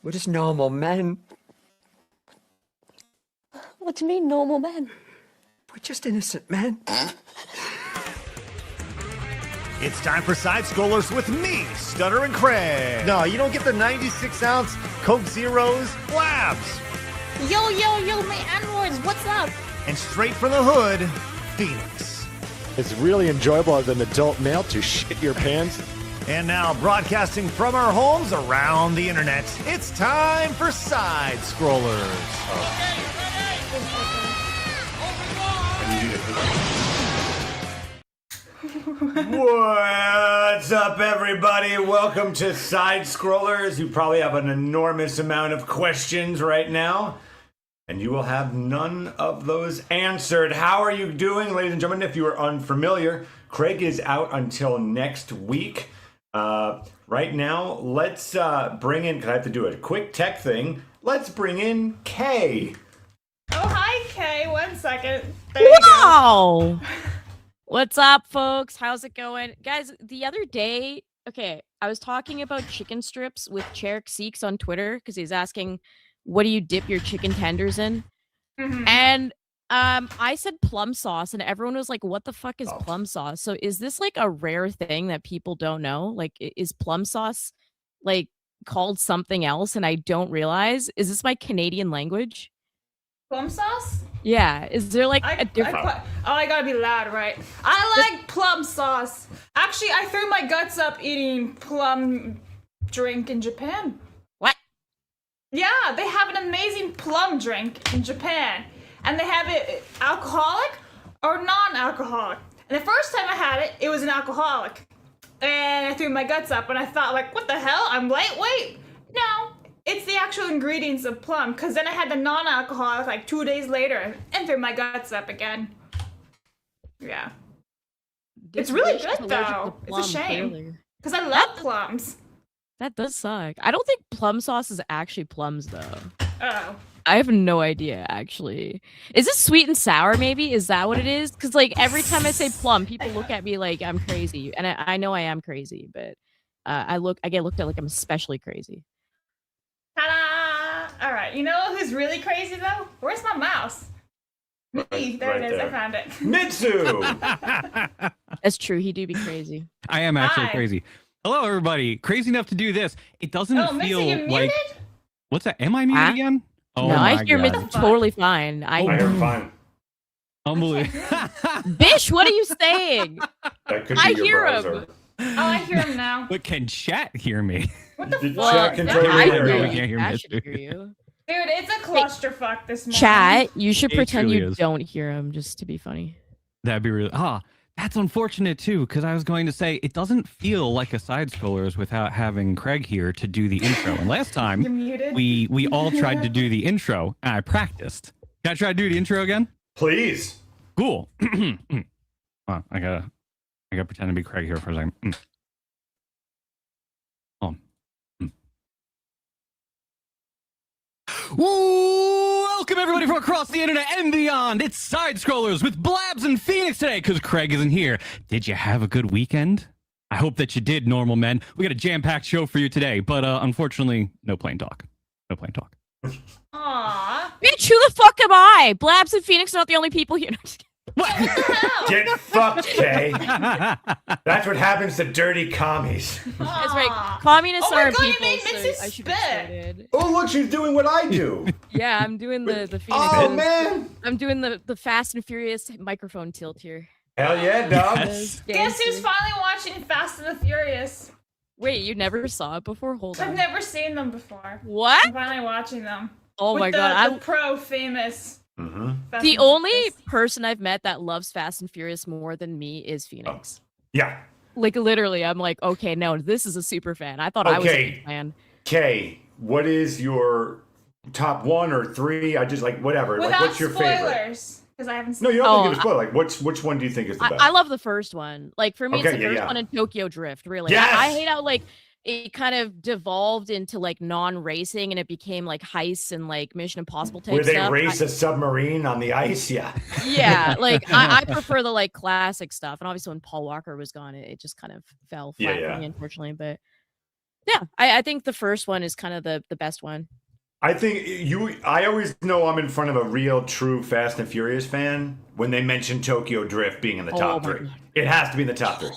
We're just normal men. What do you mean, normal men? We're just innocent men. It's time for Side Scrollers with me, Stutter and Craig. No, you don't get the 96-ounce Coke Zeros. Blabs. Yo, my androids, what's up? And straight from the hood, Phoenix. It's really enjoyable as an adult male to shit your pants. And now, broadcasting from our homes around the internet, it's time for Side Scrollers. What's up, everybody? Welcome to Side Scrollers. You probably have an enormous amount of questions right now, and you will have none of those answered. How are you doing, ladies and gentlemen? If you are unfamiliar, Craig is out until next week. Right now, let's bring in, because I have to do a quick tech thing. Let's bring in Kay. Oh, hi, Kay. 1 second. There you Wow! What's up, folks? How's it going? Guys, the other day, I was talking about chicken strips with Cherrick Seeks on Twitter because he's asking, what do you dip your chicken tenders in? Mm-hmm. And I said plum sauce, and everyone was like, what the fuck is plum sauce? So is this like a rare thing that people don't know? Like, is plum sauce like called something else and I don't realize? Is this my Canadian language? Plum sauce? Yeah. Is there like a different... I gotta be loud, right? I like plum sauce. Actually, I threw my guts up eating plum drink in Japan. What? Yeah, they have an amazing plum drink in Japan. And they have it alcoholic or non-alcoholic. And the first time I had it, it was an alcoholic. And I threw my guts up and I thought, like, what the hell? I'm lightweight? No, it's the actual ingredients of plum. Because then I had the non-alcoholic like 2 days later and threw my guts up again. Yeah. It's really good, though. It's a shame. Because I love plums. That does suck. I don't think plum sauce is actually plums, though. Oh. I have no idea, actually. Is this sweet and sour, maybe? Is that what it is? Because, like, every time I say plum, people look at me like I'm crazy. And I know I am crazy, but I get looked at like I'm especially crazy. Ta-da! All right, you know who's really crazy, though? Where's my mouse? Me. There it is. I found it. Mitsu! That's true. He do be crazy. I am actually crazy. Hello, everybody. Crazy enough to do this. It doesn't feel Mitsu, like... muted? What's that? Am I muted again? Oh, no, I hear God. Mitch totally fine. I hear fine. Unbelievable. Bish, what are you saying? That could be I your hear browser. him. Oh, I hear him now. But can chat hear me? What the Did fuck? chat control your I hearing? hear We you. can't hear I Mitch. should hear you. Dude, it's a clusterfuck this morning. Chat, you should It pretend truly you is. don't hear him just to be funny. That'd be really... that's unfortunate, too, because I was going to say, it doesn't feel like a Side Scrollers without having Craig here to do the intro. And last time, You're muted. we all tried to do the intro, and I practiced. Can I try to do the intro again? Please. Cool. I gotta pretend to be Craig here for a second. Welcome everybody from across the internet and beyond. It's Side Scrollers with Blabs and Phoenix today because Craig isn't here. Did you have a good weekend? I hope that you did, normal men. We got a jam-packed show for you today, but unfortunately, no plain talk. No plain talk. Aww. Bitch, who the fuck am I? Blabs and Phoenix are not the only people here. No, just kidding. What the hell? Get fucked, Kay. That's what happens to dirty commies. That's right. Aw. Communists Oh my are God, you people, made so Mitzi I should be spit. excited. Oh, look, she's doing what I do. Yeah, I'm doing the Phoenix. Oh, man. I'm doing the Fast and Furious microphone tilt here. Hell yeah, dog. Guess who's finally watching Fast and the Furious? Wait, you never saw it before? Hold I've on. never seen them before. What? I'm finally watching them. Oh With my the, god. the pro famous. Mm-hmm. Fast The and only Furious. person I've met that loves Fast and Furious more than me is Phoenix. Yeah. Like, literally, I'm like, okay, no, this is a super fan. I thought I was a Okay. big fan. Kay, what is your top 1 or 3? I just like whatever. Without Like, what's your favorite? spoilers, because I haven't seen. No, you don't have to Oh, give a spoiler. Like, which one do you think is the best? I love the first one. Like, for me, Okay, it's the yeah, first yeah. one in Tokyo Drift, really. Yes! I hate how, like, it kind of devolved into, like, non-racing, and it became, like, heists and, like, Mission Impossible type Where they stuff. race a submarine on the ice? Yeah. Yeah, like, I prefer the, like, classic stuff. And obviously, when Paul Walker was gone, it just kind of fell flat Yeah, for me, unfortunately. But Yeah, I think the first one is kind of the best one. I think I always know I'm in front of a real, true Fast and Furious fan when they mention Tokyo Drift being in the top my 3. God. It has to be in the top 3. It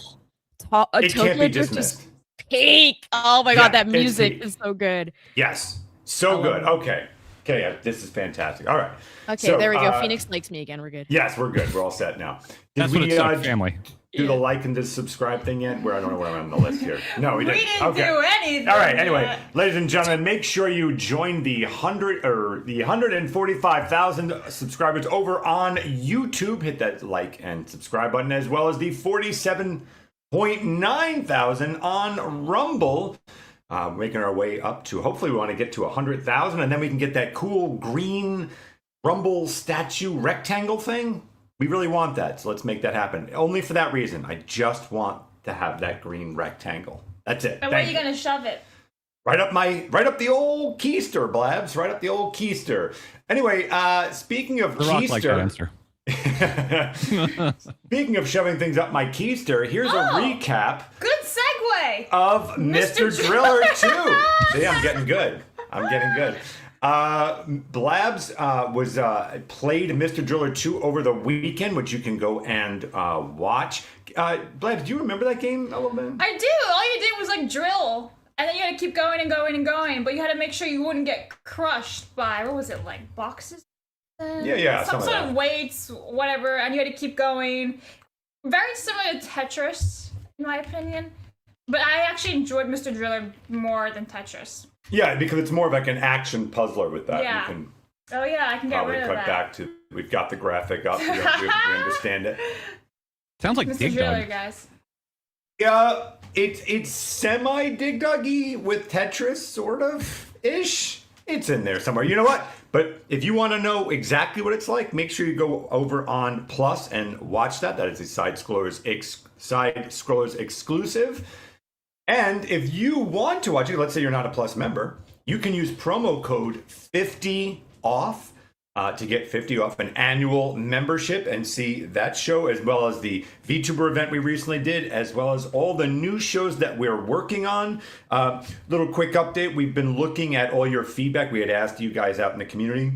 Tokyo can't be Drift dismissed. is peak. Oh my Yeah, god, that it's music peak. is so good. Yes. So good. Okay. Okay, yeah, this is fantastic. All right. Okay, So, there we go. Phoenix likes me again. We're good. Yes, we're good. We're all set now. Did That's what it's like, family. do the like and the subscribe thing yet? Where I don't know where I'm on the list here. No, we didn't. We didn't Okay. do anything. All right. Anyway, yet. ladies and gentlemen, make sure you join the 145,000 subscribers over on YouTube. Hit that like and subscribe button, as well as the 47.9 thousand on Rumble. Making our way up to, hopefully we want to get to 100,000, and then we can get that cool green Rumble statue rectangle thing. We really want that, so let's make that happen. Only for that reason. I just want to have that green rectangle. That's it. And where are Thank you gonna shove it? Right up the old keister, Blabs. Right up the old keister. Anyway, speaking of The Rock like that keister, answer. speaking of shoving things up my keister, here's a recap Good segue. of Mr. Mr. Driller 2. See, I'm getting good. Blabs played Mr. Driller 2 over the weekend, which you can go and watch. Blabs, do you remember that game a little bit? I do. All you did was like drill, and then you had to keep going and going and going, but you had to make sure you wouldn't get crushed by, what was it, like boxes? Yeah, Some some of sort that. of weights, whatever, and you had to keep going. Very similar to Tetris, in my opinion. But I actually enjoyed Mr. Driller more than Tetris. Yeah, because it's more of like an action puzzler with that. Yeah. You can Oh yeah, I can get probably rid of cut that. back to, we've got the graphic up, we understand it. Sounds like Mr. Dig Driller, Dug. guys. Yeah, it's semi-Dig Duggy with Tetris, sort of ish. It's in there somewhere. You know what? But if you want to know exactly what it's like, make sure you go over on Plus and watch that. That is a Side Scrollers exclusive. And if you want to watch it, let's say you're not a Plus member, you can use promo code 50OFF to get 50 off an annual membership and see that show, as well as the VTuber event we recently did, as well as all the new shows that we're working on. Little quick update. We've been looking at all your feedback. We had asked you guys out in the community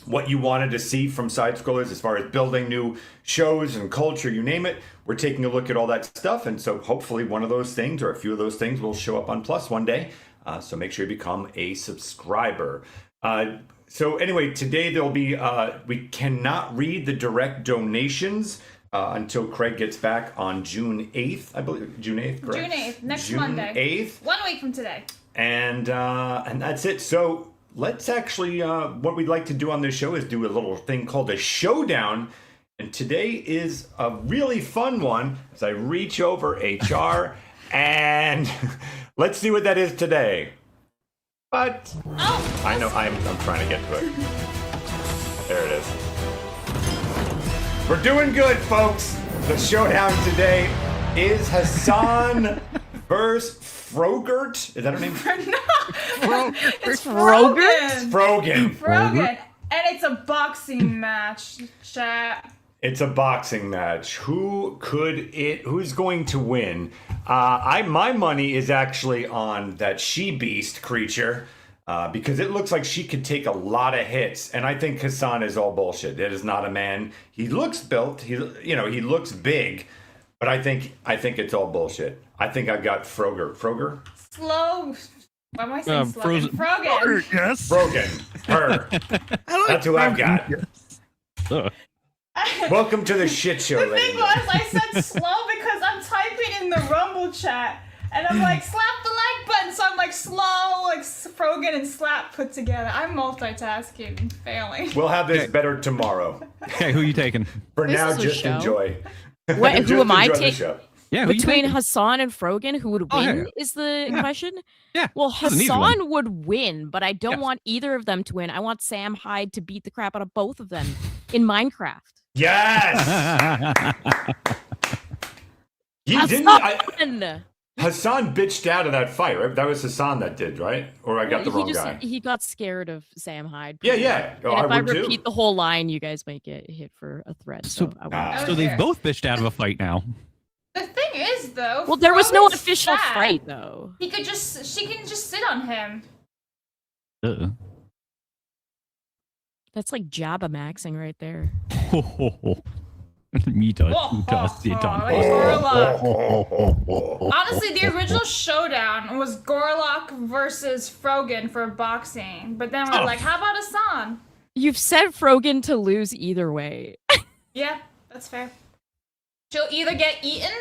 what you wanted to see from Side Scrollers as far as building new shows and culture, you name it. We're taking a look at all that stuff, and so hopefully one of those things or a few of those things will show up on Plus one day. So make sure you become a subscriber. So anyway, today there'll be, we cannot read the direct donations until Craig gets back on June 8th, I believe. June 8th, correct? June 8th, next June Monday. 8th. 1 week from today. And that's it. So let's actually, what we'd like to do on this show is do a little thing called a Showdown. And today is a really fun one as I reach over HR and let's see what that is today. But I know I'm trying to get to it. There it is. We're doing good, folks. The Showdown today is Hassan versus Frogert. Is that her name? It's Frogan? Frogan. Frogan. Frogan. And it's a boxing match, chat. It's a boxing match. Who's going to win? My money is actually on that she-beast creature because it looks like she could take a lot of hits, and I think Hassan is all bullshit. It is not a man. He looks built. He looks big, but I think it's all bullshit. I think I got Froger. Slow. Why am I saying slow? Frozen. Frogan. Yes. Frogan. Her. That's who I've got. Welcome to the shit show, The ladies. thing was, I said slow because I'm typing in the Rumble chat, and I'm like, slap the like button, so I'm like slow, like Frogan and slap put together. I'm multitasking, failing. We'll have this better tomorrow. Okay, who you taking? For This now, is a just show. enjoy. What, Just who am I enjoy the taking? show. Yeah, who you Between taking? Hassan and Frogan, who would Oh, win yeah. is the question? Yeah. Well, that's an easy one. Hassan would win, but I don't Yes. want either of them to win. I want Sam Hyde to beat the crap out of both of them in Minecraft. Yes! You didn't. Hassan! Hassan bitched out of that fight, right? That was Hassan that did, right? Or I got the wrong guy. He got scared of Sam Hyde. Yeah, pretty yeah. much. Oh, And if I would repeat too. the whole line, you guys might get hit for a threat. So, I won't. So they've Okay. both bitched out of a fight now. The thing is, though. Well, there was no Frogan's official fat. fight though. She can just sit on him. That's like Jabba maxing right there. Me does. Honestly, the original Showdown was Gorlock versus Frogan for boxing. But then we're like, how about Hassan? You've said Frogan to lose either way. Yeah, that's fair. She'll either get eaten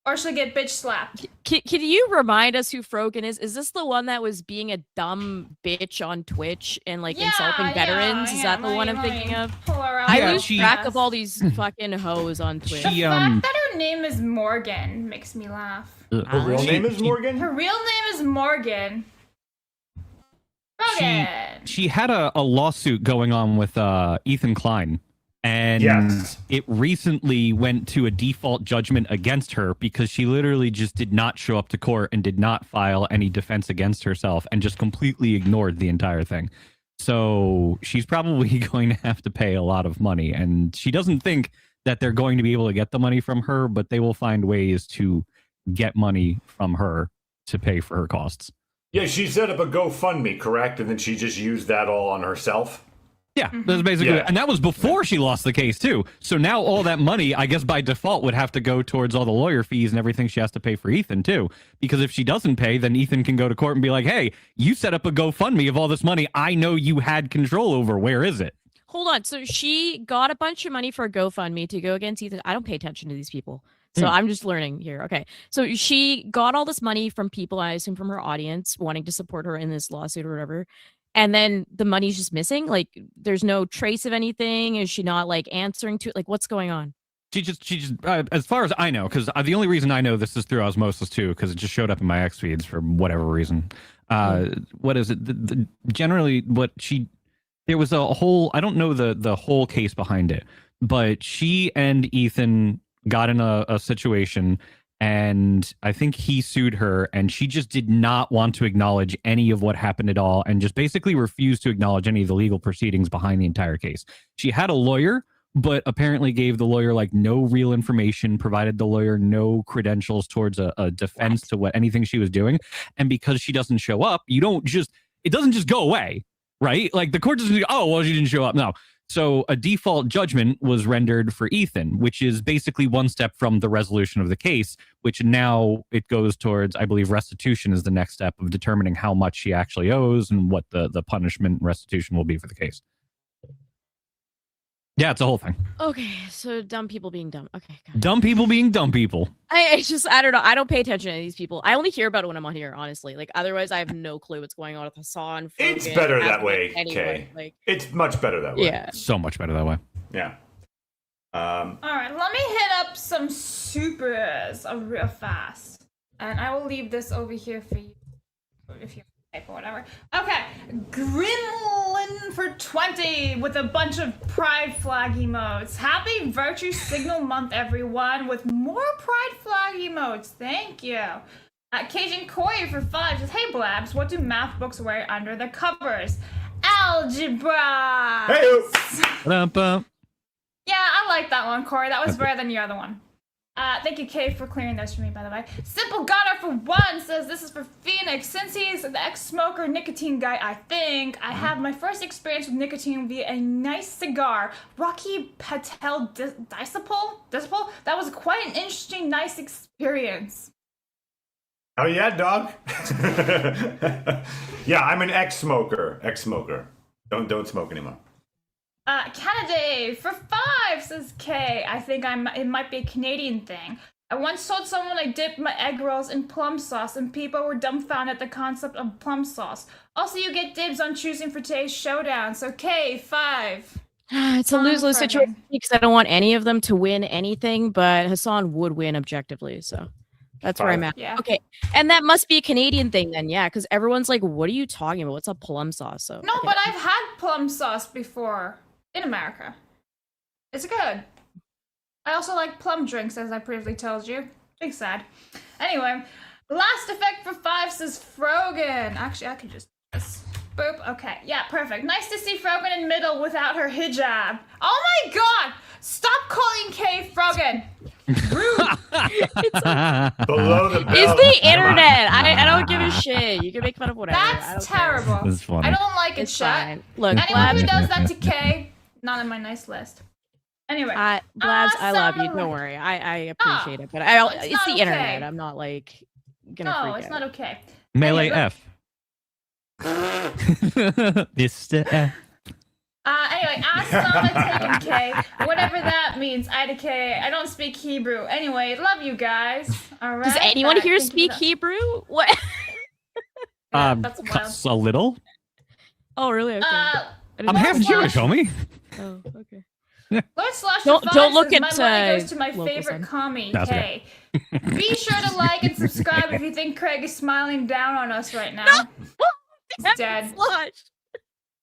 or she'll get bitch slapped. Can you remind us who Frogan is? Is this the one that was being a dumb bitch on Twitch and like insulting veterans? Is that the one I'm thinking of? I lose track of all these fucking hoes on Twitch. The fact that her name is Morgan makes me laugh. Her real name is Morgan? Her real name is Morgan. Morgan! She had a lawsuit going on with Ethan Klein. And it recently went to a default judgment against her because she literally just did not show up to court and did not file any defense against herself and just completely ignored the entire thing. So she's probably going to have to pay a lot of money. And she doesn't think that they're going to be able to get the money from her, but they will find ways to get money from her to pay for her costs. Yeah, she set up a GoFundMe, correct? And then she just used that all on herself? Yeah, that's basically it. And that was before she lost the case, too. So now all that money, I guess by default, would have to go towards all the lawyer fees and everything she has to pay for Ethan, too. Because if she doesn't pay, then Ethan can go to court and be like, hey, you set up a GoFundMe of all this money I know you had control over. Where is it? Hold on. So she got a bunch of money for a GoFundMe to go against Ethan. I don't pay attention to these people. So I'm just learning here. Okay. So she got all this money from people, I assume from her audience, wanting to support her in this lawsuit or whatever. And then the money's just missing. Like, there's no trace of anything. Is she not like answering to it? Like, what's going on? She just, as far as I know, because the only reason I know this is through osmosis too, because it just showed up in my X feeds for whatever reason. What is it? Generally, there was a whole, I don't know the whole case behind it, but she and Ethan got in a situation. And I think he sued her, and she just did not want to acknowledge any of what happened at all, and just basically refused to acknowledge any of the legal proceedings behind the entire case. She had a lawyer, but apparently gave the lawyer like no real information, provided the lawyer no credentials towards a defense to anything she was doing. And because she doesn't show up, it doesn't just go away, right? Like the court doesn't go, oh, well, she didn't show up. No. So a default judgment was rendered for Ethan, which is basically one step from the resolution of the case, which now it goes towards, I believe, restitution is the next step of determining how much she actually owes and what the punishment restitution will be for the case. Yeah, it's a whole thing. Okay, so dumb people being dumb. Okay, dumb people being dumb people. I don't know. I don't pay attention to these people. I only hear about it when I'm on here, honestly. Like, otherwise, I have no clue what's going on with Hassan. It's better that way, Kay. Like, it's much better that way. Yeah. So much better that way. Yeah. All right, let me hit up some supers real fast. And I will leave this over here for you if you type or whatever. Okay, Gremlin for 20 with a bunch of pride flag emotes. Happy Virtue Signal Month, everyone, with more pride flag emotes. Thank you. Cajun Koi for 5 says, hey Blabs, what do math books wear under the covers? Algebra! Hey-o. Yeah, I like that one, Corey. That was better than your other one. Thank you, Kay, for clearing those for me, by the way. Simple Gunner for 1 says, this is for Phoenix. Since he's the ex-smoker nicotine guy, I think, I have my first experience with nicotine via a nice cigar. Rocky Patel Disciple? That was quite an interesting, nice experience. Oh, yeah, dog. Yeah, I'm an ex-smoker. Don't smoke anymore. Canada for 5 says Kay. I think it might be a Canadian thing. I once told someone I dipped my egg rolls in plum sauce, and people were dumbfounded at the concept of plum sauce. Also, you get dibs on choosing for today's showdown. So Kay, 5. It's a lose-lose situation because I don't want any of them to win anything, but Hassan would win objectively, so that's where I'm at. Yeah. Okay, and that must be a Canadian thing then, yeah, because everyone's like, what are you talking about? What's a plum sauce? So No, but I've had plum sauce before in America. It's good. I also like plum drinks, as I previously told you. Big sad. Anyway, last effect for 5 says Frogan. Actually, I could just do this. Boop. Okay. Yeah, perfect. Nice to see Frogan in middle without her hijab. Oh my god! Stop calling Kay Frogan! Below the belt. It's the Come on. internet. I don't give a shit. You can make fun of whatever. I That's don't care. terrible. That's funny. I don't like it, It's chat. fine. Look, Anyone who Blabs, does that to Kay, not on my nice list. Anyway. Blabs, I love you. Summer. Don't worry. I appreciate it, but it's it's not the okay. internet. I'm not like gonna No, freak it's out. not okay. Melee Anyway, F. Mr. F. Anyway, Asana taken K, whatever that means. IDK. I don't speak Hebrew. Anyway, love you guys. All right. Does anyone here Thank you speak for that. Hebrew? What? Yeah, that's wild. A little. Oh, really? Okay. I didn't I'm know. half Jewish, homie. Oh, okay. Don't look at, my money goes to my local favorite son. commie, That's Kay. Be sure to like and subscribe if you think Craig is smiling down on us right now. He's dead. Slush.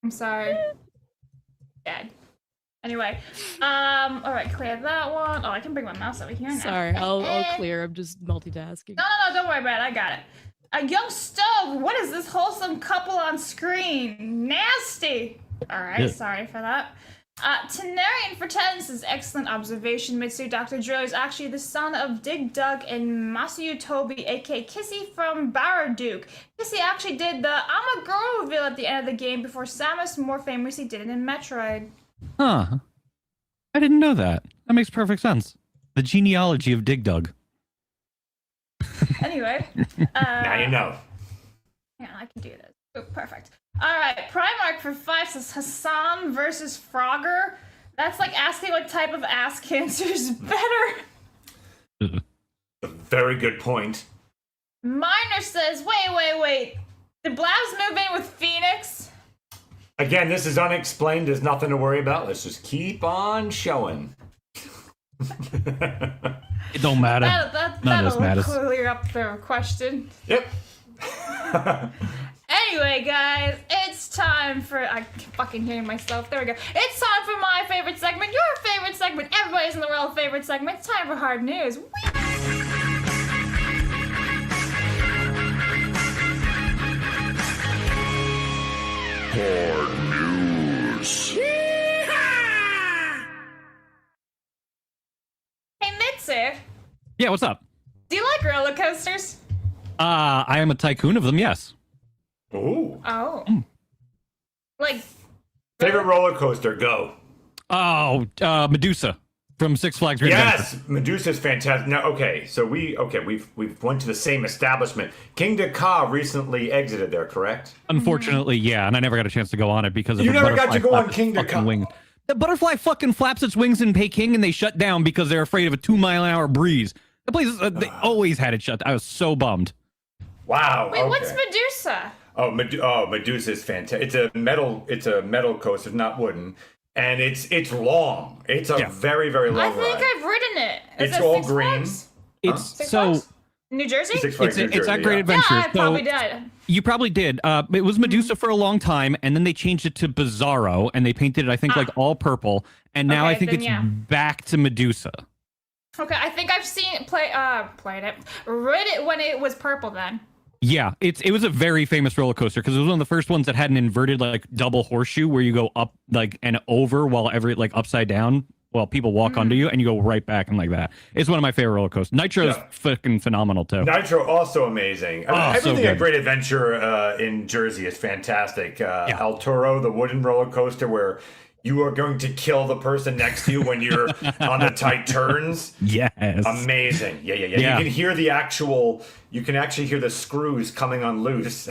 I'm sorry. Dead. Anyway, all right, clear that one. Oh, I can bring my mouse over here now. Sorry, I'll clear. I'm just multitasking. No, don't worry about it. I got it. A young stove. What is this wholesome couple on screen? Nasty. All right, Yeah. sorry for that. Tenarian for 10 says, excellent observation, Mitsu. Dr. Joe is actually the son of Dig Dug and Masayu Toby, aka Kissy from Baraduke. Kissy actually did the I'm a girl reveal at the end of the game before Samus more famously did it in Metroid. Huh. I didn't know that. That makes perfect sense. The genealogy of Dig Dug. Anyway. Now you know. Yeah, I can do this. Oh, perfect. All right, Primark for 5 says Hassan versus Frogger. That's like asking what type of ass cancer is better. A very good point. Miner says, wait. Did Blabs move in with Phoenix? Again, this is unexplained. There's nothing to worry about. Let's just keep on showing. It don't matter. None of this That'll matters. clear up the question. Yep. Anyway, guys, it's time for... I fucking hearing myself. There we go. It's time for my favorite segment, your favorite segment, everybody's in the world favorite segment. It's time for hard news. Hey, Mitsu, Yeah, what's up? do you like roller coasters? I am a tycoon of them, yes. Ooh. Oh. Like... Favorite roller coaster, go. Oh, Medusa from Six Flags Great Yes, Adventure. Medusa's fantastic. Now, okay, so we've went to the same establishment. King Ka recently exited there, correct? Unfortunately, yeah, and I never got a chance to go on it because of You the never got butterfly to go on flap King its fucking Ka. wing. The butterfly fucking flaps its wings in Peking and they shut down because they're afraid of a 2-mile-an-hour breeze. The place, they always had it shut. I was so bummed. Wow. Wait, okay. what's Medusa? Medusa is fantastic. It's a metal coaster, not wooden, and it's long. It's a very, very long I think ride. I've ridden it. Is It's that all Six green. Flags? It's Six so Flags? New Jersey? Six Flags New it's Jersey, at Great yeah. Adventure. Yeah, I So probably did. you probably did. It was Medusa for a long time, and then they changed it to Bizarro, and they painted it, I think, like all purple, and now Okay, I think then it's yeah. back to Medusa. Okay, I think I've seen it played it, read it when it was purple then. Yeah, it was a very famous roller coaster because it was one of the first ones that had an inverted like double horseshoe where you go up like and over while like upside down while people walk onto you and you go right back and like that. It's one of my favorite roller coasters. Nitro's fucking phenomenal too. Nitro also amazing. I mean, Oh, so everything at good. Great Adventure in Jersey is fantastic. El Toro, the wooden roller coaster where you are going to kill the person next to you when you're on the tight turns. Yes. Amazing. Yeah. Yeah. You can actually hear the screws coming unloose.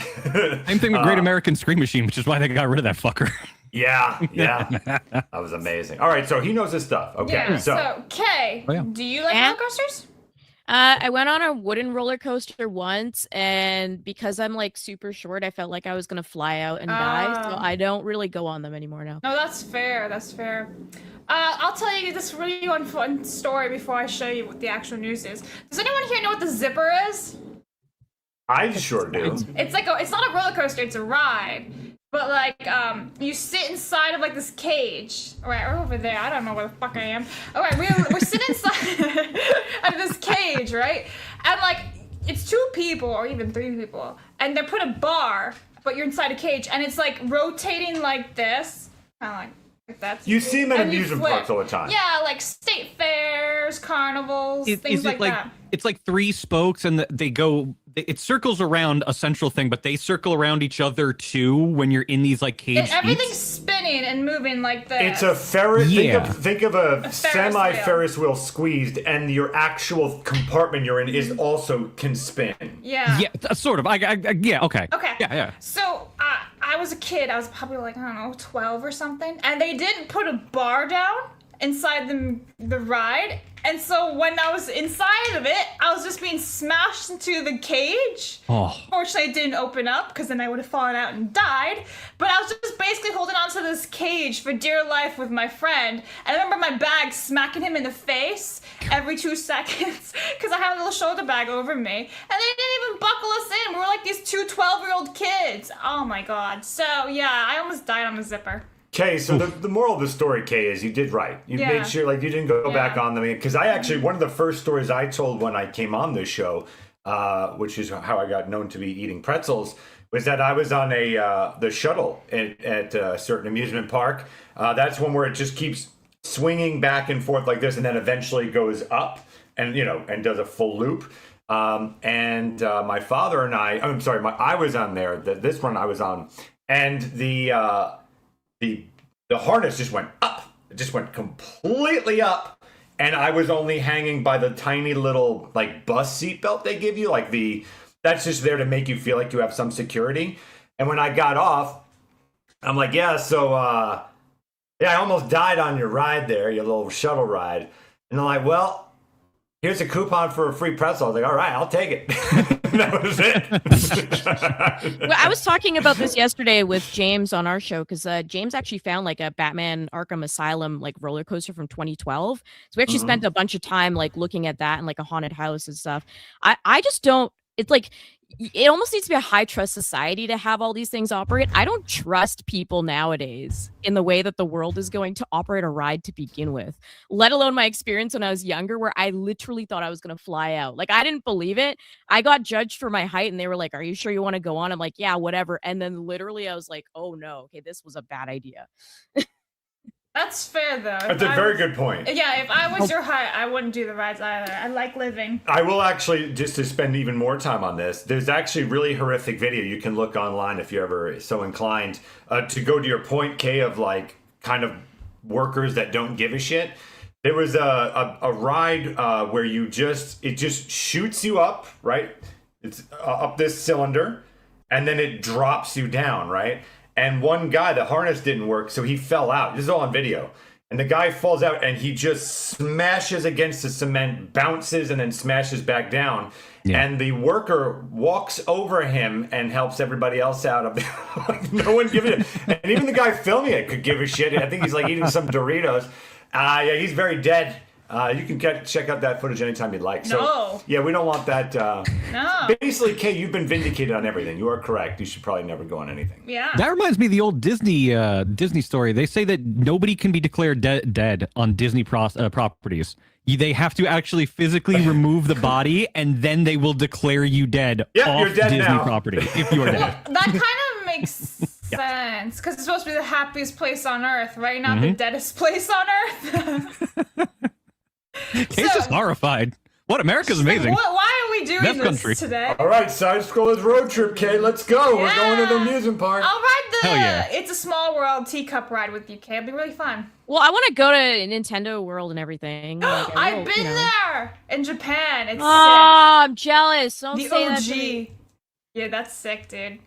Same thing with Great American Scream Machine, which is why they got rid of that fucker. Yeah. That was amazing. All right, so he knows his stuff. Okay, Yeah. so So, Kay, Oh, yeah. do you like Yeah. roller coasters? I went on a wooden roller coaster once, and because I'm like super short, I felt like I was gonna fly out and die. So Oh. I don't really go on them anymore now. No, that's fair. That's fair. I'll tell you this really fun story before I show you what the actual news is. Does anyone here know what the zipper is? I sure do. It's like it's not a roller coaster. It's a ride. But like, you sit inside of like this cage. All right, we're over there. I don't know where the fuck I am. All right, we're sitting inside of this cage, right? And like, it's 2 people or even 3 people, and they put a bar, but you're inside a cage, and it's like rotating like this, kind of like that. You see them in And you amusement flip. parks all the time. Yeah, like state fairs, carnivals, things Is it like that. it's like three spokes and it circles around a central thing, but they circle around each other too when you're in these like caged And everything's seats? spinning and moving like this. It's a Ferris. Yeah. Think of a Ferris semi wheel. Ferris wheel squeezed, and your actual compartment you're in is also can spin. Yeah. Yeah, sort of. Yeah, okay. Okay. Yeah. So I was a kid. I was probably like, I don't know, 12 or something. And they didn't put a bar down inside the ride. And so when I was inside of it, I was just being smashed into the cage. Oh. Fortunately, it didn't open up because then I would have fallen out and died. But I was just basically holding on to this cage for dear life with my friend. And I remember my bag smacking him in the face every 2 seconds because I had a little shoulder bag over me. And they didn't even buckle us in. We were like these two 12-year-old kids. Oh my God. So yeah, I almost died on the zipper. Kay, so the moral of the story, Kay, is you did right. You Yeah. made sure, like, you didn't go Yeah. back on them. Because I actually, one of the first stories I told when I came on this show, which is how I got known to be eating pretzels, was that I was on the shuttle at a certain amusement park. That's one where it just keeps swinging back and forth like this, and then eventually goes up and does a full loop. My father and I was on there. This one I was on, and the harness just went up. It just went completely up, and I was only hanging by the tiny little like bus seat belt they give you, that's just there to make you feel like you have some security. And when I got off, I'm like, I almost died on your ride there, your little shuttle ride. And they're like, well, here's a coupon for a free pretzel. I was like, all right, I'll take it. That was it. Well, I was talking about this yesterday with James on our show because James actually found like a Batman Arkham Asylum like roller coaster from 2012. So we actually spent a bunch of time like looking at that and like a haunted house and stuff. I just don't. It's like it almost needs to be a high trust society to have all these things operate. I don't trust people nowadays in the way that the world is going to operate a ride to begin with, let alone my experience when I was younger, where I literally thought I was going to fly out. Like, I didn't believe it. I got judged for my height and they were like, are you sure you want to go on? I'm like, yeah, whatever. And then literally I was like, oh no, okay, this was a bad idea. That's fair though. That's a very good point. Yeah, if I was your height, I wouldn't do the rides either. I like living. I will actually, just to spend even more time on this, there's actually really horrific video you can look online if you're ever so inclined to go to your point, Kay, of like kind of workers that don't give a shit. There was a ride where it just shoots you up, right? It's up this cylinder, and then it drops you down, right? And one guy, the harness didn't work, so he fell out. This is all on video. And the guy falls out, and he just smashes against the cement, bounces, and then smashes back down. Yeah. And the worker walks over him and helps everybody else out. Like, no one gives a shit. And even the guy filming it could give a shit. I think he's like eating some Doritos. Yeah, he's very dead. You can check out that footage anytime you'd like. So, yeah, we don't want that. No. Basically, Kay, you've been vindicated on everything. You are correct. You should probably never go on anything. Yeah. That reminds me of the old Disney story. They say that nobody can be declared dead on Disney properties. They have to actually physically remove the body, and then they will declare you dead off you're dead Disney now. property if you are dead. That kind of makes sense because it's supposed to be the happiest place on earth, right? Not the deadest place on earth. Kay's just horrified. What? America's amazing. Why are we doing Best this country. today? All right, Side Scrollers road trip, Kay. Let's go. We're going to the amusement park. I'll ride the Hell yeah. It's a Small World teacup ride with you, Kay. It'll be really fun. Well, I want to go to Nintendo World and everything. Like, I've been there in Japan. It's I'm jealous. Don't sick. say The that OG. to me. Yeah, that's sick, dude.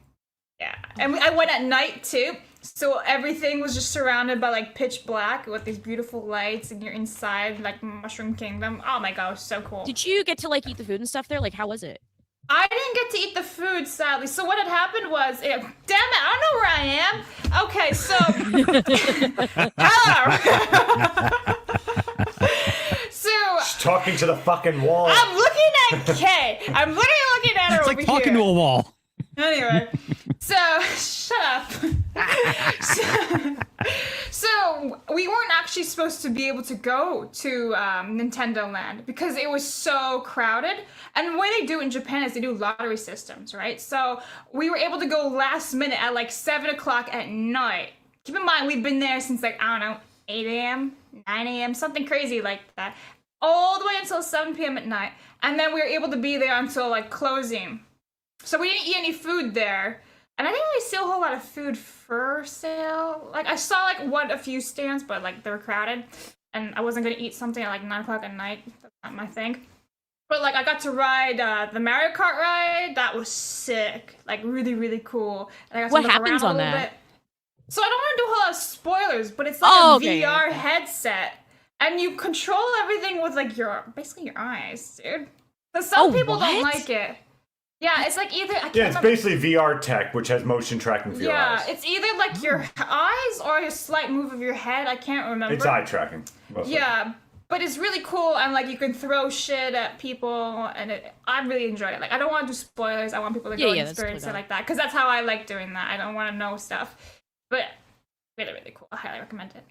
Yeah, and I went at night too. So everything was just surrounded by like pitch black with these beautiful lights, and you're inside like Mushroom Kingdom. Oh my god, it was so cool. Did you get to like eat the food and stuff there? Like, how was it? I didn't get to eat the food, sadly. So what had happened was, damn it, I don't know where I am. Okay, so hello. So She's talking to the fucking wall. I'm looking at Kay. I'm literally looking at her It's over like talking here. to a wall. Anyway, so shut up. So we weren't actually supposed to be able to go to Nintendo Land because it was so crowded. And the way they do it in Japan is they do lottery systems, right? So we were able to go last minute at like 7 o'clock at night. keep in mind, we've been there since like, I don't know, 8 a.m., 9 a.m., something crazy like that, all the way until 7 p.m. at night. And then we were able to be there until like closing. So we didn't eat any food there. And I didn't really see a whole lot of food for sale. Like, I saw like a few stands, but like they were crowded. And I wasn't gonna eat something at like 9 o'clock at night. That's not my thing. But like, I got to ride the Mario Kart ride. That was sick. Like, really, really cool. And I got to What look happens around on a little that? bit. So I don't want to do a whole lot of spoilers, but it's like a okay, VR okay. headset. And you control everything with like basically your eyes, dude. So some people don't what? like it. Yeah, it's like either, I can't Yeah, it's remember. basically VR tech, which has motion tracking for your eyes. Yeah, it's either like your eyes or a slight move of your head. I can't remember. It's eye tracking. Mostly. Yeah, but it's really cool, and like you can throw shit at people, and I really enjoyed it. Like, I don't want to do spoilers. I want people to go and that's experience cool, it like that, because that's how I like doing that. I don't want to know stuff, but really, really cool. I highly recommend it.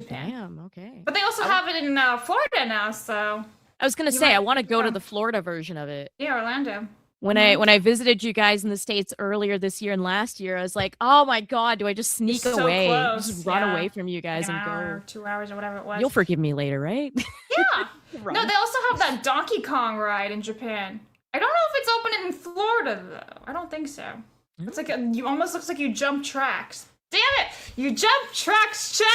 Damn, okay. But they also have it in Florida now, so I was gonna you say might- I want to go yeah. to the Florida version of it. yeah, Orlando. When I visited you guys in the States earlier this year and last year, I was like, oh my god, do I just sneak So away, close, just run yeah. away from you guys Like an and hour, go? 2 hours, or whatever it was. You'll forgive me later, right? Yeah. No, they also have that Donkey Kong ride in Japan. I don't know if it's open in Florida though. I don't think so. It's like you almost looks like you jump tracks. Damn it! You jump tracks, chat.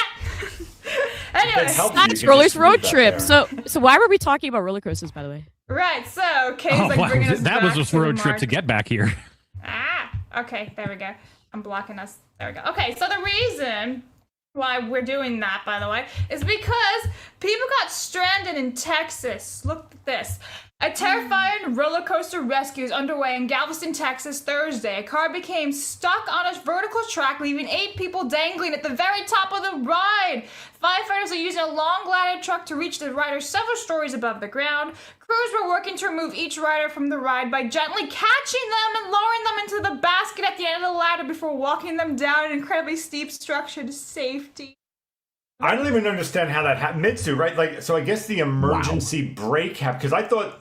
Anyway, That's helpful. You That's can Roller's just road leave that trip. there. So why were we talking about roller coasters, by the way? right. So Kay's Oh, like wow. bringing us That back was just to the road trip mark. to get back here. Ah, okay, there we go. I'm blocking us. There we go. Okay, so the reason why we're doing that, by the way, is because people got stranded in Texas. Look at this. A terrifying roller coaster rescue is underway in Galveston, Texas, Thursday. A car became stuck on a vertical track, leaving 8 people dangling at the very top of the ride. Firefighters are using a long ladder truck to reach the rider several stories above the ground. Crews were working to remove each rider from the ride by gently catching them and lowering them into the basket at the end of the ladder before walking them down an incredibly steep structure to safety. I don't even understand how that happened. Mitsu, right? Like, so I guess the emergency brake happened, because I thought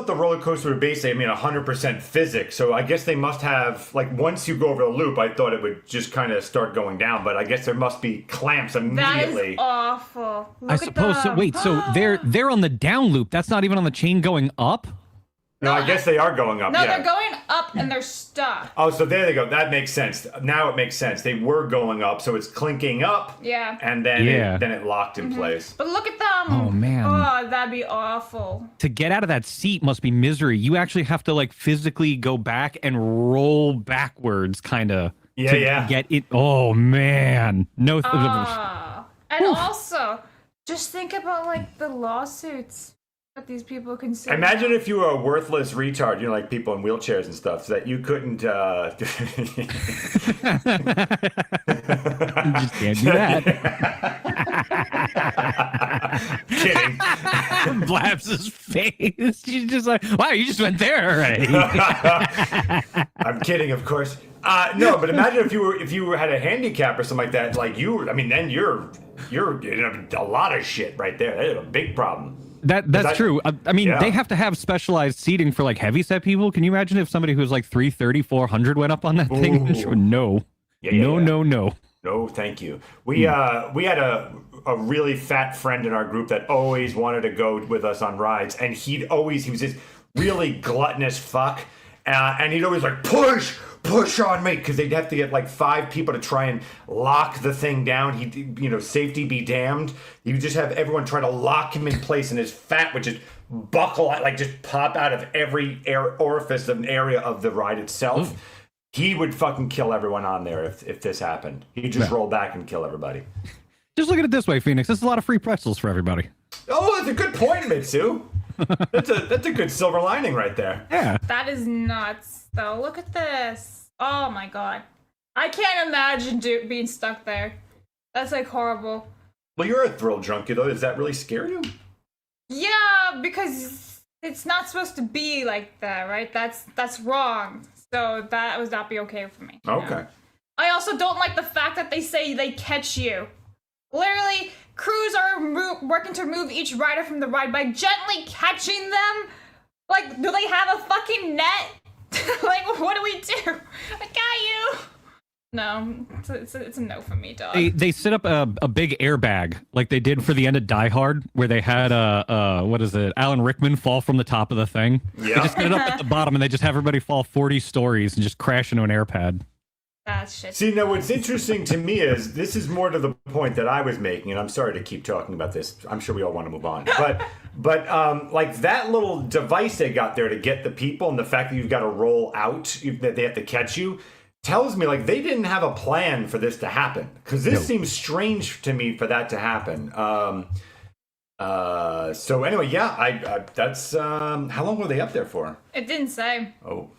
the roller coaster would basically, 100% physics. So I guess they must have, like, once you go over the loop, I thought it would just kind of start going down. But I guess there must be clamps That immediately. is awful. Look I at suppose so. them. Wait, so they're on the down loop. That's not even on the chain going up? No, I guess they are going up. No, yeah. they're going up and they're stuck. Oh, so there they go. That makes sense. Now it makes sense. They were going up, so it's clinking up. Yeah. And then Yeah. it locked in place. But look at them. Oh, man. Oh, that'd be awful. To get out of that seat must be misery. You actually have to like physically go back and roll backwards, kind of. Yeah, to yeah. Get it. Oh man, no. And also, just think about like the lawsuits that these people can sue. Imagine if you were a worthless retard, like people in wheelchairs and stuff, so that you couldn't. You just can't do that. Kidding. Blabs' face. She's just like, wow, you just went there already. I'm kidding, of course. No, but imagine if you had a handicap or something like that. Like then you're in a lot of shit right there. That's a big problem. That's true. I mean, Yeah. they have to have specialized seating for like heavy-set people. Can you imagine if somebody who's like 330, 400 went up on that thing? Ooh. No. Yeah, No, yeah. no, no. No, thank you. We had a really fat friend in our group that always wanted to go with us on rides, and he was this really gluttonous fuck, and he'd always like push on me, because they'd have to get like 5 people to try and lock the thing down. He, safety be damned. You just have everyone try to lock him in place, and his fat would just buckle, like just pop out of every orifice of an area of the ride itself. He would fucking kill everyone on there if this happened. He'd just roll back and kill everybody. Just look at it this way, Phoenix. This is a lot of free pretzels for everybody. Oh, that's a good point, Mitsu. That's a good silver lining right there. Yeah. That is nuts, though. Look at this. Oh my god. I can't imagine being stuck there. That's like horrible. Well, you're a thrill junkie, though. Does that really scare you? Yeah, because it's not supposed to be like that, right? That's wrong. So that would not be okay for me. Okay. I also don't like the fact that they say they catch you. Literally, crews are working to remove each rider from the ride by gently catching them. Like, do they have a fucking net? Like, what do we do? I got you. No, it's a no for me, dog. They set up a big airbag like they did for the end of Die Hard, where they had what is it, Alan Rickman fall from the top of the thing. Yeah. They just set it up at the bottom and they just have everybody fall 40 stories and just crash into an airpad. That's shit. See, now what's interesting to me is this is more to the point that I was making, and I'm sorry to keep talking about this. I'm sure we all want to move on, but like that little device they got there to get the people, and the fact that you've got to roll out, that they have to catch you, tells me like they didn't have a plan for this to happen, because this seems strange to me for that to happen. So anyway, yeah, I that's how long were they up there for? It didn't say. Oh.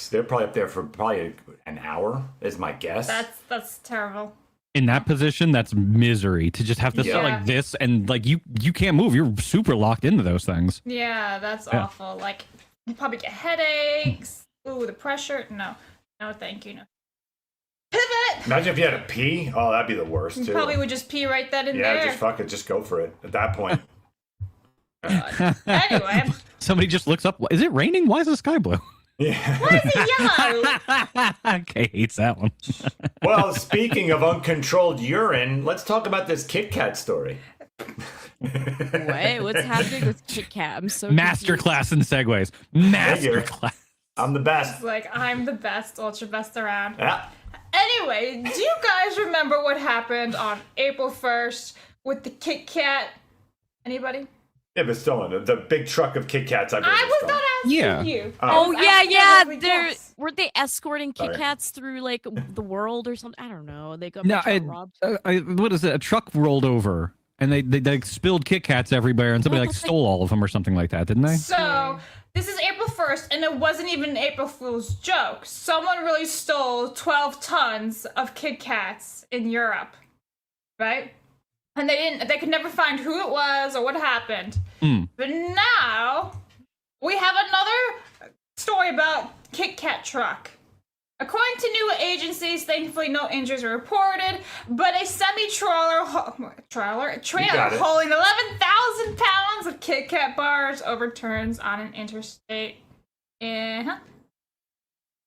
They're probably up there for probably an hour, is my guess. That's terrible. In that position, that's misery to just have to sit like this, and like you can't move. You're super locked into those things. Yeah, that's awful. Like, you probably get headaches. Ooh, the pressure. No, thank you. No. Pivot. Imagine if you had to pee. Oh, that'd be the worst too. You probably would just pee right then and yeah, there. just fuck it. Just go for it at that point. Anyway. Somebody just looks up. Is it raining? Why is the sky blue? Yeah. Why is it yellow? Okay, hates that one. Well, speaking of uncontrolled urine, let's talk about this Kit Kat story. Wait, what's happening with Kit Kat? I'm so Masterclass in segues. Masterclass. I'm the best. It's like, I'm the best, ultra best around. Yeah. Anyway, do you guys remember what happened on April 1st with the Kit Kat? Anybody? Yeah, but still, the big truck of Kit Kats. I was not asking you. Oh, I was asking yeah. everybody else. Weren't they escorting Kit Sorry. Kats through like the world or something? I don't know. They got No, robbed. what is it? A truck rolled over and they spilled Kit Kats everywhere, and somebody like stole all of them or something like that, didn't they? So, this is April 1st, and it wasn't even an April Fool's joke. Someone really stole 12 tons of Kit Kats in Europe, right? And they could never find who it was or what happened. But now, we have another story about Kit Kat truck. According to new agencies, thankfully no injuries were reported, but a semi-trailer holding 11,000 pounds of Kit Kat bars overturns on an interstate.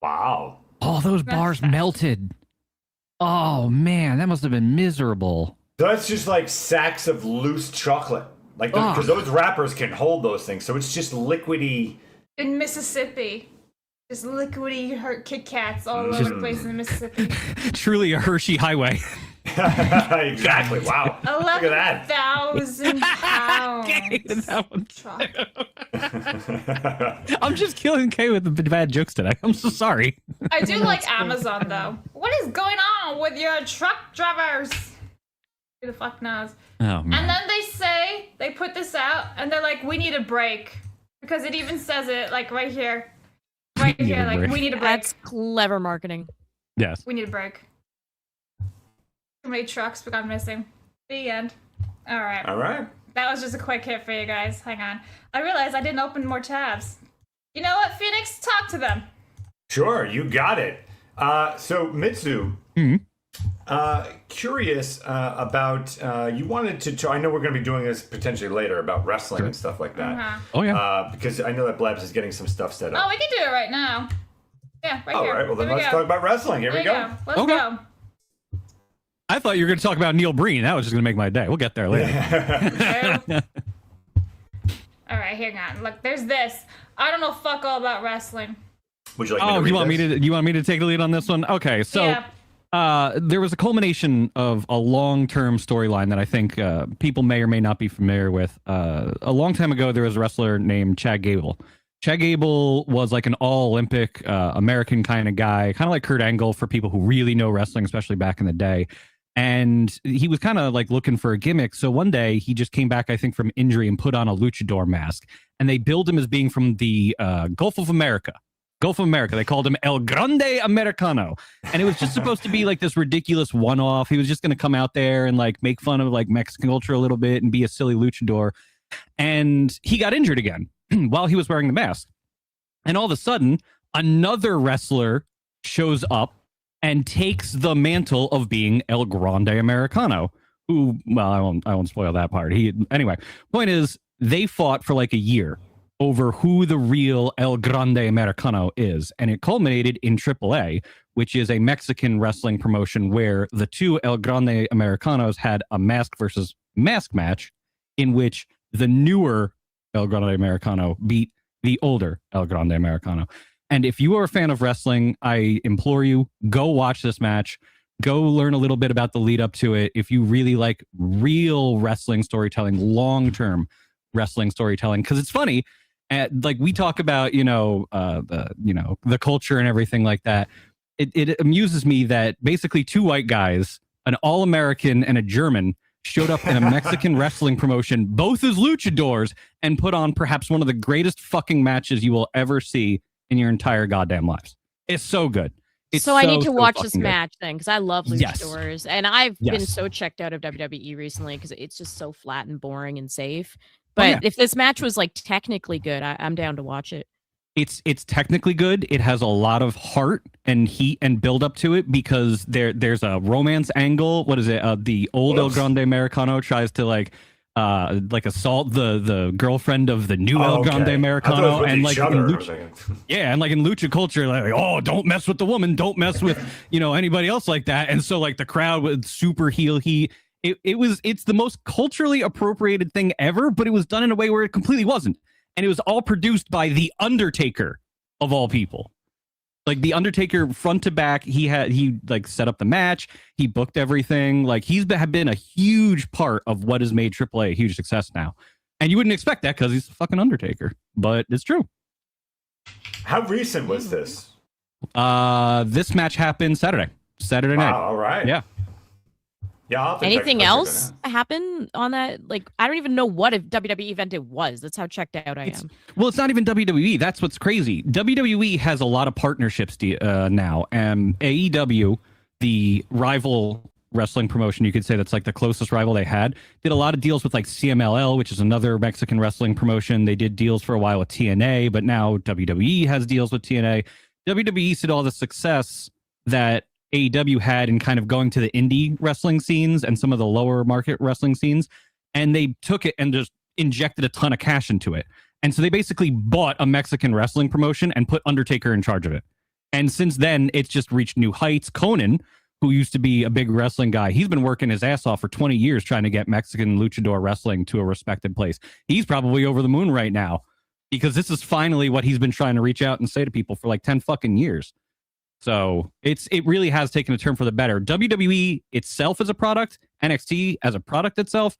Wow. Oh, those bars melted. Oh man, that must have been miserable. That's just like sacks of loose chocolate. Like, because those wrappers can hold those things, so it's just liquidy. In Mississippi. Just liquidy Kit Kats all over the place in Mississippi. Truly a Hershey highway. Exactly. Wow. Look at that. 11,000 pounds. That one. Chocolate. I'm just killing Kay with the bad jokes today. I'm so sorry. I do like Amazon though. What is going on with your truck drivers? Who the fuck knows? Oh man. And then they put this out and they're like, we need a break. Because it even says it like right here. Right here, like, we need a break. That's clever marketing. Yes. We need a break. Too many trucks we got missing. The end. All right. All right. That was just a quick hit for you guys. Hang on. I realized I didn't open more tabs. You know what, Phoenix? Talk to them. Sure, you got it. So, Mitsu, curious about, you wanted to, I know we're going to be doing this potentially later about wrestling and stuff like that. Oh yeah. Because I know that Blabs is getting some stuff set up. Oh, we can do it right now. Yeah, right All here. right, well then Here we let's go. talk about wrestling. Here There we you go. Let's Okay. go. I thought you were going to talk about Neil Breen. That was just going to make my day. We'll get there later. All right, hang on. Look, there's this. I don't know fuck all about wrestling. Would you like me to Oh, read you want me to take the lead on this one? Okay, so Yeah. there was a culmination of a long-term storyline that I think people may or may not be familiar with. A long time ago, there was a wrestler named Chad Gable. Chad Gable was like an all-Olympic American kind of guy, kind of like Kurt Angle for people who really know wrestling, especially back in the day. And he was kind of like looking for a gimmick. So one day he just came back, I think, from injury and put on a luchador mask. And they billed him as being from the Gulf of America. Gulf of America. They called him El Grande Americano. And it was just supposed to be like this ridiculous one-off. He was just going to come out there and like make fun of like Mexican culture a little bit and be a silly luchador. And he got injured again while he was wearing the mask. And all of a sudden, another wrestler shows up and takes the mantle of being El Grande Americano, who, well, I won't spoil that part. Anyway, point is, they fought for like a year. over who the real El Grande Americano is. And it culminated in AAA, which is a Mexican wrestling promotion where the two El Grande Americanos had a mask versus mask match in which the newer El Grande Americano beat the older El Grande Americano. And if you are a fan of wrestling, I implore you, go watch this match. Go learn a little bit about the lead up to it. If you really like real wrestling storytelling, long-term wrestling storytelling, because it's funny. Like we talk about, the culture and everything like that. It amuses me that basically two white guys, an all-American and a German, showed up in a Mexican wrestling promotion, both as luchadors, and put on perhaps one of the greatest fucking matches you will ever see in your entire goddamn lives. It's so good. It's so I need to watch this good. match then, because I love luchadors, and I've been Yes. so checked out of WWE recently because it's just so flat and boring and safe. But if this match was like technically good, I'm down to watch it. It's technically good. It has a lot of heart and heat and build up to it because there's a romance angle. What is it? The old El Grande Americano tries to like assault the girlfriend of the new El Grande Americano, and like in lucha culture, like, oh, don't mess with the woman, don't mess with anybody else like that. And so like the crowd with super heel heat. It's the most culturally appropriated thing ever, but it was done in a way where it completely wasn't. And it was all produced by The Undertaker, of all people. Like The Undertaker, front to back, he like set up the match, he booked everything. Like he's been a huge part of what has made AAA a huge success now. And you wouldn't expect that because he's the fucking Undertaker, but it's true. How recent was this? This match happened Saturday night. All right. Yeah. Yeah. I'll have to Anything check else happen on that? Like, I don't even know what a WWE event it was. That's how checked out I am. Well, it's not even WWE. That's what's crazy. WWE has a lot of partnerships now. AEW, the rival wrestling promotion, you could say that's like the closest rival they had, did a lot of deals with like CMLL, which is another Mexican wrestling promotion. They did deals for a while with TNA, but now WWE has deals with TNA. WWE said all the success that AEW had in kind of going to the indie wrestling scenes and some of the lower market wrestling scenes, and they took it and just injected a ton of cash into it. And so they basically bought a Mexican wrestling promotion and put Undertaker in charge of it. And since then, it's just reached new heights. Conan, who used to be a big wrestling guy, he's been working his ass off for 20 years trying to get Mexican luchador wrestling to a respected place. He's probably over the moon right now because this is finally what he's been trying to reach out and say to people for like 10 fucking years. So it really has taken a turn for the better. WWE itself as a product, NXT as a product itself,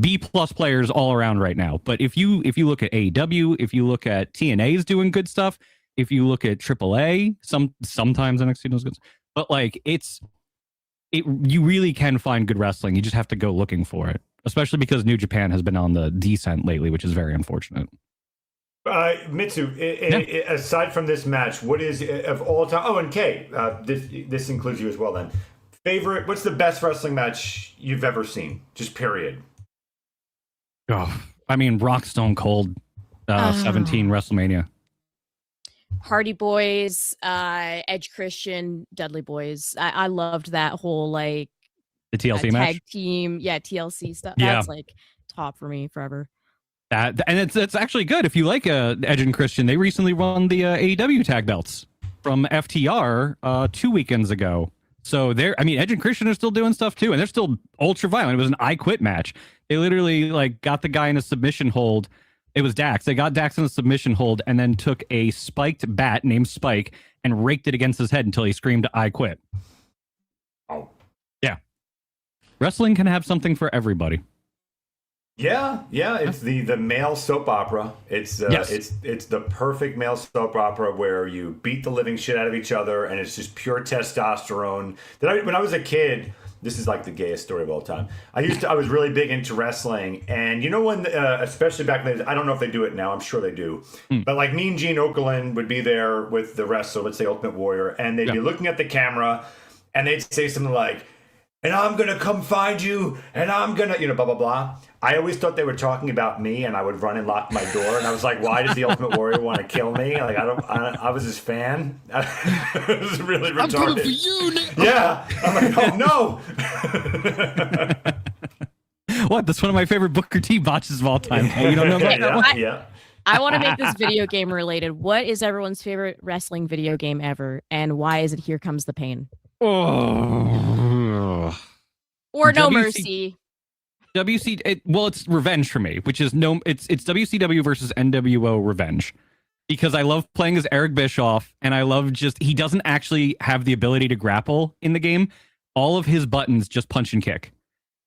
B+ players all around right now. But if you look at AEW, if you look at TNA is doing good stuff, if you look at AAA, sometimes NXT does good stuff. But like you really can find good wrestling. You just have to go looking for it, especially because New Japan has been on the descent lately, which is very unfortunate. Mitsu, aside from this match, what is of all time? Oh, and Kay, this includes you as well. Then, favorite? What's the best wrestling match you've ever seen? Just period. Oh, I mean, Rock Stone Cold, 17 WrestleMania. Hardy Boys, Edge Christian, Dudley Boys. I loved that whole like The TLC match, tag team, TLC stuff. Yeah. That's like top for me forever. And it's actually good if you like Edge and Christian. They recently won the AEW tag belts from FTR 2 weekends ago. So Edge and Christian are still doing stuff too, and they're still ultra violent. It was an I Quit match. They literally like got the guy in a submission hold. It was Dax. They got Dax in a submission hold and then took a spiked bat named Spike and raked it against his head until he screamed, "I quit." Oh, yeah. Wrestling can have something for everybody. Yeah, it's the male soap opera. It's it's the perfect male soap opera where you beat the living shit out of each other, and it's just pure testosterone. When I was a kid, this is like the gayest story of all time. I was really big into wrestling, and when especially back then, I don't know if they do it now. I'm sure they do, but like Mean Gene Okerlund would be there with the wrestler, let's say Ultimate Warrior, and they'd be looking at the camera, and they'd say something like, "And I'm gonna come find you, and I'm gonna," blah blah blah. I always thought they were talking about me, and I would run and lock my door, and I was like, "Why does the Ultimate Warrior want to kill me?" Like I was his fan. It was really retarded. I'm coming for you, Nick. Yeah, I'm like, "Oh no." What? That's one of my favorite Booker T botches of all time. You don't know about that one? Yeah. I want to make this video game related. What is everyone's favorite wrestling video game ever, and why is it Here Comes the Pain? Oh. Or No WC Mercy? Well, it's Revenge for me, which is it's WCW versus NWO Revenge. Because I love playing as Eric Bischoff, and I love he doesn't actually have the ability to grapple in the game. All of his buttons just punch and kick.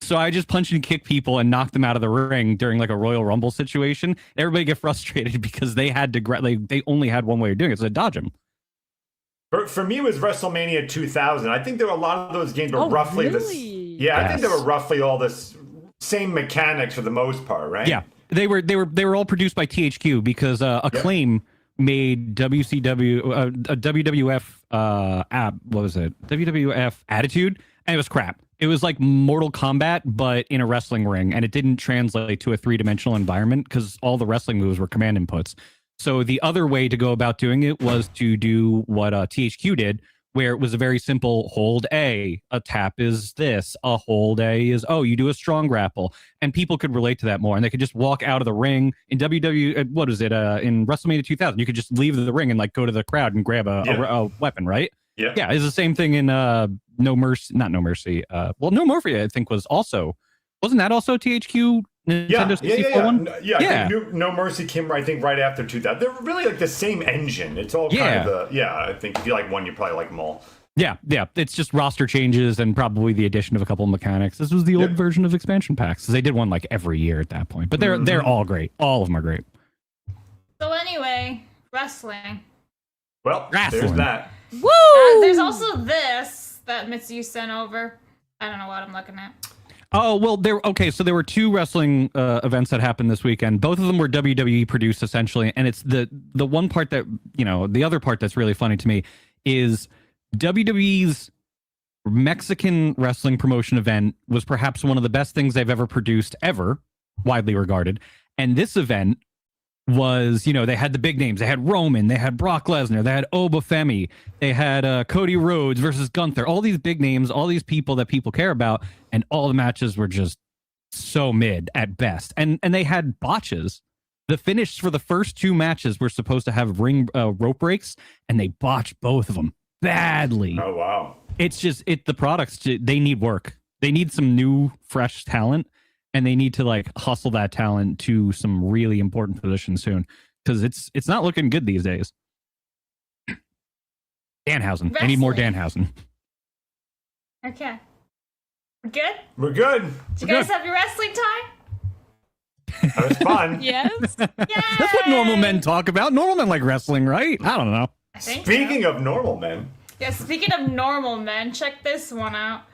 So I just punch and kick people and knock them out of the ring during like a Royal Rumble situation. Everybody get frustrated because they had to they only had one way of doing it, so they dodge him. For me, it was WrestleMania 2000. I think there were a lot of those games were roughly really? Yeah, I think they were roughly all the same mechanics for the most part, right? Yeah, they were all produced by THQ because Acclaim made WCW a WWF app. What was it? WWF Attitude, and it was crap. It was like Mortal Kombat, but in a wrestling ring, and it didn't translate to a three-dimensional environment because all the wrestling moves were command inputs. So the other way to go about doing it was to do what THQ did, where it was a very simple hold A tap is this, a hold A is, you do a strong grapple. And people could relate to that more. And they could just walk out of the ring. In in WrestleMania 2000, you could just leave the ring and like go to the crowd and grab a weapon, right? Yeah. Yeah, it's the same thing in No Mercy. No Mercy, I think wasn't that also THQ Nintendo 64 one? I think No Mercy came, I think, right after 2000. They're really like the same engine. It's all kind of I think if you like one, you probably like them all. Yeah. It's just roster changes and probably the addition of a couple of mechanics. This was the old version of expansion packs. They did one like every year at that point. But they're all great. All of them are great. So anyway, wrestling. Well, there's that. Woo! There's also this that Mitsu sent over. I don't know what I'm looking at. Oh, well, so there were two wrestling events that happened this weekend. Both of them were WWE produced, essentially. And it's the one part that, the other part that's really funny to me is WWE's Mexican wrestling promotion event was perhaps one of the best things they've ever produced, ever, widely regarded. And this event was, they had the big names. They had Roman, they had Brock Lesnar, they had Obafemi, they had Cody Rhodes versus Gunther, all these big names, all these people that people care about, and all the matches were just so mid at best. And they had botches. The finish for the first two matches were supposed to have rope breaks, and they botched both of them badly. Oh, wow. It's just, the products, they need work. They need some new, fresh talent. And they need to like hustle that talent to some really important positions soon, because it's not looking good these days. Danhausen. I need more Danhausen. Okay. We're good? We're good. Did you guys have your wrestling time? That was fun. Yes. Yay! That's what normal men talk about. Normal men like wrestling, right? I don't know. I think Speaking so. of normal men. Yeah, speaking of normal men, check this one out.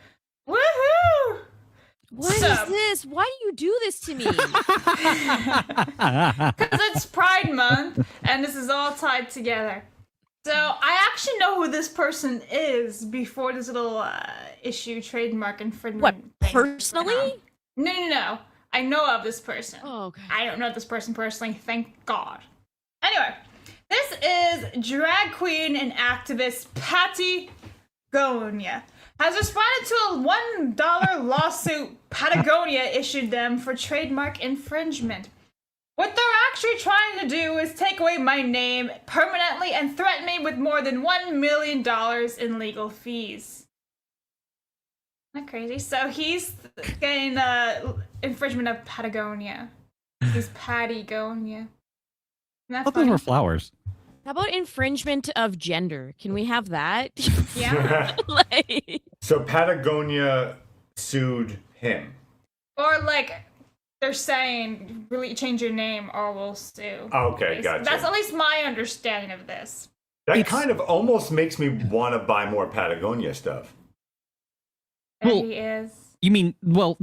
Woohoo! What is So- this? Why do you do this to me? Because it's Pride Month, and this is all tied together. So I actually know who this person is before this little trademark infringement. What, thing went personally? on. No. I know of this person. Oh, okay. I don't know this person personally, thank God. Anyway, this is drag queen and activist Pattie Gonia. Has responded to a $1 lawsuit Patagonia issued them for trademark infringement. What they're actually trying to do is take away my name permanently and threaten me with more than $1 million in legal fees. Isn't that crazy? So he's getting infringement of Patagonia. He's Pattie Gonia. I thought those were flowers. How about infringement of gender? Can we have that? Yeah. Like, So Patagonia sued him. Or like they're saying, really change your name or we'll sue. Okay, gotcha. That's at least my understanding of this. That kind of almost makes me want to buy more Patagonia stuff. There Well, he is. You mean, well,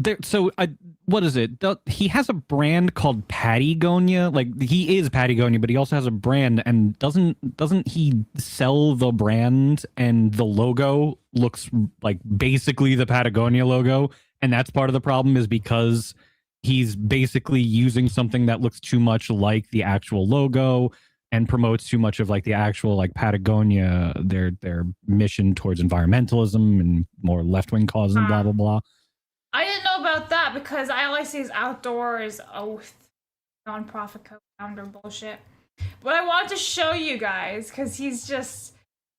what is it? He has a brand called Pattie Gonia. Like, he is Pattie Gonia, but he also has a brand, and doesn't he sell the brand, and the logo looks like basically the Patagonia logo, and that's part of the problem, is because he's basically using something that looks too much like the actual logo and promotes too much of like the actual like Patagonia, their mission towards environmentalism and more left-wing causes and blah blah blah. I didn't know about that. that because I always see his outdoors oath, nonprofit co-founder bullshit. But I want to show you guys because he's just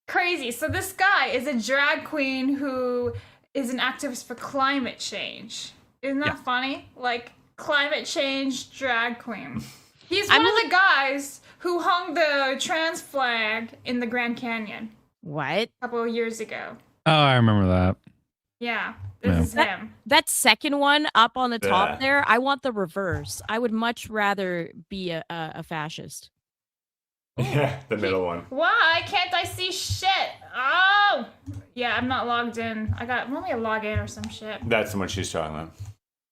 crazy. So this guy is a drag queen who is an activist for climate change. Isn't that funny? Like, climate change drag queen. He's one of the guys who hung the trans flag in the Grand Canyon. What? A couple of years ago. Oh, I remember that. Yeah, this is him. That second one up on the top there, I want the reverse. I would much rather be a fascist. Yeah, the middle one. Why can't I see shit? Oh! Yeah, I'm not logged in. I'm only a login or some shit. That's the one she's talking about.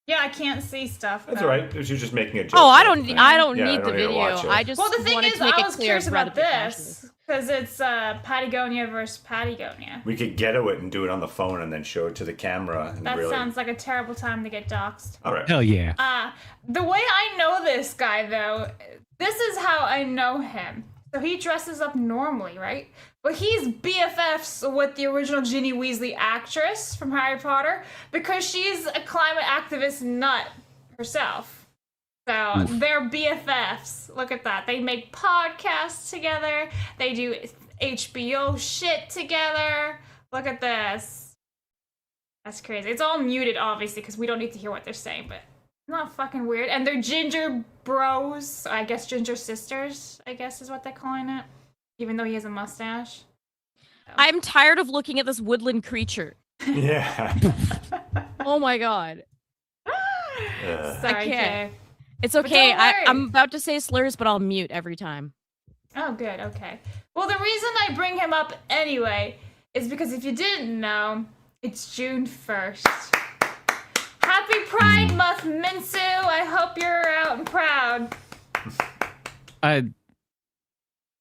Yeah, I can't see stuff. That's all right. She was just making a joke. Oh, I don't need the need to video. watch it. I just Well, the thing wanted is, to make I it was clear curious I'd rather about be this fascist. because it's Pattie Gonia versus Pattie Gonia. We could ghetto it and do it on the phone and then show it to the camera. And That really... sounds like a terrible time to get doxxed. All right. Hell yeah. The way I know this guy, though, this is how I know him. So he dresses up normally, right? But he's BFFs with the original Ginny Weasley actress from Harry Potter because she's a climate activist nut herself. So they're BFFs. Look at that. They make podcasts together. They do HBO shit together. Look at this. That's crazy. It's all muted, obviously, because we don't need to hear what they're saying, but not fucking weird. And they're ginger bros. I guess ginger sisters, I guess is what they're calling it. Even though he has a mustache. So. I'm tired of looking at this woodland creature. Yeah. Oh my god. Sorry, I can't. Kay. It's okay. don't worry. I'm about to say slurs, but I'll mute every time. Oh, good. Okay. Well, the reason I bring him up anyway is because if you didn't know, it's June 1st. Happy Pride Month, Minsu! I hope you're out and proud.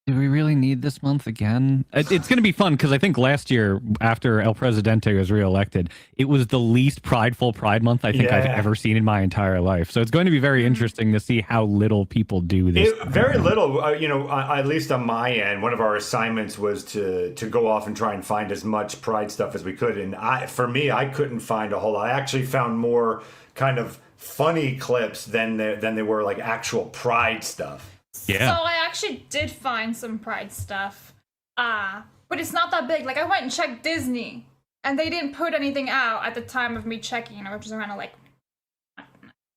Do we really need this month again? It's going to be fun because I think last year, after El Presidente was reelected, it was the least prideful Pride Month I think I've ever seen in my entire life. So it's going to be very interesting to see how little people do this. Very little. At least on my end, one of our assignments was to go off and try and find as much Pride stuff as we could. And for me, I couldn't find a whole lot. I actually found more kind of funny clips than they were like actual Pride stuff. Yeah. So I actually did find some Pride stuff. But it's not that big. Like, I went and checked Disney, and they didn't put anything out at the time of me checking, which was around, like,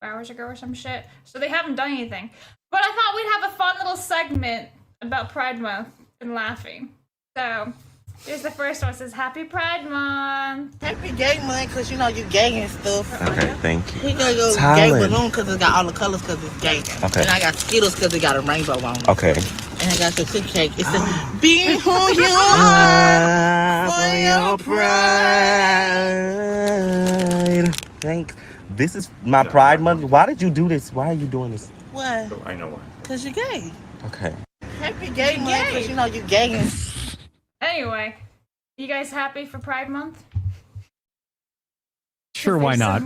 4 hours ago or some shit. So they haven't done anything. But I thought we'd have a fun little segment about Pride Month and laughing. So, here's the first one. It says, Happy Pride Month. Happy Gay Month, because you know you gay and stuff. Okay, thank you. He gonna go gay balloon because it's got all the colors because it's gay. Okay. And I got Skittles because it got a rainbow on it. Okay. And I got the cake. It says, be who you are for your pride. Thanks. This is my Pride Month. Why did you do this? Why are you doing this? What? I know why. Because you're gay. Okay. Happy Gay Month because you know you gay and Anyway, you guys happy for Pride Month? Sure, why not?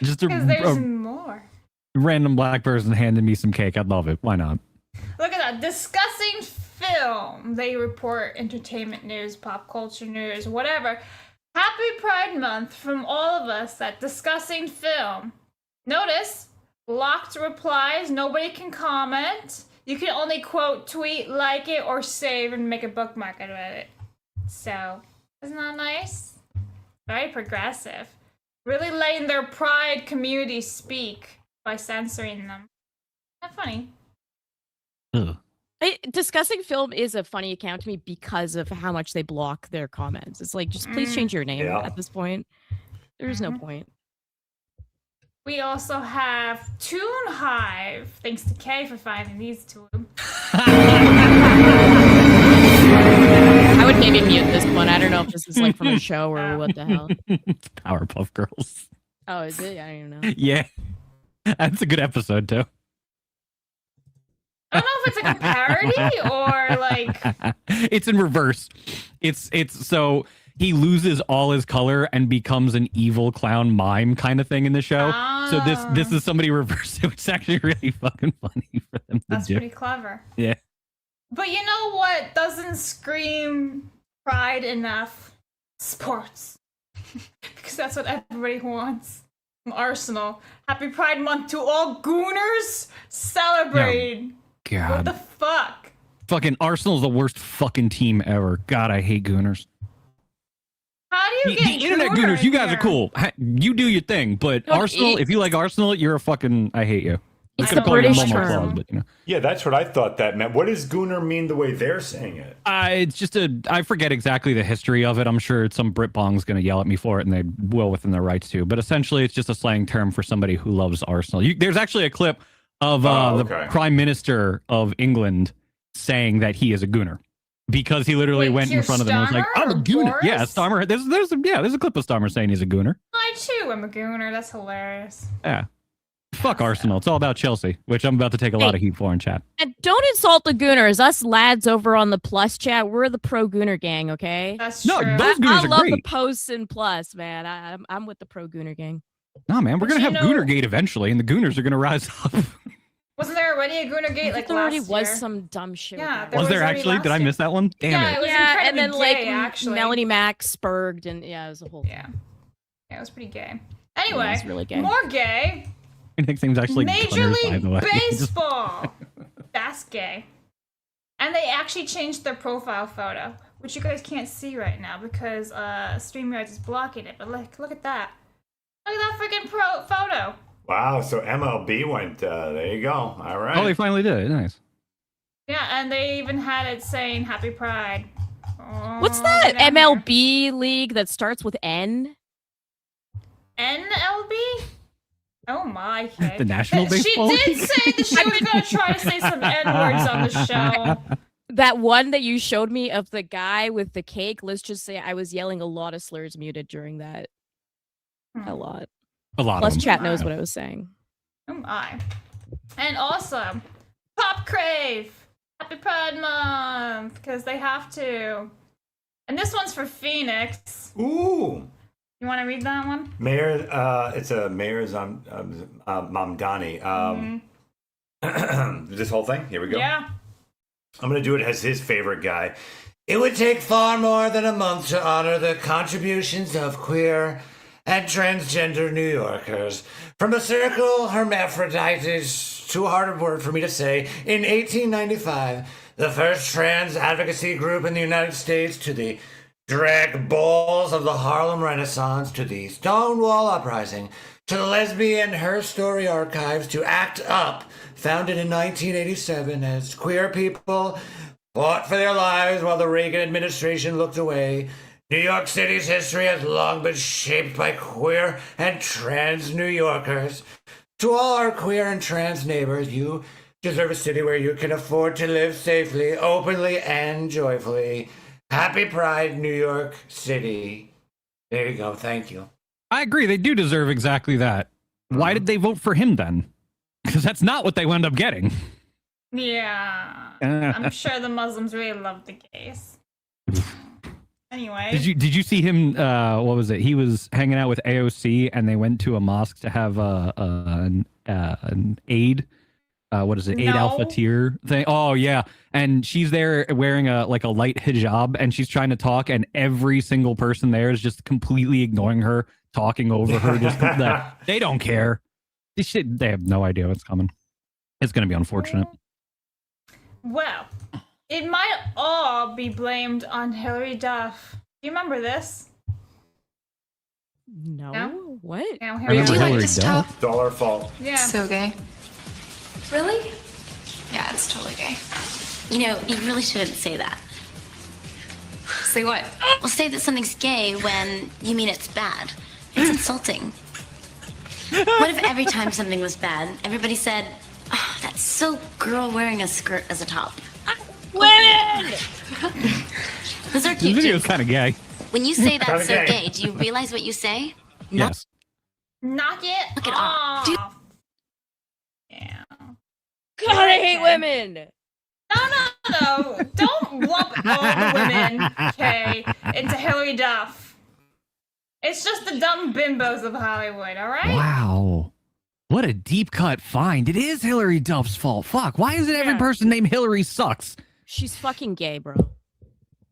Just Because there's a more. random black person handing me some cake. I'd love it. Why not? Look at that. Discussing film. They report entertainment news, pop culture news, whatever. Happy Pride Month from all of us at Discussing Film. Notice, locked replies. Nobody can comment. You can only quote, tweet, like it, or save and make a bookmark out of it. So, isn't that nice? Very progressive. Really letting their Pride community speak by censoring them. Not funny. Ugh. Discussing Film is a funny account to me because of how much they block their comments. It's like, just please change your name at this point. There's no point. We also have Toon Hive. Thanks to Kay for finding these two. I would maybe mute this one. I don't know if this is like from a show or what the hell. It's Powerpuff Girls. Oh, is it? I don't even know. Yeah. That's a good episode, too. I don't know if it's like a parody or like... It's in reverse. It's so he loses all his color and becomes an evil clown mime kind of thing in the show. So this is somebody reversed it, which is actually really fucking funny for them to That's do. pretty clever. Yeah. But you know what doesn't scream pride enough? Sports. Because that's what everybody wants. from Arsenal. Happy Pride Month to all Gooners. Celebrate. What God. the fuck? Fucking Arsenal's the worst fucking team ever. God, I hate Gooners. How do you The get internet Gooner Gooners, you in guys here? are cool. You do your thing, but No, Arsenal, if you like Arsenal, you're a fucking. I hate you. It's Could've the called you British Momo term. Claus, but you know. Yeah, that's what I thought that meant. What does Gooner mean the way they're saying it? It's just I forget exactly the history of it. I'm sure some Brit Bong's going to yell at me for it, and they will within their rights to. But essentially, it's just a slang term for somebody who loves Arsenal. There's actually a clip of the Prime Minister of England saying that he is a Gooner. Because he literally Wait, went in Keir front of them and was like, Starmer I'm a or Gooner. Boris? Yeah, Starmer. There's a clip of Starmer saying he's a Gooner. I too am a Gooner. That's hilarious. Yeah. Fuck Arsenal. It's all about Chelsea, which I'm about to take a lot of heat for in chat. And don't insult the Gooners. Us lads over on the Plus chat, we're the pro Gooner gang, okay? That's No, true. those Gooners I are love great. the posts in Plus, man. I'm with the pro Gooner gang. No, man, we're But going to you have know- Goonergate eventually, and the Gooners are going to rise up. Wasn't there already a Gooner Gate like there already last was year? some dumb shit. Yeah, with there Was that. there already actually? last Did I year. miss that one? Damn Yeah, it. it was Yeah, and incredibly then gay, actually. Melanie Mac spurged, and yeah, it was a whole thing. Yeah, it was pretty gay. Yeah, Anyway, it was really gay. more gay. I think things actually Major gunners, by League the way. Baseball. That's gay. And they actually changed their profile photo, which you guys can't see right now because StreamYard is blocking it. But look at that. Look at that freaking photo. Wow, so MLB went, there you go. All right. Oh, they finally did it. Nice. Yeah, and they even had it saying Happy Pride. Oh, What's that get down MLB league that starts with N? here. NLB? Oh my god. The National Baseball She did League? say that she was going to try to say some N-words on the show. That one that you showed me of the guy with the cake, let's just say I was yelling a lot of slurs muted during that. A lot. A lot Plus of them. chat knows what I was saying. Oh my. And also, Pop Crave! Happy Pride Month! Because they have to. And this one's for Phoenix. Ooh. You want to read that one? Mayor, it's a Mayor's Mamdani. This whole thing? Here we go. Yeah. I'm going to do it as his favorite guy. It would take far more than a month to honor the contributions of queer and transgender New Yorkers. From a circle hermaphrodites, too hard a word for me to say, in 1895, the first trans advocacy group in the United States, to the drag balls of the Harlem Renaissance, to the Stonewall Uprising, to the Lesbian Her Story Archives, to ACT UP, founded in 1987 as queer people fought for their lives while the Reagan administration looked away. New York City's history has long been shaped by queer and trans New Yorkers. To all our queer and trans neighbors, you deserve a city where you can afford to live safely, openly, and joyfully. Happy Pride, New York City. There you go. Thank you. I agree. They do deserve exactly that. Why did they vote for him then? Because that's not what they wound up getting. Yeah. I'm sure the Muslims really love the gays. Anyway. Did you see him? What was it? He was hanging out with AOC, and they went to a mosque to have an Eid. What is it? Eid No. Alpha tier thing. Oh yeah, and she's there wearing a light hijab, and she's trying to talk, and every single person there is just completely ignoring her, talking over her. Just they don't care. They have no idea what's coming. It's going to be unfortunate. Well, it might all be blamed on Hillary Duff. Do you remember this? No. No? What? Now, I here we remember go. Hillary this Duff. top? It's all our fault. Yeah. So gay. Really? Yeah, it's totally gay. You know, you really shouldn't say that. Say what? Well, say that something's gay when you mean it's bad. It's insulting. What if every time something was bad, everybody said, oh, that's so girl wearing a skirt as a top? Women! Those are This cute video too. is kind of gay. When you say that's Kinda so gay. gay, do you realize what you say? Yes. Knock it Knock it off. off. Yeah. God, I hate women. No. Don't lump all the women, okay, into Hillary Duff. It's just the dumb bimbos of Hollywood, alright? Wow. What a deep cut find. It is Hillary Duff's fault. Fuck. Why is it every Yeah. person named Hillary sucks? She's fucking gay, bro.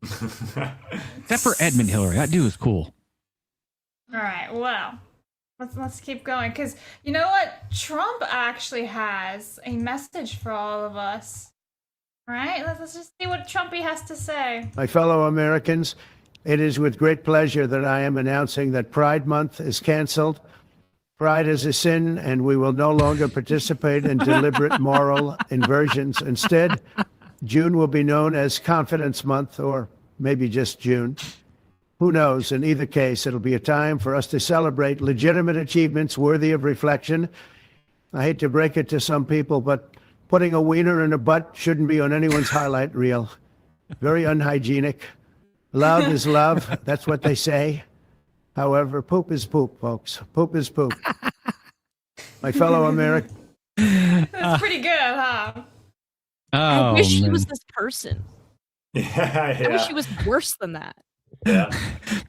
Except for Edmund Hillary. That dude is cool. Alright, well. Let's keep going, because you know what? Trump actually has a message for all of us. All right, let's just see what Trumpy has to say. My fellow Americans, it is with great pleasure that I am announcing that Pride Month is canceled. Pride is a sin, and we will no longer participate in deliberate moral inversions. Instead, June will be known as Confidence Month, or maybe just June. Who knows? In either case, it'll be a time for us to celebrate legitimate achievements worthy of reflection. I hate to break it to some people, but putting a wiener in a butt shouldn't be on anyone's highlight reel. Very unhygienic. Loud is love. That's what they say. However, poop is poop, folks. Poop is poop. My fellow Americans. That's pretty good, huh? Oh, I wish he man. was this person. Yeah. I wish he was worse than that. Yeah.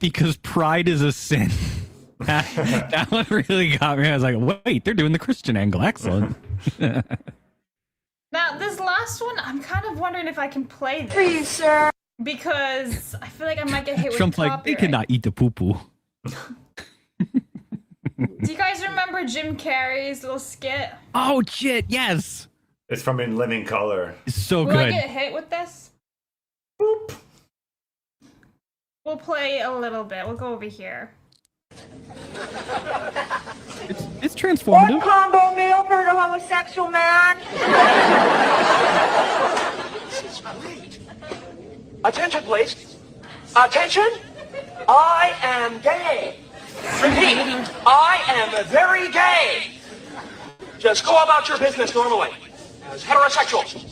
Because pride is a sin. That one really got me. I was like, wait, they're doing the Christian angle. Excellent. Now, this last one, I'm kind of wondering if I can play this. Please, sir. Because I feel like I might get hit with Trump's like, they copyright. cannot eat the poo-poo. Do you guys remember Jim Carrey's little skit? Oh, shit, yes. It's from In Living Color. It's so Will I good. get hit with this? Boop. We'll play a little bit. We'll go over here. It's transformative. Combo meal for the homosexual man. Attention, please. Attention. I am gay. Repeat. I am very gay. Just go about your business normally as heterosexuals.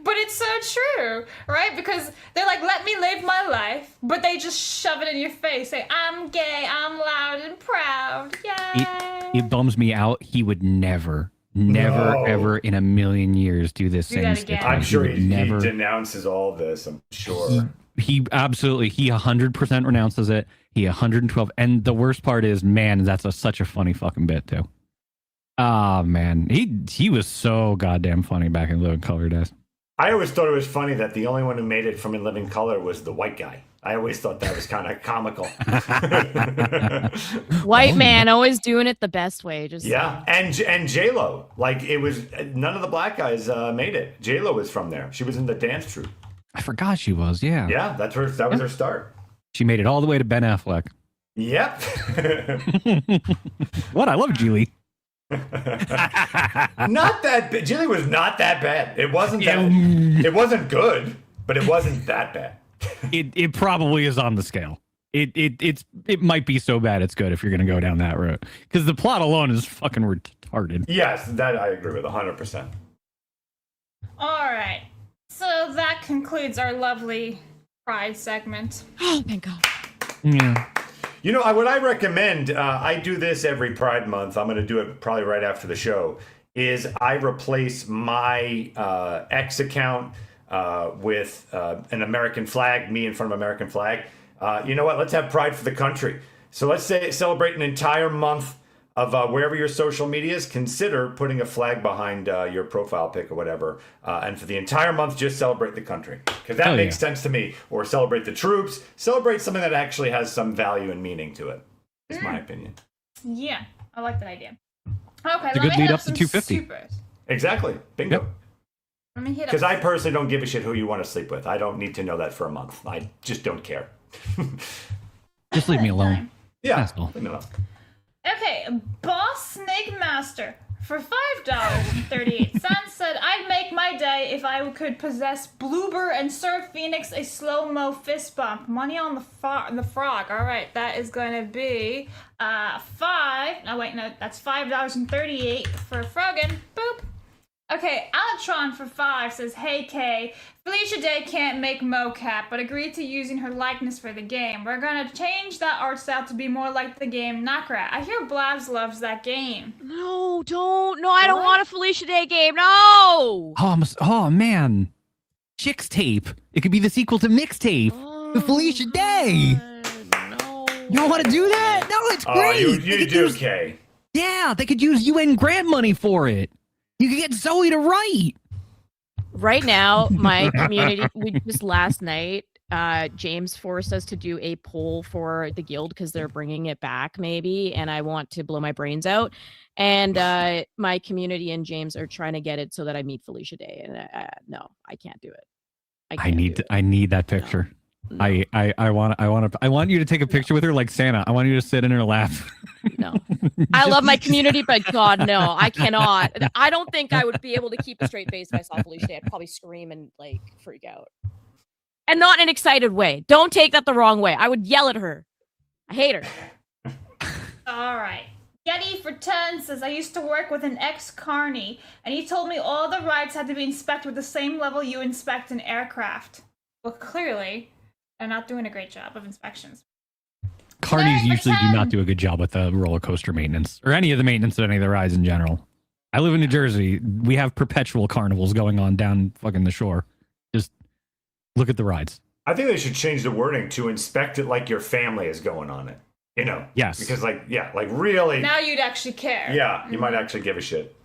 But it's so true, right? Because they're like, let me live my life, but they just shove it in your face. Say, I'm gay, I'm loud and proud. Yay! It bums me out. He would never, ever in a million years do this Do same that skit. again. I'm sure would he never. denounces all this, I'm sure. He absolutely, he 100% renounces it. He 112. And the worst part is, man, that's such a funny fucking bit, too. Ah, man. He was so goddamn funny back in Living Color days. I always thought it was funny that the only one who made it from In Living Color was the white guy. I always thought that was kind of comical. White man always doing it the best way. Just Yeah, and J-Lo. Like, it was, none of the black guys made it. J-Lo was from there. She was in the dance troupe. I forgot she was, yeah. Yeah, that was her start. She made it all the way to Ben Affleck. Yep. What? I love Geely. Not that bad. Jilly was not that bad. It wasn't that. It wasn't good, but it wasn't that bad. It probably is on the scale. It might be so bad it's good if you're gonna go down that route, because the plot alone is fucking retarded. Yes, that I agree with 100%. All right. So that concludes our lovely Pride segment. Oh, thank God. Yeah. You know, what I recommend, I do this every Pride Month. I'm going to do it probably right after the show, is I replace my X account with an American flag, me in front of American flag. You know what? Let's have Pride for the country. So let's celebrate an entire month of wherever your social media is. Consider putting a flag behind your profile pic or whatever. And for the entire month, just celebrate the country. Because that makes sense to me. Or celebrate the troops. Celebrate something that actually has some value and meaning to it. Is my opinion. Yeah, I like that idea. Okay, It's a good lead up to 250. Supers. Exactly. Bingo. Yep. Let me hit Because up. I personally don't give a shit who you want to sleep with. I don't need to know that for a month. I just don't care. Just leave me alone. Yeah. That's all. Leave me alone. Okay, Boss Snake Master for $5.38 said, I'd make my day if I could possess Bloober and serve Phoenix a slow-mo fist bump. Money on the frog. All right, that is going to be that's $5.38 for Frogan. Boop. Okay, Alatron for 5 says, hey Kay, Felicia Day can't make mocap, but agreed to using her likeness for the game. We're gonna change that art style to be more like the game Knockout. I hear Blabs loves that game. No, don't. No, I don't want a Felicia Day game. No. Oh man, Chicks Tape. It could be the sequel to Mixtape. The Felicia Day. No. You don't want to do that? No, it's great. You do, Kay. Yeah, they could use UN grant money for it. You could get Zoe to write. Right now, my community, we just last night, James forced us to do a poll for the guild because they're bringing it back, maybe, and I want to blow my brains out. And my community and James are trying to get it so that I meet Felicia Day, and no, I can't do it. I need that picture. No. I want you to take a picture with her like Santa. I want you to sit in her lap. No. I love my community, but God, no, I cannot. I don't think I would be able to keep a straight face if I saw Felicia Day. I'd probably scream and like freak out. And not in an excited way. Don't take that the wrong way. I would yell at her. I hate her. All right. Yeti for 10 says, I used to work with an ex-carny, and he told me all the rides had to be inspected with the same level you inspect an aircraft. Well, clearly, they're not doing a great job of inspections. Carnies usually do not do a good job with the roller coaster maintenance, or any of the maintenance at any of the rides in general. I live in New Jersey. We have perpetual carnivals going on down fucking the shore. Just look at the rides. I think they should change the wording to inspect it like your family is going on it. You know? Yes. Because, really. Now you'd actually care. Yeah, you might actually give a shit.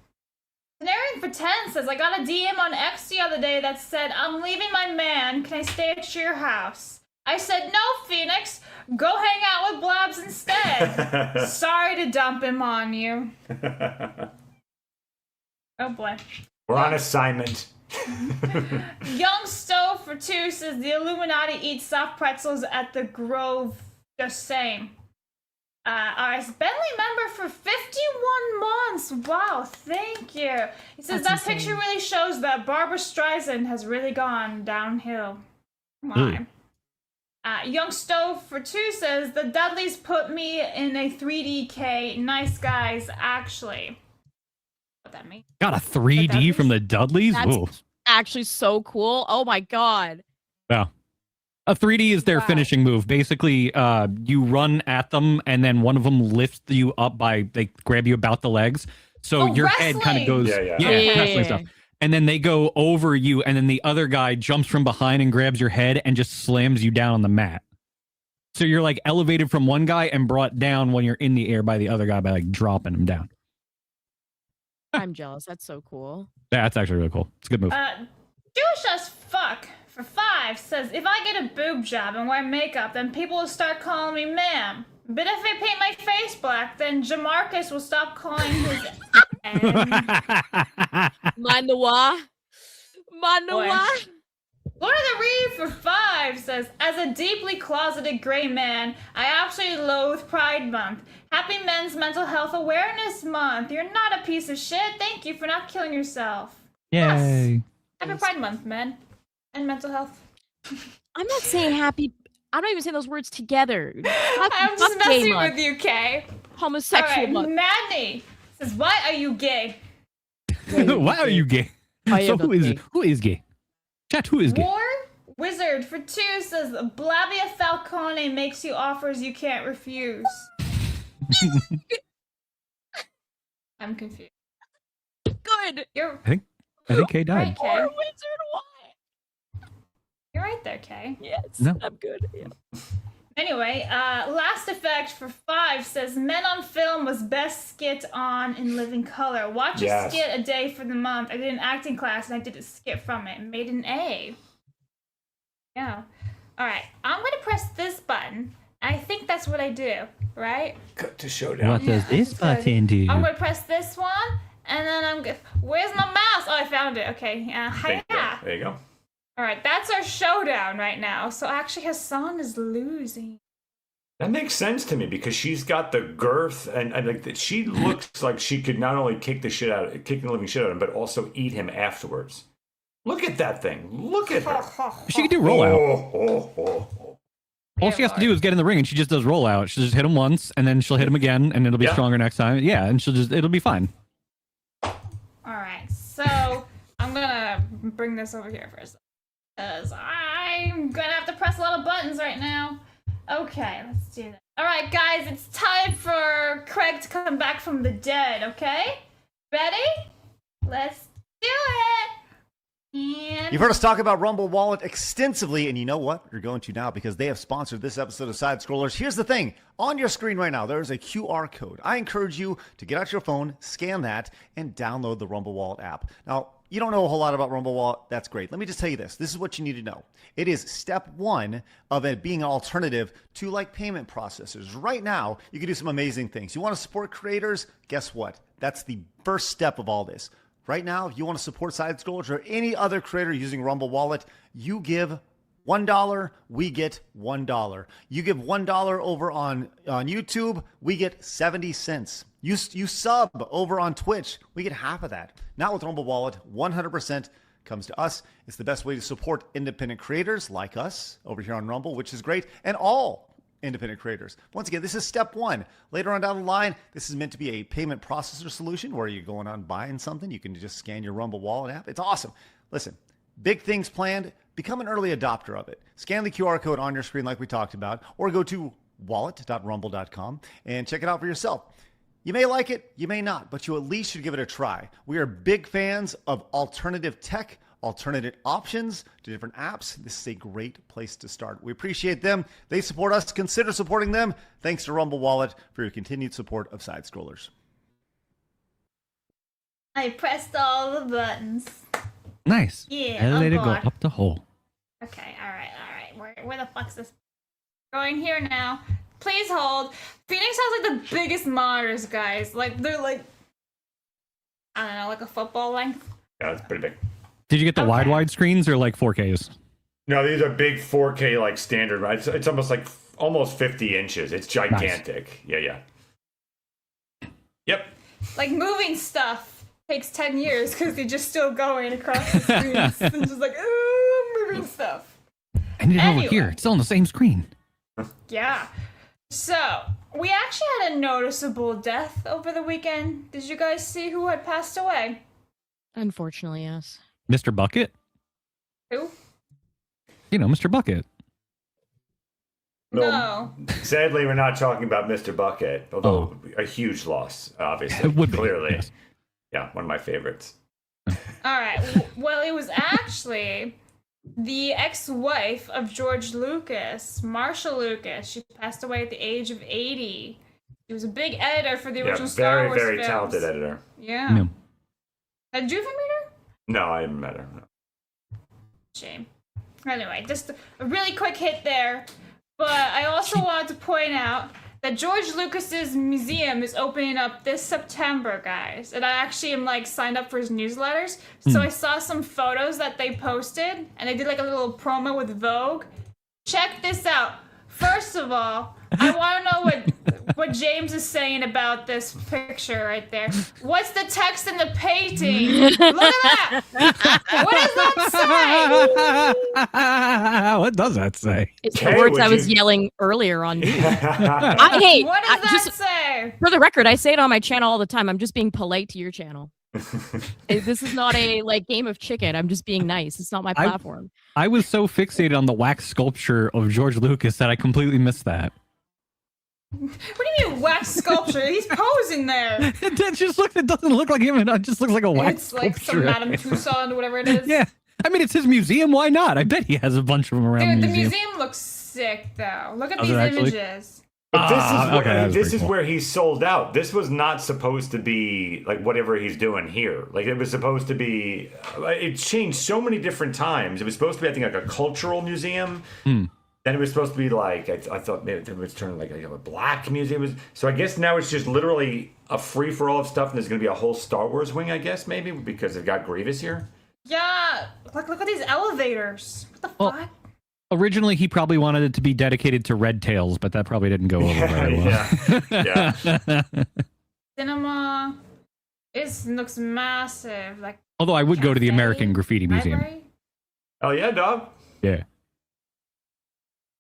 Canarian for 10 says, I got a DM on X the other day that said, I'm leaving my man. Can I stay at your house? I said, no, Phoenix. Go hang out with Blabs instead. Sorry to dump him on you. Oh, boy. We're on assignment. Young Stove for 2 says, the Illuminati eat soft pretzels at the Grove. Just saying. Alright, Bentley member for 51 months. Wow, thank you. He says that picture really shows that Barbara Streisand has really gone downhill. My. Young Stove for 2 says the Dudleys put me in a 3DK. Nice guys, actually. What that means? Got a 3D from the Dudleys? That's actually so cool. Oh my god. Yeah. A 3D is their finishing move. Basically, you run at them, and then one of them lifts you up they grab you about the legs. So your head kind of goes, wrestling stuff. And then they go over you, and then the other guy jumps from behind and grabs your head and just slams you down on the mat. So you're like elevated from one guy and brought down when you're in the air by the other guy by like dropping him down. I'm jealous. That's so cool. Yeah, that's actually really cool. It's a good move. Jewish as fuck for 5 says, if I get a boob job and wear makeup, then people will start calling me ma'am. But if I paint my face black, then Jamarcus will stop calling his Manoa. Lord of the Reeve for 5 says, as a deeply closeted gray man, I absolutely loathe Pride Month. Happy Men's Mental Health Awareness Month. You're not a piece of shit. Thank you for not killing yourself. Yay. Yes. Happy Pride Month, men. And mental health. I'm not saying happy. I'm not even saying those words together. I'm just messing with you, Kay. Homosexual. All right, Madney says, why are you gay? Why are you gay? So who is gay? Chat, who is gay? War Wizard for 2 says, Blavia Falcone makes you offers you can't refuse. I'm confused. Good. I think Kay died. Right, Kay. War Wizard, why? You're right there, Kay. Yes, no. I'm good. Yeah. Anyway, Last Effect for 5 says, Men on Film was best skit on In Living Color. Watch a skit a day for the month. I did an acting class and I did a skit from it and made an A. Yeah. Alright, I'm going to press this button. I think that's what I do, right? Cut to Showdown. What does this button do? I'm going to press this one, and then I'm going to... Where's my mouse? Oh, I found it. Okay, hiya. There you go. Alright, that's our showdown right now. So actually Hassan is losing. That makes sense to me because she's got the girth and like she looks like she could not only kick the living shit out of him, but also eat him afterwards. Look at that thing. Look at her. She can do rollout. All she has to do is get in the ring and she just does rollout. She'll just hit him once and then she'll hit him again and it'll be stronger next time. Yeah, and it'll be fine. Alright, so I'm gonna bring this over here for a second. Because I'm gonna have to press a lot of buttons right now. Okay, let's do that. Alright, guys, it's time for Craig to come back from the dead, okay? Ready? Let's do it! And You've heard us talk about Rumble Wallet extensively, and you know what? You're going to now because they have sponsored this episode of Side Scrollers. Here's the thing. On your screen right now, there is a QR code. I encourage you to get out your phone, scan that, and download the Rumble Wallet app. Now, you don't know a whole lot about Rumble Wallet. That's great. Let me just tell you this. This is what you need to know. It is step one of it being an alternative to like payment processors. Right now, you can do some amazing things. You want to support creators? Guess what? That's the first step of all this. Right now, if you want to support Side Scrollers or any other creator using Rumble Wallet, you give $1, we get $1. You give $1 over on YouTube, we get 70 cents. You sub over on Twitch, we get half of that. Not with Rumble Wallet, 100% comes to us. It's the best way to support independent creators like us over here on Rumble, which is great, and all independent creators. Once again, this is step one. Later on down the line, this is meant to be a payment processor solution where you're going on buying something. You can just scan your Rumble Wallet app. It's awesome. Listen, big things planned. Become an early adopter of it. Scan the QR code on your screen like we talked about, or go to wallet.rumble.com and check it out for yourself. You may like it, you may not, but you at least should give it a try. We are big fans of alternative tech, alternative options to different apps. This is a great place to start. We appreciate them. They support us. Consider supporting them. Thanks to Rumble Wallet for your continued support of Side Scrollers. I pressed all the buttons. Nice. Yeah, Elevator I'm go bored. up the hole. Okay, all right. Where the fuck's this? Going here now. Please hold. Phoenix has like the biggest monitors, guys. Like they're like, I don't know, like a football length. Yeah, it's pretty big. Did you get the wide screens or like 4Ks? No, these are big 4K like standard, right? It's almost like almost 50 inches. It's gigantic. Nice. Yeah. Yep. Like moving stuff takes 10 years because they're just still going across the screens and just like, ooh, moving stuff. I need it over here. It's still on the same screen. Yeah. So, we actually had a noticeable death over the weekend. Did you guys see who had passed away? Unfortunately, yes. Mr. Bucket? Who? You know, Mr. Bucket. No. Sadly, we're not talking about Mr. Bucket, although a huge loss, obviously. It would be, clearly. yes. Yeah, one of my favorites. All right. Well, it was actually the ex-wife of George Lucas, Marcia Lucas. She passed away at the age of 80. She was a big editor for the original Star Wars very films. talented editor. Yeah. Did you ever meet her? No, I haven't met her. No. Shame. Anyway, just a really quick hit there. But I also wanted to point out that George Lucas's museum is opening up this September, guys. And I actually am like signed up for his newsletters. So I saw some photos that they posted, and they did like a little promo with Vogue. Check this out. First of all, I want to know what James is saying about this picture right there. What's the text in the painting? Look at that! What does that say? What does that say? It's the words I was yelling earlier on news. Hey, what does that say? For the record, I say it on my channel all the time. I'm just being polite to your channel. This is not a like game of chicken. I'm just being nice. It's not my platform. I was so fixated on the wax sculpture of George Lucas that I completely missed that. What do you mean wax sculpture? He's posing there. It doesn't look like him. It just looks like a wax It's like sculpture. some Madame Tussauds or whatever it is. Yeah. I mean, it's his museum. Why not? I bet he has a bunch of them around Dude, the the museum. museum looks sick though. Look at Does these it actually? images. But this is cool. where he sold out. This was not supposed to be like whatever he's doing here. Like it was supposed to be. It changed so many different times. It was supposed to be, I think, like a cultural museum. Then it was supposed to be like I thought maybe it was turning like a black museum. So I guess now it's just literally a free for all of stuff, and there's going to be a whole Star Wars wing, I guess, maybe because they've got Grievous here. Yeah, look at these elevators. What the fuck? Originally, he probably wanted it to be dedicated to Red Tails, but that probably didn't go over very well. Yeah. Cinema. It looks massive. Like. Although I would go to the cafe, American Graffiti Museum. library. Oh yeah, dog. Yeah.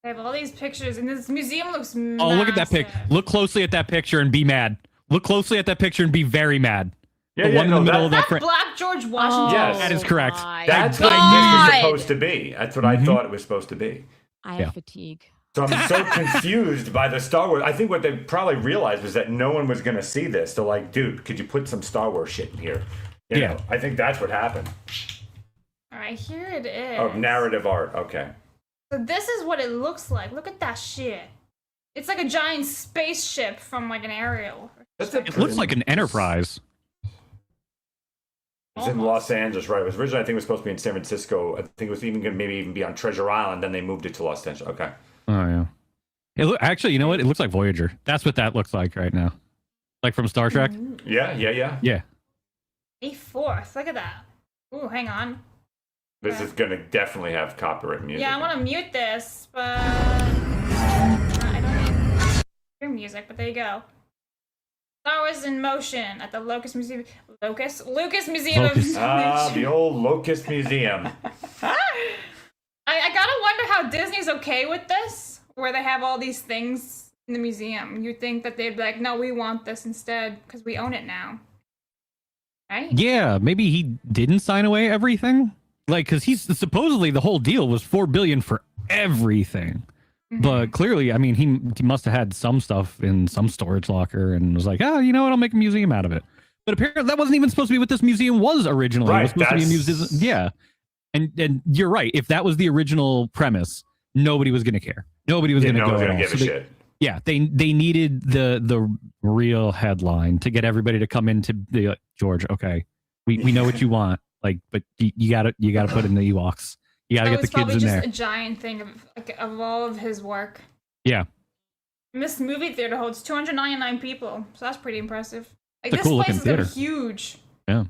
They have all these pictures, and this museum looks Oh, massive. look at that pic. Look closely at that picture and be mad. Look closely at that picture and be very mad. Yeah, the one in the middle of that frame. Black George Washington. Yes, that is correct. That's what this was supposed to be. That's what I thought it was supposed to be. I have fatigue. So I'm so confused by the Star Wars. I think what they probably realized was that no one was going to see this. They're like, dude, could you put some Star Wars shit in here? You know, I think that's what happened. All right, here it is. Oh, narrative art. Okay. So this is what it looks like. Look at that shit. It's like a giant spaceship from like an aerial. It looks like an Enterprise. It's in Los Angeles, right? It was originally, I think it was supposed to be in San Francisco. I think it was even going to maybe even be on Treasure Island. Then they moved it to Los Angeles. Okay. Oh yeah. Actually, you know what? It looks like Voyager. That's what that looks like right now. Like from Star Trek. Yeah. Yeah. May 4th. Look at that. Ooh, hang on. This is going to definitely have copyright music. Yeah, I want to mute this, but I don't need your music. But there you go. Star Wars in motion at the Lucas Museum. Lucas Museum of the old Locust Museum. I gotta wonder how Disney's okay with this, where they have all these things in the museum. You'd think that they'd be like, no, we want this instead because we own it now. Right? Yeah, maybe he didn't sign away everything. Like, because he's supposedly the whole deal was $4 billion for everything. But clearly, I mean, he must have had some stuff in some storage locker and was like, oh, you know what? I'll make a museum out of it. But apparently, that wasn't even supposed to be what this museum was originally. Right, it was supposed to be a museum. Yeah. And you're right. If that was the original premise, nobody was going to care. Nobody was going to go. Going to give a shit. Yeah, they needed the real headline to get everybody to come into the George. Okay, we know what you want. Like, but you gotta put in the Ewoks. You gotta get the kids in there. It's probably just a giant thing of all of his work. Yeah. And this movie theater holds 299 people, so that's pretty impressive. Like, It's a cool place is looking gonna be theater. huge. Yeah.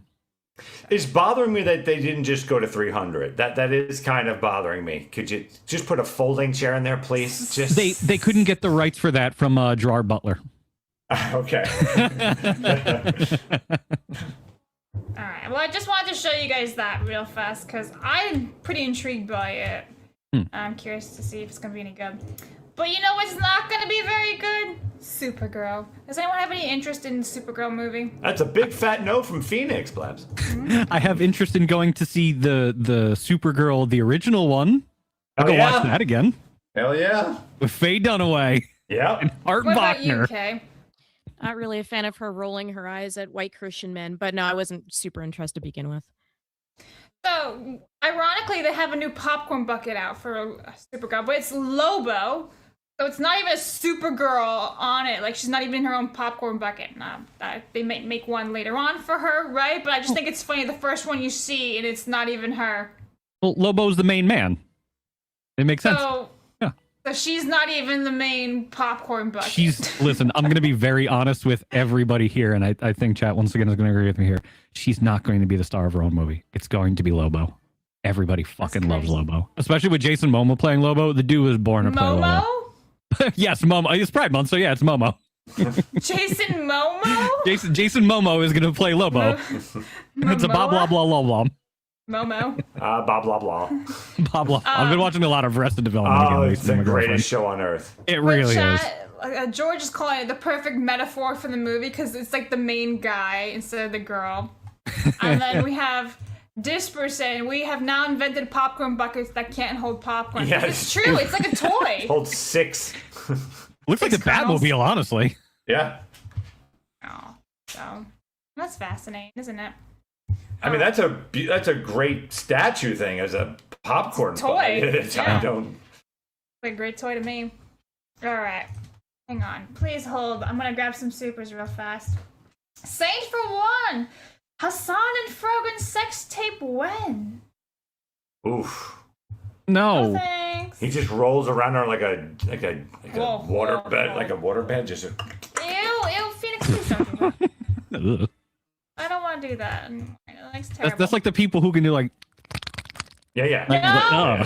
It's bothering me that they didn't just go to 300. That is kind of bothering me. Could you just put a folding chair in there, please? Just They couldn't get the rights for that from Gerard Butler. Okay. All right. Well, I just wanted to show you guys that real fast because I'm pretty intrigued by it. I'm curious to see if it's gonna be any good. But you know what's not gonna be very good? Supergirl. Does anyone have any interest in the Supergirl movie? That's a big fat no from Phoenix, Blabs. I have interest in going to see the Supergirl, the original one. I'll go watch that again. Hell yeah. With Faye Dunaway. Yeah. And Art What about you, Bachner. Kay? Not really a fan of her rolling her eyes at white Christian men, but no, I wasn't super interested to begin with. So, ironically, they have a new popcorn bucket out for Supergirl, but it's Lobo. So it's not even a Supergirl on it. Like, she's not even in her own popcorn bucket. They might make one later on for her, right? But I just think it's funny, the first one you see, and it's not even her. Well, Lobo's the main man. It makes sense. So she's not even the main popcorn bucket. Listen, I'm going to be very honest with everybody here, and I think chat once again is going to agree with me here. She's not going to be the star of her own movie. It's going to be Lobo. Everybody fucking loves Lobo. Especially with Jason Momoa playing Lobo. The dude was born to play Lobo. Yes, Momo. It's Pride Month, so yeah, it's Momo. Jason Momo? Jason Momo is going to play Lobo. It's a blah, blah, blah, blah, blah. Momo. Blah, blah, blah. Blah, blah. I've been watching a lot of Arrested Development. Oh, again, it's the greatest show on earth. It really is. George is calling it the perfect metaphor for the movie because it's like the main guy instead of the girl. And then we have Disper saying, we have now invented popcorn buckets that can't hold popcorn. Yeah, it's true. It's like a toy. Holds 6. Looks like the Batmobile, honestly. Yeah. Oh, so that's fascinating, isn't it? I mean, that's a great statue thing as a popcorn toy. Bucket. Yeah. I don't. Like a great toy to me. All right, hang on. Please hold. I'm gonna grab some supers real fast. Saint for one. Hassan and Frogan sex tape when? Oof. No. Oh, thanks. He just rolls around her like a water bed, whoa. like a water bed. Just Ew, Phoenix, please don't do that. Ugh. I don't want to do that. That's terrible. That's like the people who can do like. Yeah. No.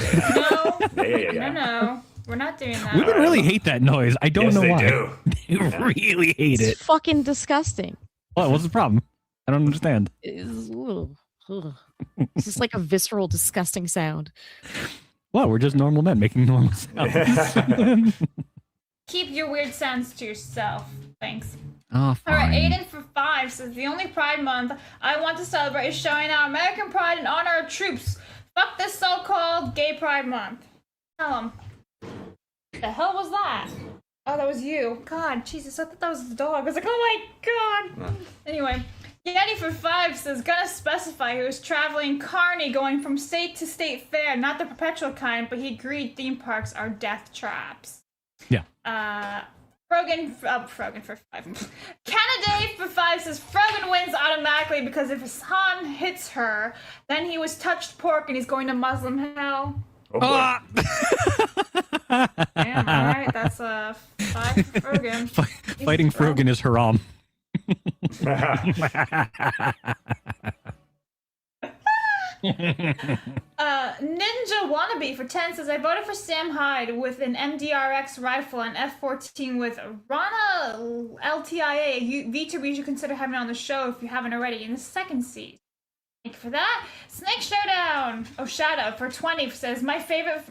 We're not doing that. Women really hate that noise. I don't know why. Do. They really hate it. It's fucking disgusting. What's the problem? I don't understand. It's just like a visceral, disgusting sound. Well, we're just normal men making normal sounds. Keep your weird sounds to yourself. Thanks. Oh, fine. All right, Aiden for 5 says, the only Pride Month I want to celebrate is showing our American pride and honor our troops. Fuck this so-called Gay Pride Month. Tell him. The hell was that? Oh, that was you. God, Jesus, I thought that was the dog. I was like, oh my God. Anyway, Yeti for 5 says, gonna specify he was traveling carny going from state to state fair, not the perpetual kind, but he agreed theme parks are death traps. Yeah. Frogan for 5. Canada for 5 says, Frogan wins automatically because if Hassan hits her, then he was touched pork and he's going to Muslim hell. Oh, boy. Damn, alright, that's a 5 for Frogan. Fighting Frogan is haram. Ninja Wannabe for 10 says, I voted for Sam Hyde with an MDRX rifle and F-14 with Rana LTIA, a VTuber you should consider having on the show if you haven't already, in the second season. Thank you for that. Snake Showdown, Shadow for 20 says, my favorite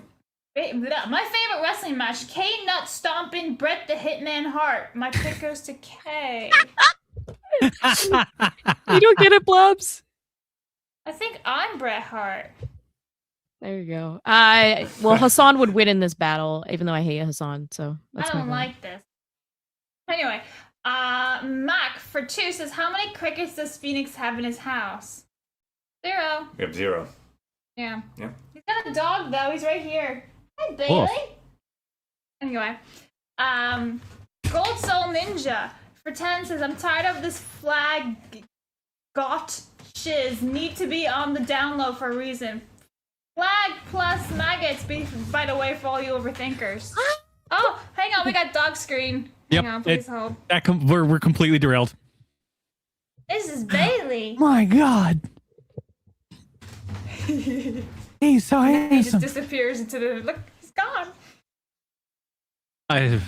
wrestling match, K Nut stomping Bret the Hitman Hart. My pick goes to K. You don't get it, Blobs. I think I'm Bret Hart. There you go. Well, Hassan would win in this battle, even though I hate Hassan. So that's I don't like this. Anyway, Mac for 2 says, how many crickets does Phoenix have in his house? 0. We have 0. Yeah. Yeah. He's got a dog though. He's right here. Hi, Bailey. Oh. Anyway, Gold Soul Ninja for 10 says, I'm tired of this flag got shiz. Need to be on the down low for a reason. Flag plus maggots, by the way, for all you overthinkers. Oh, hang on, we got dog screen. Yep. Hang on, please hold. We're completely derailed. This is Bailey. My God. He's so He handsome. just disappears into the look. He's gone. I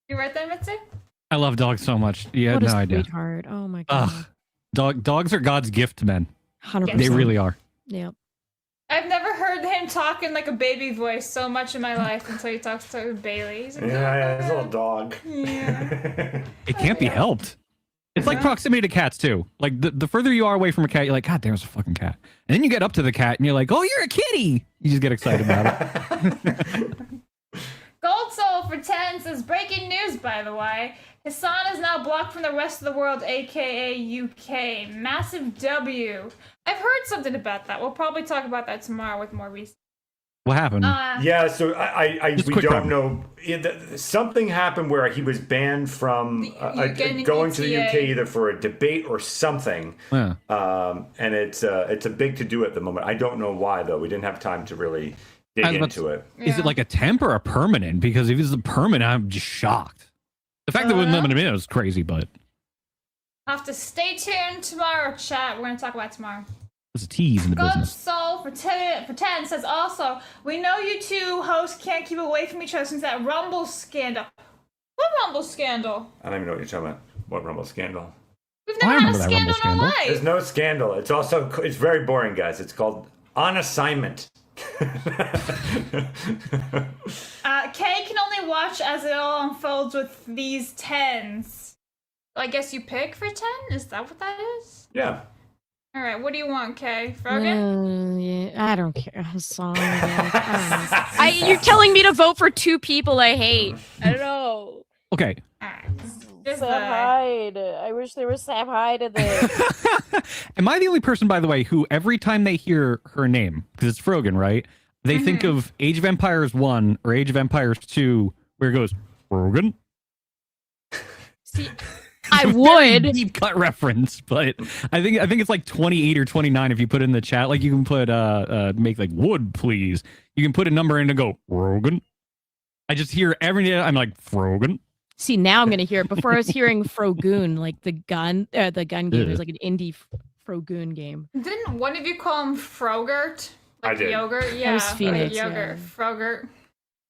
You right there, Mitsu? love dogs so much. You had What a no idea. sweetheart. Oh my god. Dogs are God's gift to men. 100%. They really are. Yep. I've never heard him talk in like a baby voice so much in my life until he talks to Bailey. He's like, Yeah, his little dog. Yeah. It can't be helped. It's like proximity to cats too. Like the further you are away from a cat, you're like, God, there's a fucking cat. And then you get up to the cat and you're like, oh, you're a kitty. You just get excited about it. Gold Soul for 10 says, breaking news, by the way. Hassan is now blocked from the rest of the world, aka UK. Massive W. I've heard something about that. We'll probably talk about that tomorrow with more research. What happened? Yeah, so Just we quick don't time. know. Something happened where he was banned from going to the UK either for a debate or something. Yeah. And it's a big to do at the moment. I don't know why though. We didn't have time to really dig into it. Is it like a temp or a permanent? Because if it's a permanent, I'm just shocked. The fact that we wouldn't limit him in is crazy, but Have to stay tuned tomorrow, chat. We're going to talk about it tomorrow. there's a tease in the Gold business. Soul for 10 says also, we know you two hosts can't keep away from each other since that Rumble scandal. What Rumble scandal? I don't even know what you're talking about. What Rumble scandal? We've never had a scandal in our scandal. life. There's no scandal. It's very boring, guys. It's called On Assignment. Kay can only watch as it all unfolds with these 10s. I guess you pick for 10? Is that what that is? Yeah. Alright, what do you want, Kay? Frogan? Yeah, I don't care. Hassan. I don't know. You're telling me to vote for 2 people I hate. I don't know. Okay. Just Sam Hyde. I wish there was Sam Hyde in there. Am I the only person, by the way, who every time they hear her name, because it's Frogan, right? They think of Age of Empires 1 or Age of Empires 2, where it goes, Frogan? See, I would. Deep cut reference, but I think it's like 28 or 29 if you put it in the chat. Like you can put make like wood, please. You can put a number in and go, Frogan. I just hear every day, I'm like, Frogan. See, now I'm gonna hear it. Before I was hearing Frogoon, like the gun game. It was like an indie Frogoon game. Didn't one of you call him Frogurt? I did. Yogurt? Yeah. That was Phoenix, Yogurt. yeah. Frogurt.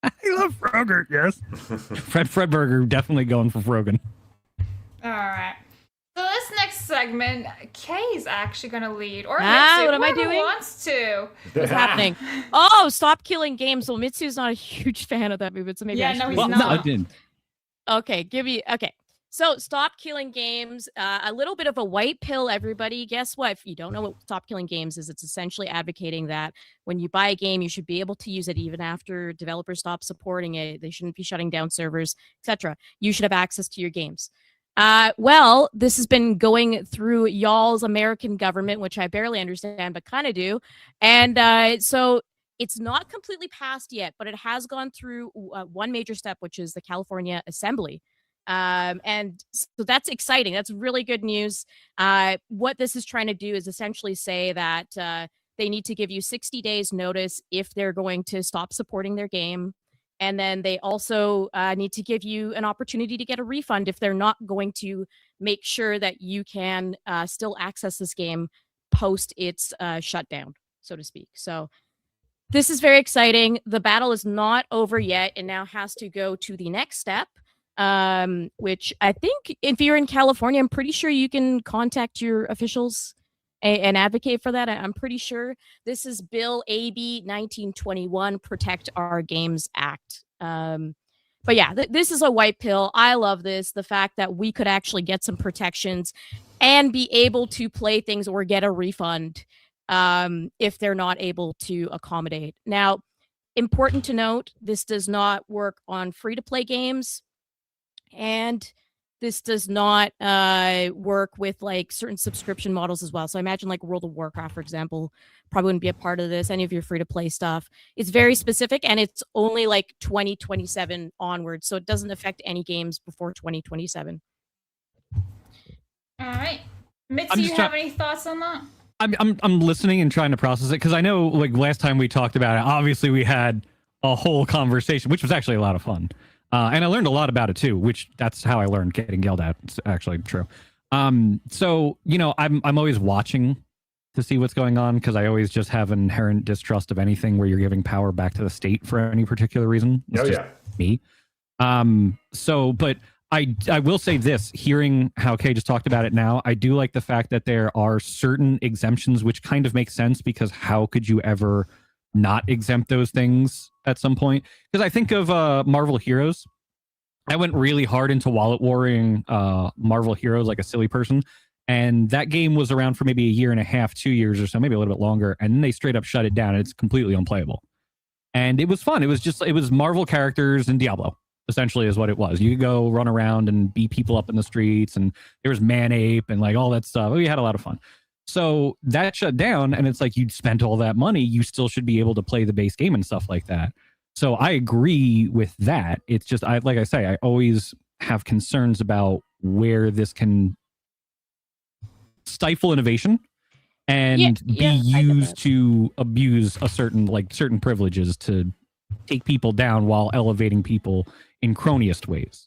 I love Frogurt, yes. Fredberger definitely going for Frogan. Alright. So this next segment, Kay's actually gonna lead. Or what Mitsu, am I whoever doing? wants to. What's happening? Oh, stop killing games. Well, Mitsu's not a huge fan of that movie, so maybe Yeah, I should no, he's read not. No, I didn't. Okay, okay. So stop killing games. A little bit of a white pill, everybody. Guess what? If you don't know what stop killing games is, it's essentially advocating that when you buy a game, you should be able to use it even after developers stop supporting it. They shouldn't be shutting down servers, etc. You should have access to your games. Well, this has been going through y'all's American government, which I barely understand, but kind of do. And so it's not completely passed yet, but it has gone through one major step, which is the California Assembly. And so that's exciting. That's really good news. What this is trying to do is essentially say that they need to give you 60 days notice if they're going to stop supporting their game. And then they also need to give you an opportunity to get a refund if they're not going to make sure that you can still access this game post its shutdown, so to speak. So this is very exciting. The battle is not over yet. It now has to go to the next step, which I think if you're in California, I'm pretty sure you can contact your officials and advocate for that. I'm pretty sure this is Bill AB 1921, Protect Our Games Act. But yeah, this is a white pill. I love this. The fact that we could actually get some protections and be able to play things or get a refund if they're not able to accommodate. Now, important to note, this does not work on free-to-play games, and this does not work with like certain subscription models as well. So I imagine like World of Warcraft, for example, probably wouldn't be a part of this. Any of your free-to-play stuff. It's very specific, and it's only like 2027 onwards, so it doesn't affect any games before 2027. All right, Mitzi, you have any thoughts on that? I'm listening and trying to process it because I know like last time we talked about it, obviously we had a whole conversation, which was actually a lot of fun. And I learned a lot about it too, which that's how I learned getting yelled at. It's actually true. So, you know, I'm always watching to see what's going on because I always just have an inherent distrust of anything where you're giving power back to the state for any particular reason. It's just me. But I will say this, hearing how Kay just talked about it now, I do like the fact that there are certain exemptions which kind of make sense because how could you ever not exempt those things at some point? Because I think of Marvel Heroes. I went really hard into wallet warring Marvel Heroes like a silly person, and that game was around for maybe a year and a half, 2 years or so, maybe a little bit longer, and then they straight up shut it down and it's completely unplayable. And it was fun. It was Marvel characters and Diablo, essentially, is what it was. You could go run around and beat people up in the streets, and there was Man-Ape and like all that stuff. We had a lot of fun. So that shut down, and it's like you'd spent all that money, you still should be able to play the base game and stuff like that. So I agree with that. It's just, like I say, I always have concerns about where this can stifle innovation and be used to abuse certain privileges to take people down while elevating people in cronyist ways.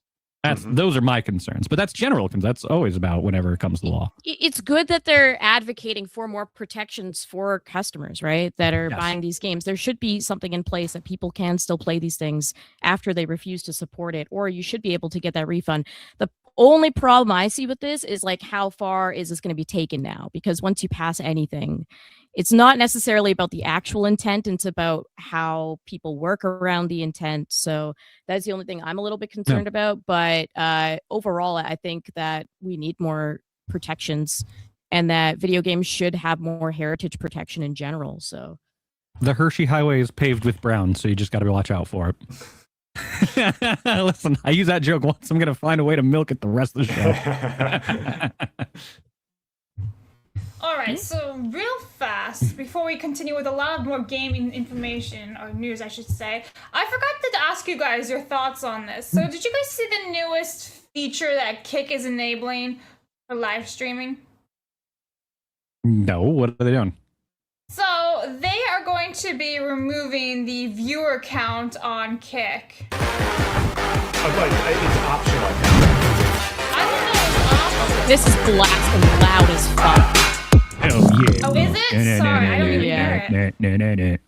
Those are my concerns, but that's general concerns. That's always about whenever it comes to law. It's good that they're advocating for more protections for customers, right? That are buying these games. There should be something in place that people can still play these things after they refuse to support it, or you should be able to get that refund. The only problem I see with this is like, how far is this going to be taken now? Because once you pass anything, it's not necessarily about the actual intent. It's about how people work around the intent. So that's the only thing I'm a little bit concerned about. But overall, I think that we need more protections and that video games should have more heritage protection in general. So the Hershey Highway is paved with brown, so you just got to watch out for it. Listen, I use that joke once. I'm going to find a way to milk it the rest of the show. All right, so real fast, before we continue with a lot more gaming information, or news, I should say, I forgot to ask you guys your thoughts on this. So did you guys see the newest feature that Kick is enabling for live streaming? No, what are they doing? So they are going to be removing the viewer count on Kick. It's optional. I don't know, it's optional. This is blasting loud as fuck. Oh, yeah. Oh, is it? Sorry, I don't even hear it.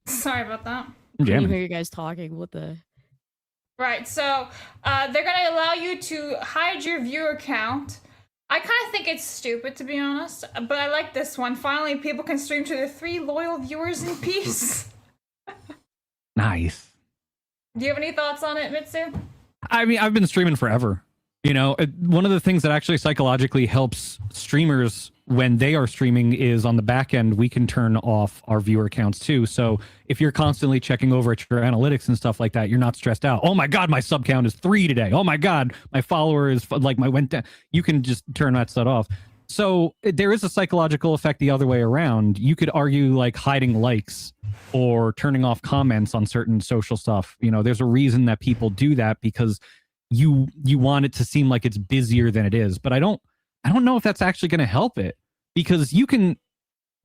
Sorry about that. I can hear you guys talking. What the? Right, so they're going to allow you to hide your viewer count. I kind of think it's stupid, to be honest, but I like this one. Finally, people can stream to their 3 loyal viewers in peace. Nice. Do you have any thoughts on it, Mitsu? I mean, I've been streaming forever. You know, one of the things that actually psychologically helps streamers when they are streaming is on the back end, we can turn off our viewer counts too. So if you're constantly checking over at your analytics and stuff like that, you're not stressed out. Oh my God, my sub count is 3 today. Oh my God, my follower is like my went down. You can just turn that stuff off. So there is a psychological effect the other way around. You could argue like hiding likes or turning off comments on certain social stuff. You know, there's a reason that people do that because you want it to seem like it's busier than it is. But I don't know if that's actually going to help it, because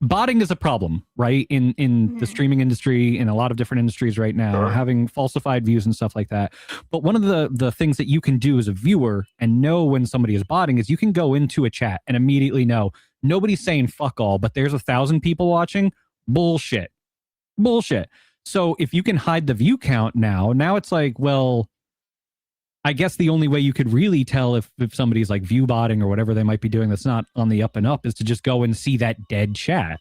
botting is a problem, right? In the streaming industry, in a lot of different industries right now, having falsified views and stuff like that. But one of the things that you can do as a viewer and know when somebody is botting is you can go into a chat and immediately know nobody's saying fuck all, but there's 1,000 people watching. Bullshit. So if you can hide the view count now it's like, well, I guess the only way you could really tell if somebody's like view botting or whatever they might be doing that's not on the up and up is to just go and see that dead chat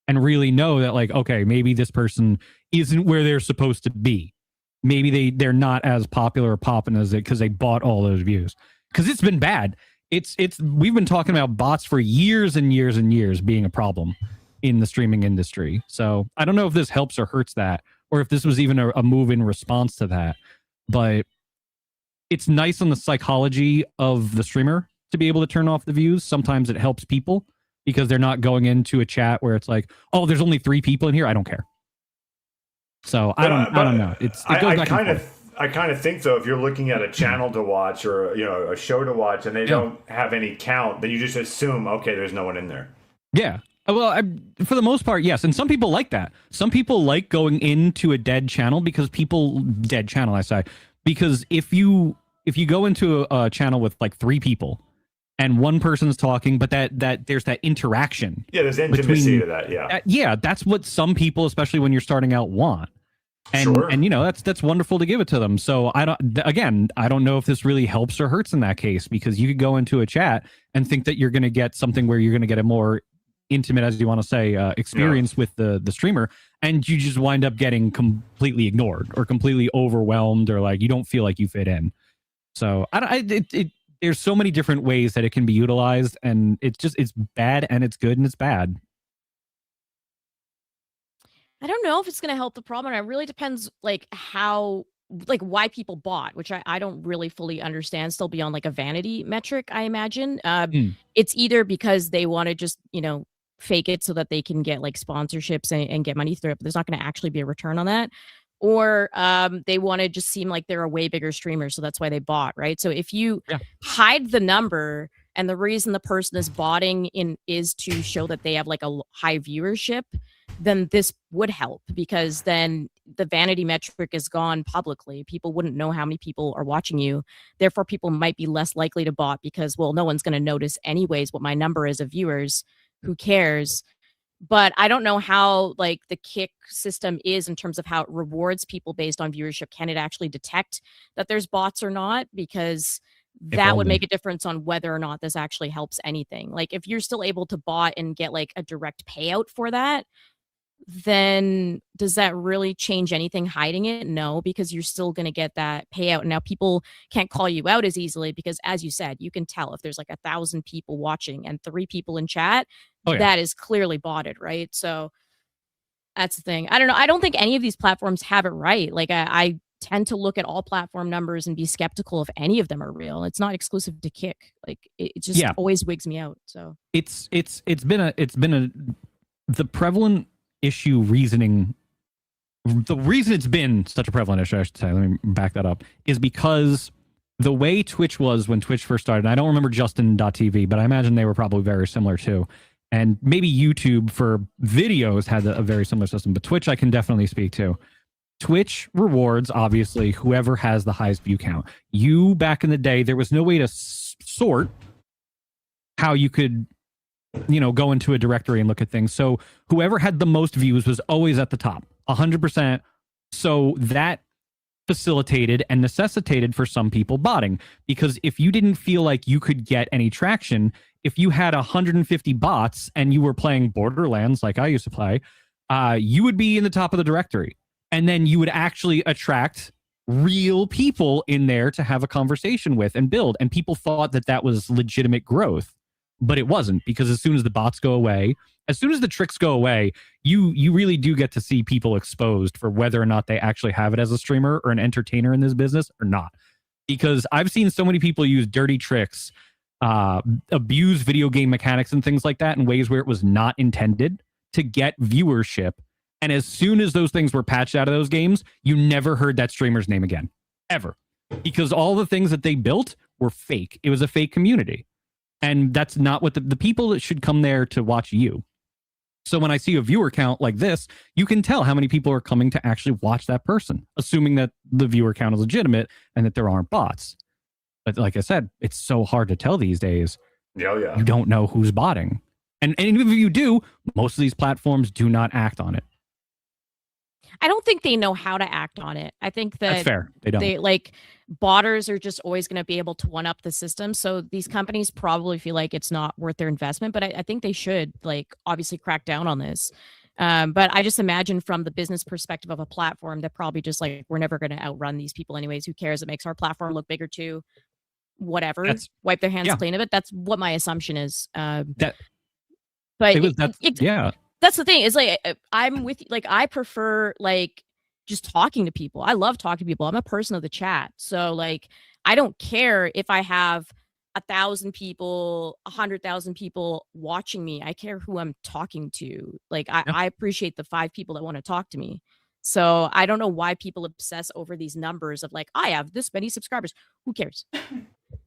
and really know that, like, okay, maybe this person isn't where they're supposed to be. Maybe they're not as popular or popping as it because they bought all those views. Because it's been bad. We've been talking about bots for years and years and years being a problem in the streaming industry. So I don't know if this helps or hurts that, or if this was even a move in response to that. But it's nice on the psychology of the streamer to be able to turn off the views. Sometimes it helps people because they're not going into a chat where it's like, oh, there's only 3 people in here. I don't care. So I don't know. It goes back and forth. I kind of think, though, if you're looking at a channel to watch or a show to watch and they don't have any count, then you just assume, okay, there's no one in there. Yeah. Well, for the most part, yes. And some people like that. Some people like going into a dead channel because because if you go into a channel with like 3 people and one person's talking, but that there's that interaction. Yeah, there's intimacy to that. Yeah. That's what some people, especially when you're starting out, want. And that's wonderful to give it to them. So I don't know if this really helps or hurts in that case, because you could go into a chat and think that you're going to get something where you're going to get a more intimate, as you want to say, experience with the streamer, and you just wind up getting completely ignored or completely overwhelmed, or like you don't feel like you fit in. So there's so many different ways that it can be utilized, and it's bad and it's good and it's bad. I don't know if it's going to help the problem. It really depends, like why people bought, which I don't really fully understand, still beyond like a vanity metric, I imagine. It's either because they want to just, fake it so that they can get like sponsorships and get money through it, but there's not going to actually be a return on that. Or they want to just seem like they're a way bigger streamer, so that's why they bought, right? So if you hide the number, and the reason the person is botting is to show that they have like a high viewership, then this would help, because then the vanity metric is gone publicly. People wouldn't know how many people are watching you. Therefore, people might be less likely to bot because, well, no one's going to notice anyways what my number is of viewers. Who cares? But I don't know how like the kick system is in terms of how it rewards people based on viewership. Can it actually detect that there's bots or not? Because that would make a difference on whether or not this actually helps anything. Like if you're still able to bot and get like a direct payout for that, then does that really change anything hiding it? No, because you're still going to get that payout. Now people can't call you out as easily because, as you said, you can tell if there's like 1,000 people watching and 3 people in chat, that is clearly botted, right? So that's the thing. I don't know. I don't think any of these platforms have it right. Like I tend to look at all platform numbers and be skeptical if any of them are real. It's not exclusive to Kick. Like it just always wigs me out. So it's been the prevalent issue reasoning. The reason it's been such a prevalent issue, I should say, let me back that up, is because the way Twitch was when Twitch first started, and I don't remember Justin.tv, but I imagine they were probably very similar too. And maybe YouTube for videos had a very similar system, but Twitch I can definitely speak to. Twitch rewards, obviously, whoever has the highest view count. Back in the day, there was no way to sort how you could go into a directory and look at things. So whoever had the most views was always at the top, 100%. So that facilitated and necessitated for some people botting, because if you didn't feel like you could get any traction, if you had 150 bots and you were playing Borderlands like I used to play, you would be in the top of the directory. And then you would actually attract real people in there to have a conversation with and build. And people thought that was legitimate growth. but it wasn't, because as soon as the bots go away, as soon as the tricks go away, you really do get to see people exposed for whether or not they actually have it as a streamer or an entertainer in this business or not. Because I've seen so many people use dirty tricks, abuse video game mechanics and things like that in ways where it was not intended to get viewership. And as soon as those things were patched out of those games, you never heard that streamer's name again, ever. Because all the things that they built were fake. It was a fake community. And that's not what the people that should come there to watch you. So when I see a viewer count like this, you can tell how many people are coming to actually watch that person, assuming that the viewer count is legitimate and that there aren't bots. But like I said, it's so hard to tell these days. Oh, yeah. You don't know who's botting. And even if you do, most of these platforms do not act on it. I don't think they know how to act on it. I think that That's fair. They don't. Botters are just always going to be able to one up the system. So these companies probably feel like it's not worth their investment, but I think they should obviously crack down on this. But I just imagine from the business perspective of a platform, they're probably just we're never going to outrun these people anyways. Who cares? It makes our platform look bigger too. Whatever. Wipe their hands clean of it. That's what my assumption is. That's the thing is I'm with I prefer just talking to people. I love talking to people. I'm a person of the chat. So I don't care if I have 1,000 people, 100,000 people watching me. I care who I'm talking to. I appreciate the 5 people that want to talk to me. So I don't know why people obsess over these numbers of I have this many subscribers. Who cares?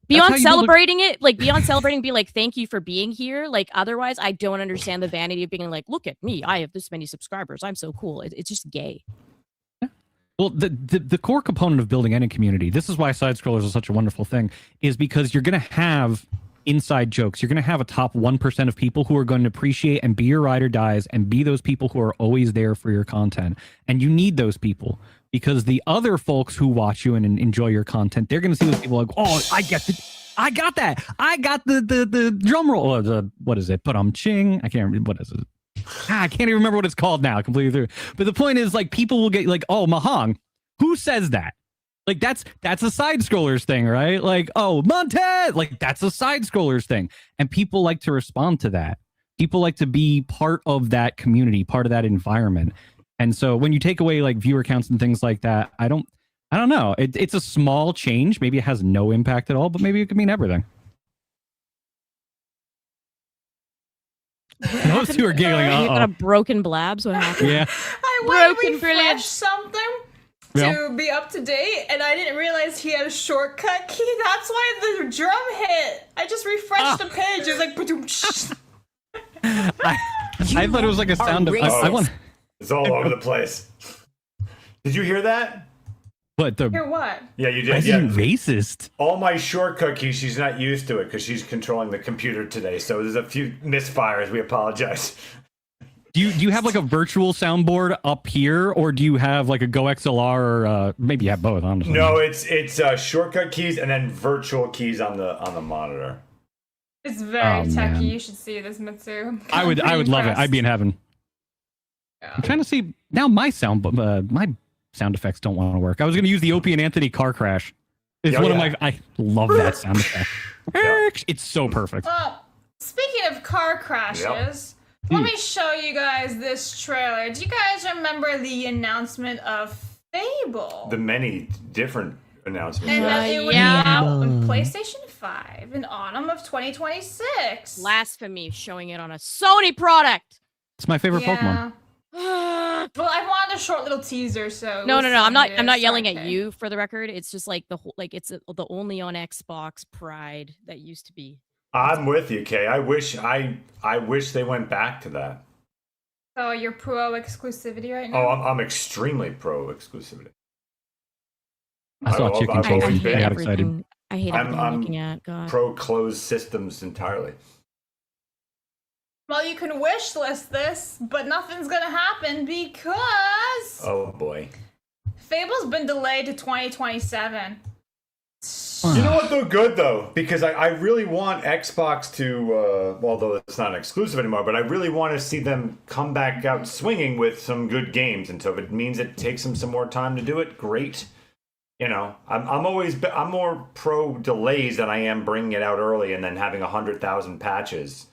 Beyond celebrating it, be thank you for being here. Otherwise, I don't understand the vanity of being look at me. I have this many subscribers. I'm so cool. It's just gay. Well, the core component of building any community, this is why side scrollers are such a wonderful thing, is because you're going to have inside jokes. You're going to have a top 1% of people who are going to appreciate and be your ride or dies and be those people who are always there for your content. And you need those people, because the other folks who watch you and enjoy your content, they're going to see those people oh, I got that. I got the drum roll. What is it? Ching. I can't remember. What is it? I can't even remember what it's called now. Completely through. But the point is, people will get oh, Mahong. Who says that? That's a side scrollers thing, right? Oh, Montez. That's a side scrollers thing. And people like to respond to that. People like to be part of that community, part of that environment. And so when you take away viewer counts and things like that, I don't know. It's a small change. Maybe it has no impact at all, but maybe it could mean everything. Those two are giggling. You got a broken blabs. What happened? Yeah. I went to refresh something to be up to date, and I didn't realize he had a shortcut key. That's why the drum hit. I just refreshed the page. It was I thought it was a sound of. It's all over the place. Did you hear that? Hear what? Yeah, you did. Racist. All my shortcut keys, she's not used to it because she's controlling the computer today. So there's a few misfires. We apologize. Do you have a virtual soundboard up here, or do you have a Go XLR, or maybe you have both? Honestly, no. It's shortcut keys and then virtual keys on the monitor. It's very techy. You should see this, Mitsu. I would love it. I'd be in heaven. Yeah. I'm trying to see now. My sound effects don't want to work. I was going to use the Opie and Anthony car crash. It's one of my. I love that sound effect. It's so perfect. Speaking of car crashes, let me show you guys this trailer. Do you guys remember the announcement of Fable? The many different announcements. And it would be out on PlayStation 5 in autumn of 2026. Blasphemy, showing it on a Sony product. It's my favorite Pokemon. Well, I wanted a short little teaser, so no. I'm not yelling at you, for the record. It's just the whole it's the only on Xbox Pride that used to be. I'm with you, Kay. I wish they went back to that. Oh, you're pro exclusivity right now? Oh, I'm extremely pro exclusivity. I saw Chicken Chase. I got excited. I hate everything I'm looking at. God. Pro closed systems entirely. Well, you can wish list this, but nothing's gonna happen because... Oh, boy. Fable's been delayed to 2027. You know what, though? Good, though, because I really want Xbox to, although it's not exclusive anymore, but I really want to see them come back out swinging with some good games. And so if it means it takes them some more time to do it, great. You know, I'm more pro delays than I am bringing it out early and then having 100,000 patches.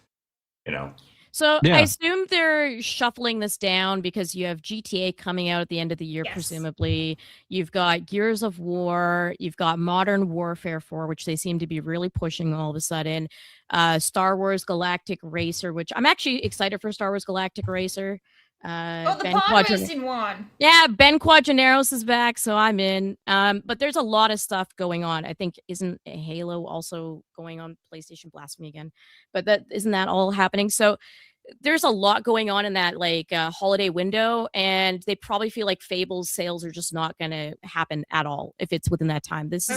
You know. So Yeah. I assume they're shuffling this down because you have GTA coming out at the end of the year, presumably. You've got Gears of War. You've got Modern Warfare 4, which they seem to be really pushing all of a sudden. Star Wars Galactic Racer, which I'm actually excited for Star Wars Galactic Racer. The Ben pod racing one. Yeah, Ben Quadraneros is back, so I'm in. But there's a lot of stuff going on. I think isn't Halo also going on PlayStation Blasphemy again? But isn't that all happening? So there's a lot going on in that holiday window, and they probably feel like Fable's sales are just not going to happen at all if it's within that time. This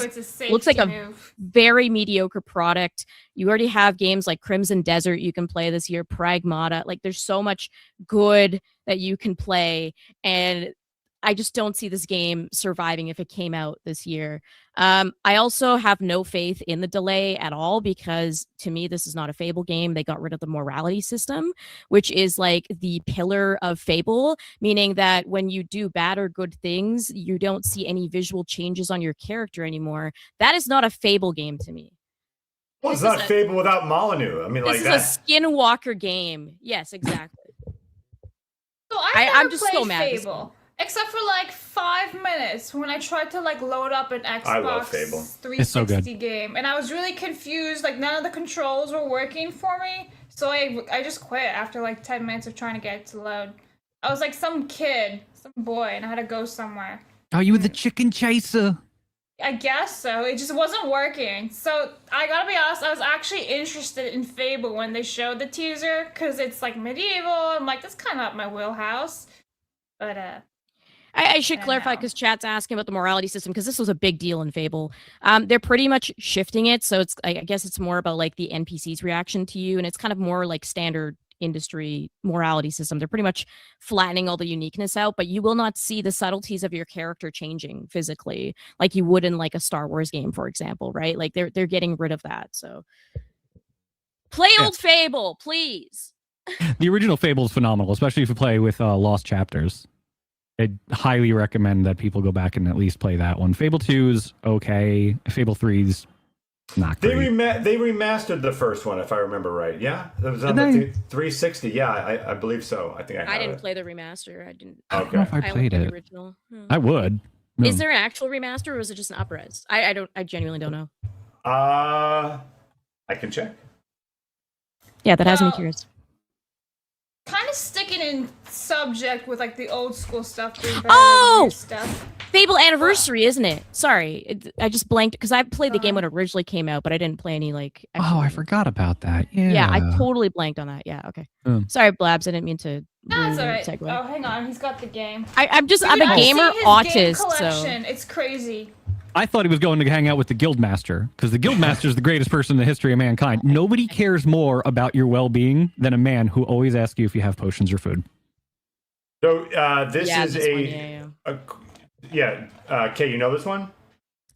looks like a very mediocre product. You already have games like Crimson Desert you can play this year, Pragmata. Like there's so much good that you can play, and I just don't see this game surviving if it came out this year. I also have no faith in the delay at all because to me, this is not a Fable game. They got rid of the morality system, which is like the pillar of Fable, meaning that when you do bad or good things, you don't see any visual changes on your character anymore. That is not a Fable game to me. Well, it's not Fable without Molyneux. I mean, this like is a Skinwalker game. Yes, exactly. So I'm just so mad. Fable. Except for like 5 minutes when I tried to like load up an Xbox 360 game, and I was really confused. Like none of the controls were working for me, so I just quit after like 10 minutes of trying to get it to load. I was like some kid, some boy, and I had to go somewhere. Are you the chicken chaser? I guess so. It just wasn't working. So I gotta be honest, I was actually interested in Fable when they showed the teaser because it's like medieval. I'm like, that's kind of up my wheelhouse, but I should clarify because chat's asking about the morality system because this was a big deal in Fable. They're pretty much shifting it, so I guess it's more about like the NPC's reaction to you, and it's kind of more like standard industry morality system. They're pretty much flattening all the uniqueness out, but you will not see the subtleties of your character changing physically like you would in like a Star Wars game, for example, right? Like they're getting rid of that. So play old Fable, please. The original Fable is phenomenal, especially if you play with Lost Chapters. I'd highly recommend that people go back and at least play that one. Fable 2's okay. Fable 3's not great. They remastered the first one, if I remember right. Yeah, it was on the 360. Yeah, I believe so. I think I didn't play the remaster. I didn't. I don't know if I played it. The original. I would. No. Is there an actual remaster, or is it just an up-res? I genuinely don't know. I can check. Yeah, that has me curious. Kind of sticking in subject with like the old school stuff. Stuff. Fable Anniversary, isn't it? Sorry, I just blanked because I played the game when it originally came out, but I didn't play any like. I forgot about that. Yeah, I totally blanked on that. Yeah, okay. Sorry, Blabs. I didn't mean to. That's all right. Segue. Oh, hang on. He's got the game. I'm a gamer autist. So it's crazy. I thought he was going to hang out with the Guildmaster because the Guildmaster is the greatest person in the history of mankind. Nobody cares more about your well-being than a man who always asks you if you have potions or food. So this is Kay, you know this one?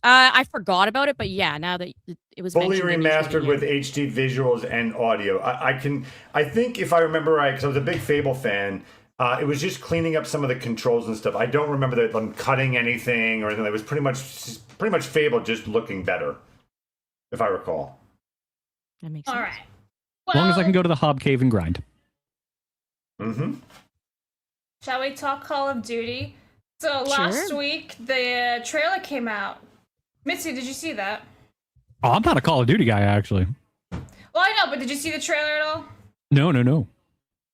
I forgot about it, but yeah, now that it was fully remastered with HD visuals and audio. I think if I remember right, because I was a big Fable fan. It was just cleaning up some of the controls and stuff. I don't remember them cutting anything or anything. It was pretty much Fable just looking better, if I recall. That makes sense. All right. As long as I can go to the Hob Cave and grind. Mm-hmm. Shall we talk Call of Duty? So last week, the trailer came out. Mitzi, did you see that? Oh, I'm not a Call of Duty guy, actually. Well, I know, but did you see the trailer at all? No.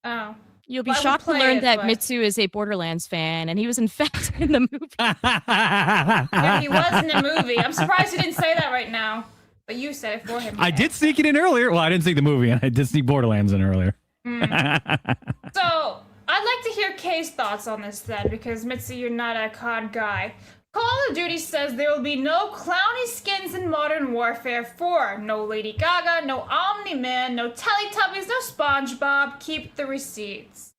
Oh. You'll be shocked to learn that Mitsu is a Borderlands fan, and he was in fact in the movie. Yeah, he was in the movie. I'm surprised he didn't say that right now, but you said it for him. I did sneak it in earlier. Well, I didn't see the movie, and I did sneak Borderlands in earlier. So, I'd like to hear Kay's thoughts on this then, because Mitsu, you're not a COD guy. Call of Duty says there will be no clowny skins in Modern Warfare 4. No Lady Gaga, no Omni-Man, no Teletubbies, no SpongeBob. Keep the receipts.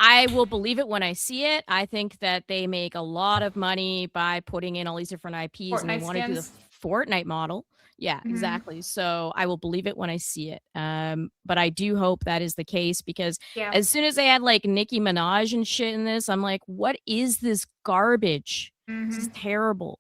I will believe it when I see it. I think that they make a lot of money by putting in all these different IPs, and they Fortnite want to do the skins. Fortnite model. Yeah, Mhm. exactly. So I will believe it when I see it. But I do hope that is the case because Yeah. as soon as they had like Nicki Minaj and shit in this, I'm like, what is this garbage? This is terrible.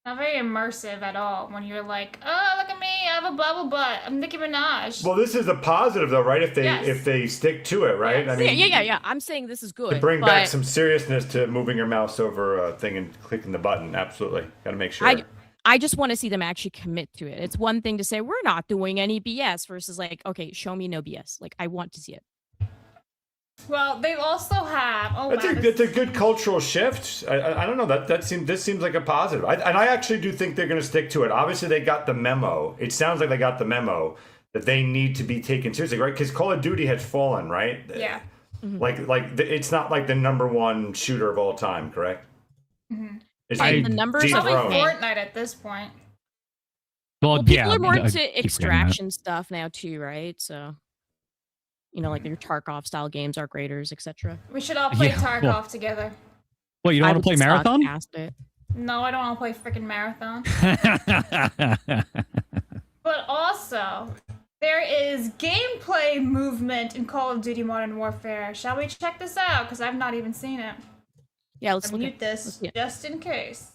Not very immersive at all when you're like, oh, look at me, I have a bubble butt. I'm Nicki Minaj. Well, this is a positive though, right? If they Yes. if they stick to it, right? I mean, Yeah. I'm saying this is good. to bring but back some seriousness to moving your mouse over a thing and clicking the button. Absolutely, got to make sure. I just want to see them actually commit to it. It's one thing to say we're not doing any BS versus like, okay, show me no BS. Like I want to see it. Well, they also have. Oh, It's wow, it's a good cultural shift. I don't know this seems like a positive. And I actually do think they're going to stick to it. Obviously, they got the memo. It sounds like they got the memo that they need to be taken seriously, right? Because Call of Duty has fallen, right? Yeah. It's not like the number one shooter of all time, correct? Mm-hmm. It's The numbers are Probably dethroned. Fortnite at this point. Well, people yeah, are more I into keep forgetting that. extraction stuff now too, right? So, like your Tarkov style games, Arc Raiders, etc. We should all play Yeah, Tarkov well- together. What, you don't want to play Marathon? Past it. No, I don't want to play freaking Marathon. But also, there is gameplay movement in Call of Duty Modern Warfare. Shall we check this out? Because I've not even seen it. Yeah, let's I'll look mute at this let's see it. just in case.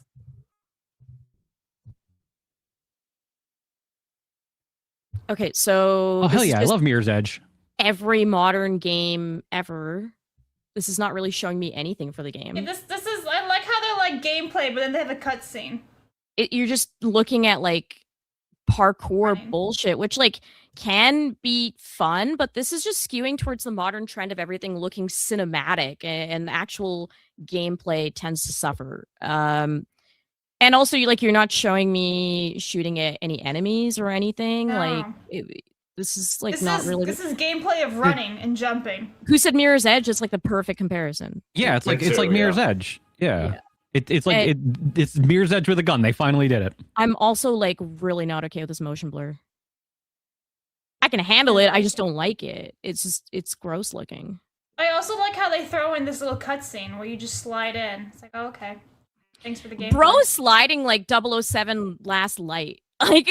Okay, so Oh, hell this is yeah. I just love Mirror's Edge. every modern game ever. This is not really showing me anything for the game. Yeah, this is, I like how they're like gameplay, but then they have a cutscene. You're just looking at like parkour bullshit, which like can be fun, but this is just skewing towards the modern trend of everything looking cinematic, and the actual gameplay tends to suffer. And also, you're not showing me shooting at any enemies or anything. No. Like this is like not really. This is gameplay of running and jumping. Who said Mirror's Edge? It's like the perfect comparison. Yeah, it's like Mirror's Edge. Yeah. It's like And- it's Mirror's Edge with a gun. They finally did it. I'm also like really not okay with this motion blur. I can handle it. I just don't like it. It's gross looking. I also like how they throw in this little cutscene where you just slide in. It's like, oh, okay. Thanks for the game. Bro sliding like 007 Last Light. Like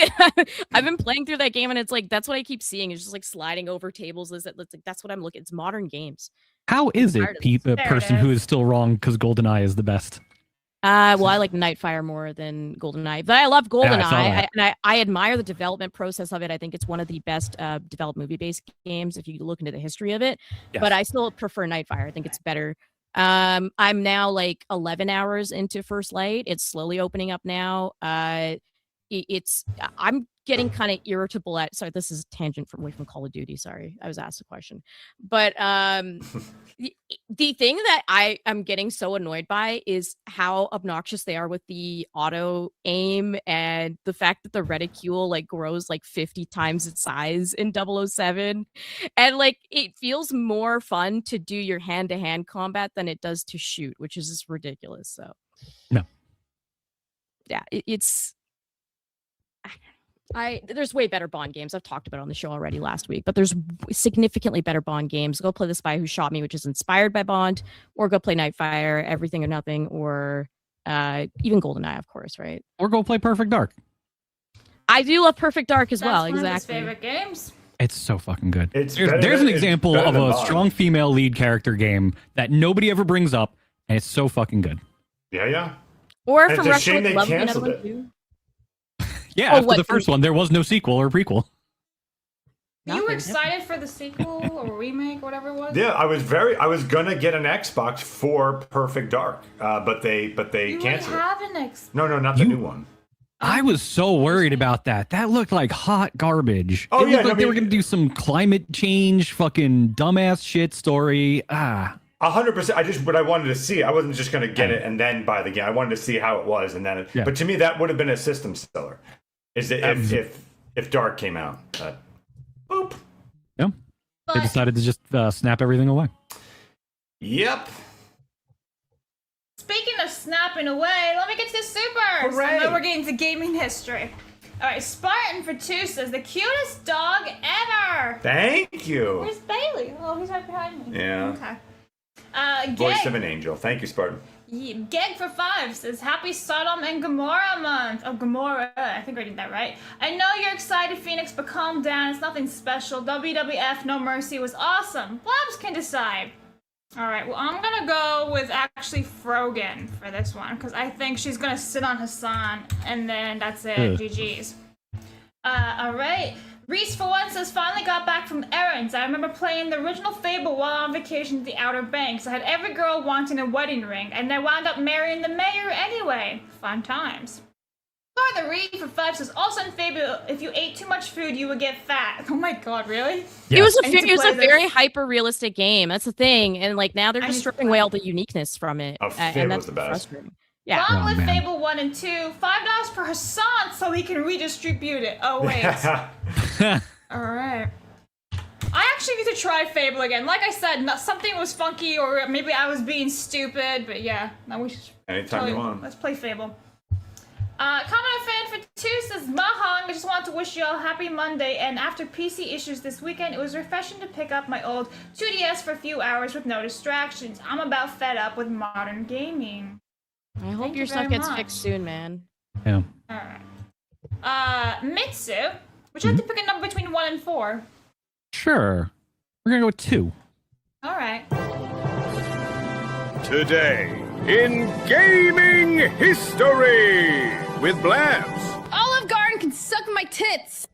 I've been playing through that game and it's like that's what I keep seeing. It's just like sliding over tables. It's like that's what I'm looking. It's modern games. How is tired it, of this. a There it person who is. is still wrong because GoldenEye is the best? Well, I like Nightfire more than GoldenEye, but I love Yeah, I saw GoldenEye, that. I admire the development process of it. I think it's one of the best developed movie-based games if you look into the history of it. Yes. But I still prefer Nightfire. I think it's better. I'm now like 11 hours into First Light. It's slowly opening up now. I'm getting kind of irritable at. Sorry, this is a tangent away from Call of Duty. Sorry, I was asked a question, but the thing that I am getting so annoyed by is how obnoxious they are with the auto aim and the fact that the reticule like grows like 50 times its size in 007, and like it feels more fun to do your hand-to-hand combat than it does to shoot, which is just ridiculous. So No. Yeah, it's. There's way better Bond games. I've talked about it on the show already last week, but there's significantly better Bond games. Go play The Spy Who Shot Me, which is inspired by Bond, or go play Nightfire, Everything or Nothing, or even GoldenEye, of course, right? Or go play Perfect Dark. I do love Perfect Dark as That's well. one of his Exactly. favorite games. It's so fucking good. It's There's better an than- example it's better of than a Bond. strong female lead character game that nobody ever brings up, and it's so fucking good. Yeah. Or And from it's a Russia shame with they Love, another canceled one it. too. Yeah, Oh, after what, the first one, there was no sequel or prequel. You were Nothing. excited for the sequel or remake, whatever it was? Yeah, I was gonna get an Xbox for Perfect Dark, but they You already canceled it. have an X. No, not the new one. I was so worried about that. That looked like hot garbage. Oh, It yeah, looked no, like they I were mean- going to do some climate change, fucking dumbass shit story. 100%. What I wanted to see. I wasn't just gonna get it and then buy the game. I wanted to see how it was, and then. Yeah. But to me, that would have been a system seller. Is it if Dark came out? Boop. Yeah. They But decided to just snap everything away. Yep. speaking of snapping away, let me get to the supers. Hooray. And then we're getting to gaming history. All right, Spartan for 2 says the cutest dog ever. Thank you. Where's Bailey? Oh, he's right behind me. Yeah. Okay. Voice of an angel. Thank you, Spartan. Gag for 5 says, Happy Sodom and Gomorrah month. Oh, Gomorrah. I think I did that right. I know you're excited, Phoenix, but calm down. It's nothing special. WWF No Mercy was awesome. Blabs can decide. Alright, well, I'm gonna go with actually Frogan for this one, because I think she's gonna sit on Hassan, and then that's it. GG's. Alright. Reese, for one, says, finally got back from errands. I remember playing the original Fable while on vacation at the Outer Banks. I had every girl wanting a wedding ring, and I wound up marrying the mayor anyway. Fun times. Father Reed for 5 says, also in Fable, if you ate too much food, you would get fat. Oh my god, really? It was a very hyper-realistic game. That's the thing. And like now they're just stripping away all the uniqueness from it. Fable was the best. Frustrating. Yeah. Long live Fable 1 and 2. $5 per Hassan so he can redistribute it. Oh, wait. Alright. I actually need to try Fable again. Like I said, something was funky or maybe I was being stupid, but yeah. Now we should. Anytime you want. Let's play Fable. Common Fan for 2 says, Mahang, I just want to wish you all happy Monday, and after PC issues this weekend, it was refreshing to pick up my old 2DS for a few hours with no distractions. I'm about fed up with modern gaming. I hope your stuff gets fixed soon, man. Yeah. Alright. Mitsu, would you like to pick a number between 1 and 4? Sure. We're gonna go with 2. Alright. Today, in gaming history, with Blabs. Olive Garden can suck my tits.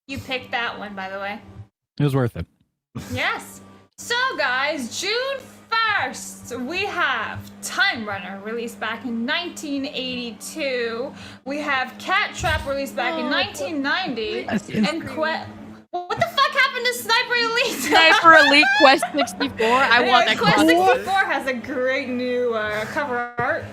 You picked that one, by the way. It was worth it. Yes. So, guys, June 1st, we have Time Runner, released back in 1982. We have Cat Trap, released back in 1990. And what the fuck happened to Sniper Elite? Sniper Elite Quest 64. I want that Quest 64 has a great new cover art.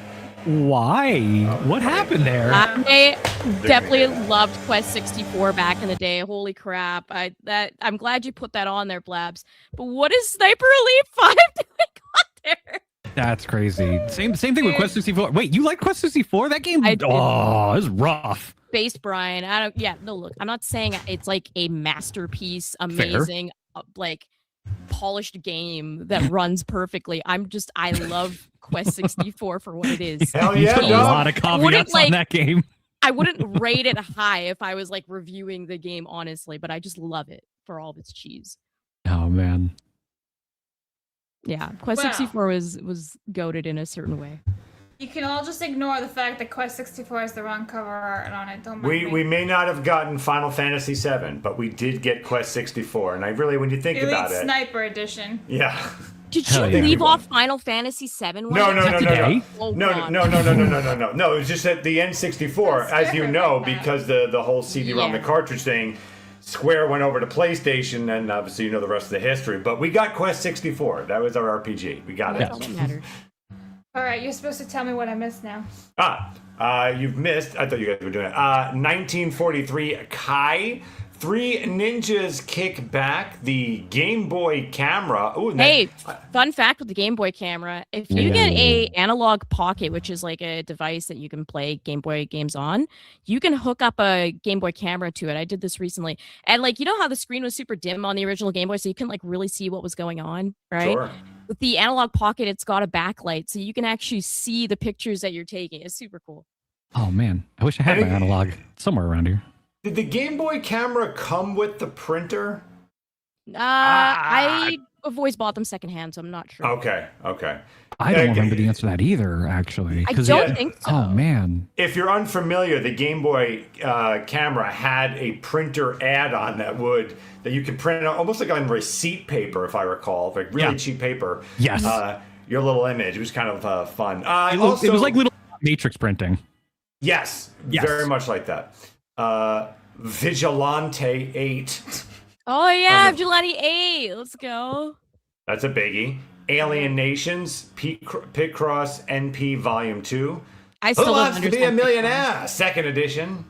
Why? What happened there? I definitely loved Quest 64 back in the day. Holy crap. I'm glad you put that on there, Blabs. But what is Sniper Elite 5 doing on there? That's crazy. Same thing with Quest 64. Wait, you like Quest 64? That game? It was rough. Based Brian. Look, I'm not saying it's like a masterpiece, amazing, like polished game that runs perfectly. I love Quest 64 for what it is. Hell yeah, a lot of caveats on that game. I wouldn't rate it high if I was like reviewing the game honestly, but I just love it for all of its cheese. Oh man. Yeah, Quest 64 was goated in a certain way. You can all just ignore the fact that Quest 64 has the wrong cover art on it. Don't mind me. We may not have gotten Final Fantasy VII, but we did get Quest 64, and I really, when you think Elite about it, Sniper Edition. Yeah. Did you leave off Final Fantasy VII? No. Oh, No. It was just that the N64, as you know, because the whole CD-ROM, the cartridge thing, Square went over to PlayStation, and obviously you know the rest of the history. But we got Quest 64. That was our RPG. We got it. All right, you're supposed to tell me what I missed now. You've missed. I thought you guys were doing it. 1943, Kai. 3 ninjas kick back the Game Boy camera. Ooh, hey, fun fact with the Game Boy camera: if you get a analog pocket, which is like a device that you can play Game Boy games on, you can hook up a Game Boy camera to it. I did this recently, and like you know how the screen was super dim on the original Game Boy, so you can like really see what was going on, right? Sure. With the analog pocket, it's got a backlight, so you can actually see the pictures that you're taking. It's super cool. Oh man, I wish I had my analog somewhere around here. Did the Game Boy camera come with the printer? I've always bought them secondhand, so I'm not sure. Okay. I don't remember the answer to that either, actually. I don't think so. Oh, man. If you're unfamiliar, the Game Boy camera had a printer add-on that you could print out almost like on receipt paper, if I recall, like really cheap paper. Yes. Your little image. It was kind of fun. It was like little matrix printing. Yes, very much like that. Vigilante 8. Oh yeah, Vigilante 8. Let's go. That's a biggie. Alien Nations, Picross NP Volume 2. I still Who don't Wants to Be a understand Millionaire? Second edition.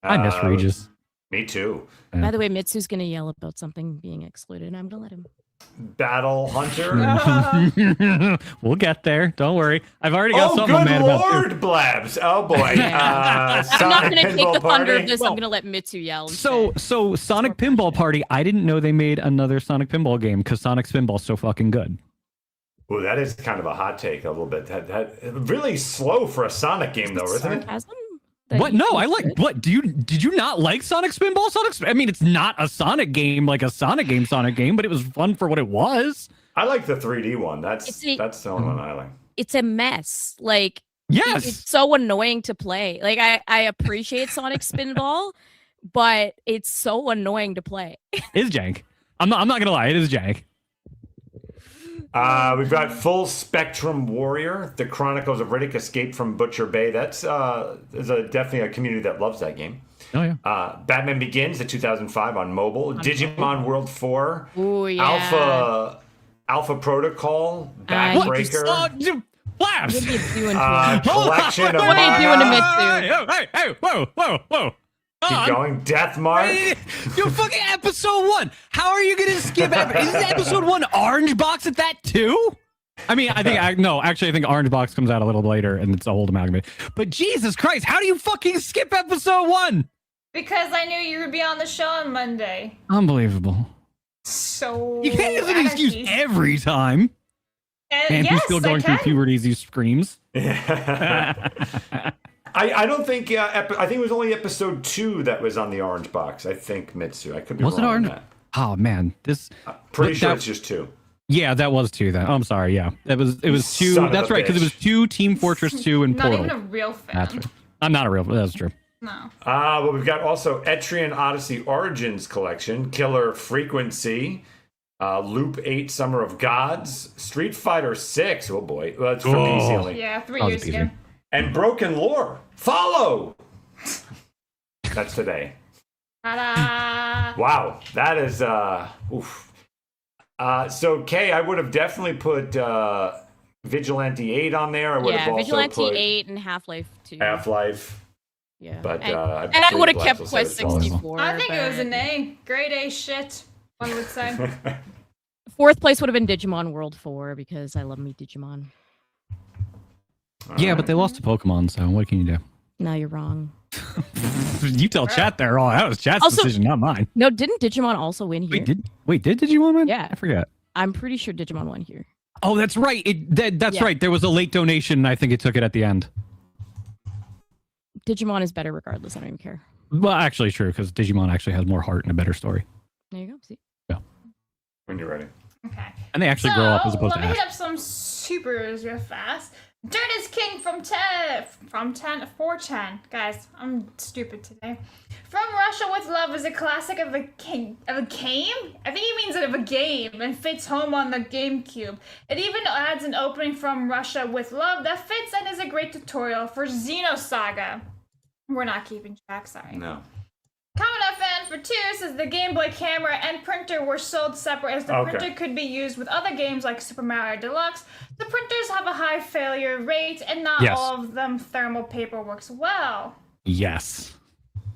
I miss Regis. Me too. By the way, Mitsu's gonna yell about something being excluded, and I'm gonna let him. Battle Hunter. We'll get there. Don't worry. I've already got something I'm good mad about. Lord, Blabs. Oh boy. I'm not Sonic going to take Pinball the thunder Party. of this. I'm going to let Mitsu yell. So Sonic Pinball Party. I didn't know they made another Sonic Pinball game because Sonic Spinball's so fucking good. Well, that is kind of a hot take, a little bit. That really slow for a Sonic game, though, isn't it? What? No, I like. What? Did you not like Sonic Spinball? I mean, it's not a Sonic game like a Sonic game, but it was fun for what it was. I like the 3D one. That's the only one I like. It's a mess. Like, yes, it's so annoying to play. Like, I appreciate Sonic Spinball, but it's so annoying to play. It's jank. I'm not gonna lie. It is jank. We've got Full Spectrum Warrior, The Chronicles of Riddick Escape from Butcher Bay. That's definitely a community that loves that game. Oh, yeah. Batman Begins, the 2005 on mobile. Digimon World 4. Ooh, yeah. Alpha Protocol. Backbreaker. Blabs! What are you doing Collection of What are you doing to Mitsu? Hey, whoa. Keep going. Death Mark. Yo, fucking episode 1. How are you gonna skip? Isn't episode 1 Orange Box at that too? I mean, I think Orange Box comes out a little later, and it's a whole amalgamate. But Jesus Christ, how do you fucking skip episode 1? Because I knew you would be on the show on Monday. Unbelievable. So You can't use an excuse every time. And yes, he's still going through puberty as he screams. I don't think. I think it was only episode 2 that was on the Orange Box. I think Mitsu. I could be Was it wrong on Orange? that. Oh man, Pretty sure it's just 2. Yeah, that was 2 then. Oh, I'm sorry. Yeah, it was 2. Son of That's a right, because it bitch. was 2 Team Fortress 2 and Not Portal. even a real fan. That's right. I'm not a real. That's true. No. Well, we've got also Etrian Odyssey Origins Collection, Killer Frequency, Loop 8 Summer of Gods, Street Fighter 6. Oh boy, well, it's for PC only. Yeah, 3 years ago. And Broken Lore. Follow. That's today. Ta-da! Wow, that is oof. So Kay, I would have definitely put Vigilante 8 on there. I would have also Vigilante put 8 and Half-Life 2. Half-Life. Yeah. But and I believe would have Blabs kept will say Quest it's possible. 64. I think it was but an A. Grade A shit, one would say. 4th place would have been Digimon World 4 because I love me Digimon. Yeah, but they lost to Pokemon, so what can you do? No, you're wrong. You tell chat there. Oh, that was chat's Also- decision, not mine. No, didn't Digimon also win here? Did Digimon win? Yeah. I forgot. I'm pretty sure Digimon won here. Oh, that's right. That's Yeah. right. There was a late donation, and I think it took it at the end. Digimon is better regardless. I don't even care. Well, actually, true, because Digimon actually has more heart and a better story. There you go. See? When you're ready. Okay. And they actually grow up as opposed let to me Ash. hit up some supers real fast. Dirt is king from 4chan. Guys, I'm stupid today. From Russia with Love is a classic of a game. I think he means it of a game and fits home on the GameCube. It even adds an opening from Russia with Love that fits and is a great tutorial for Xenosaga. We're not keeping track, sorry. No. Common fan for 2 says the Game Boy camera and printer were sold separate as the Okay. printer could be used with other games like Super Mario Deluxe. The printers have a high failure rate and not Yes. all of them thermal paper works well. Yes.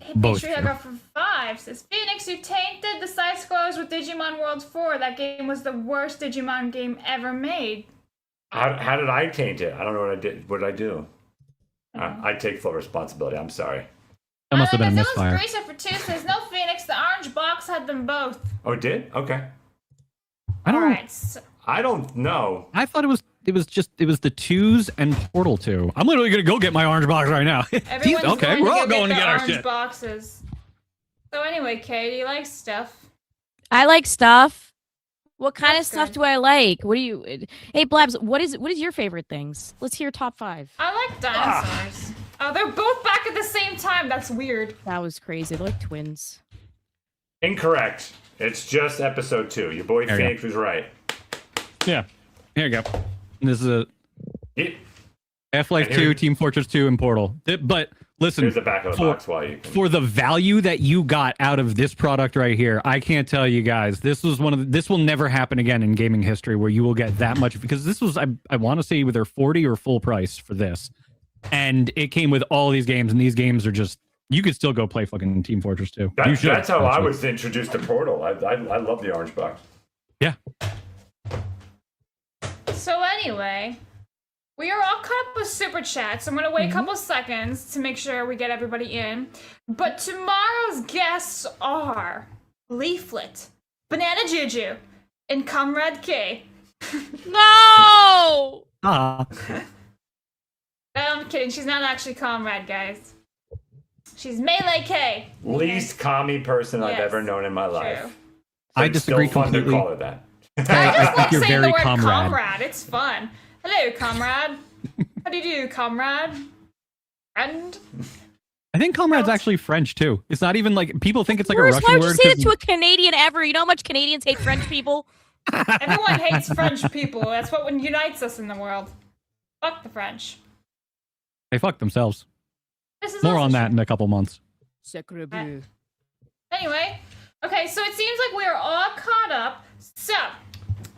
Hey, Both Patriot true. Hugger for 5 says Phoenix, you tainted the side scrollers with Digimon World 4. That game was the worst Digimon game ever made. How did I taint it? I don't know what I did. What did I do? I take full responsibility. I'm sorry. That must have been a Godzilla's misfire. Gracer for 2 says no Phoenix, the orange box had them both. Oh, it did? Okay. I don't. Alright, so I don't know. I thought it was the 2s and Portal 2. I'm literally gonna go get my orange box right now. everyone's Okay, going we're all to going to the get our orange shit. boxes. So anyway, Kay, do you like stuff? I like stuff. What kind That's of stuff good. do I like? What do you? Hey, Blabs, what is your favorite things? Let's hear top 5. I like dinosaurs. Oh, they're both back at the same time. That's weird. That was crazy. They're like twins. Incorrect. It's just episode 2. Your boy There you Phoenix was right. Yeah. Here you go. This is a It, Half-Life And 2, here- Team Fortress 2, and Portal. But listen, here's the back of the box while you can. for the value that you got out of this product right here, I can't tell you guys. This was this will never happen again in gaming history where you will get that much, because this was I want to say either 40 or full price for this, and it came with all these games, and these games are just, you could still go play fucking Team Fortress 2. You should, That's how I actually. was introduced to Portal. I love the orange box. Yeah. So anyway, we are all caught up with super chats. I'm gonna wait a couple seconds to make sure we get everybody in. But tomorrow's guests are Leaflet, Banana Juju, and Comrade K. No! I'm kidding. She's not actually Comrade, guys. She's Melee K. Least commie person I've Yes. ever known in my life. True. But I it's disagree still fun completely. to call it that. I just I like think you're saying very the word comrade. It's fun. Hello, Comrade. How do you do, Comrade? Friend? I think comrade's actually French too. It's not even like people think it's like Worse, a why Russian would you word. say that 'cause- to a Canadian ever? You know how much Canadians hate French people? Everyone hates French people. That's what unites us in the world. Fuck the French. They fuck themselves. This is More also on that true. in a couple months. Sacre bleu. Anyway, okay, so it seems like we are all caught up. So,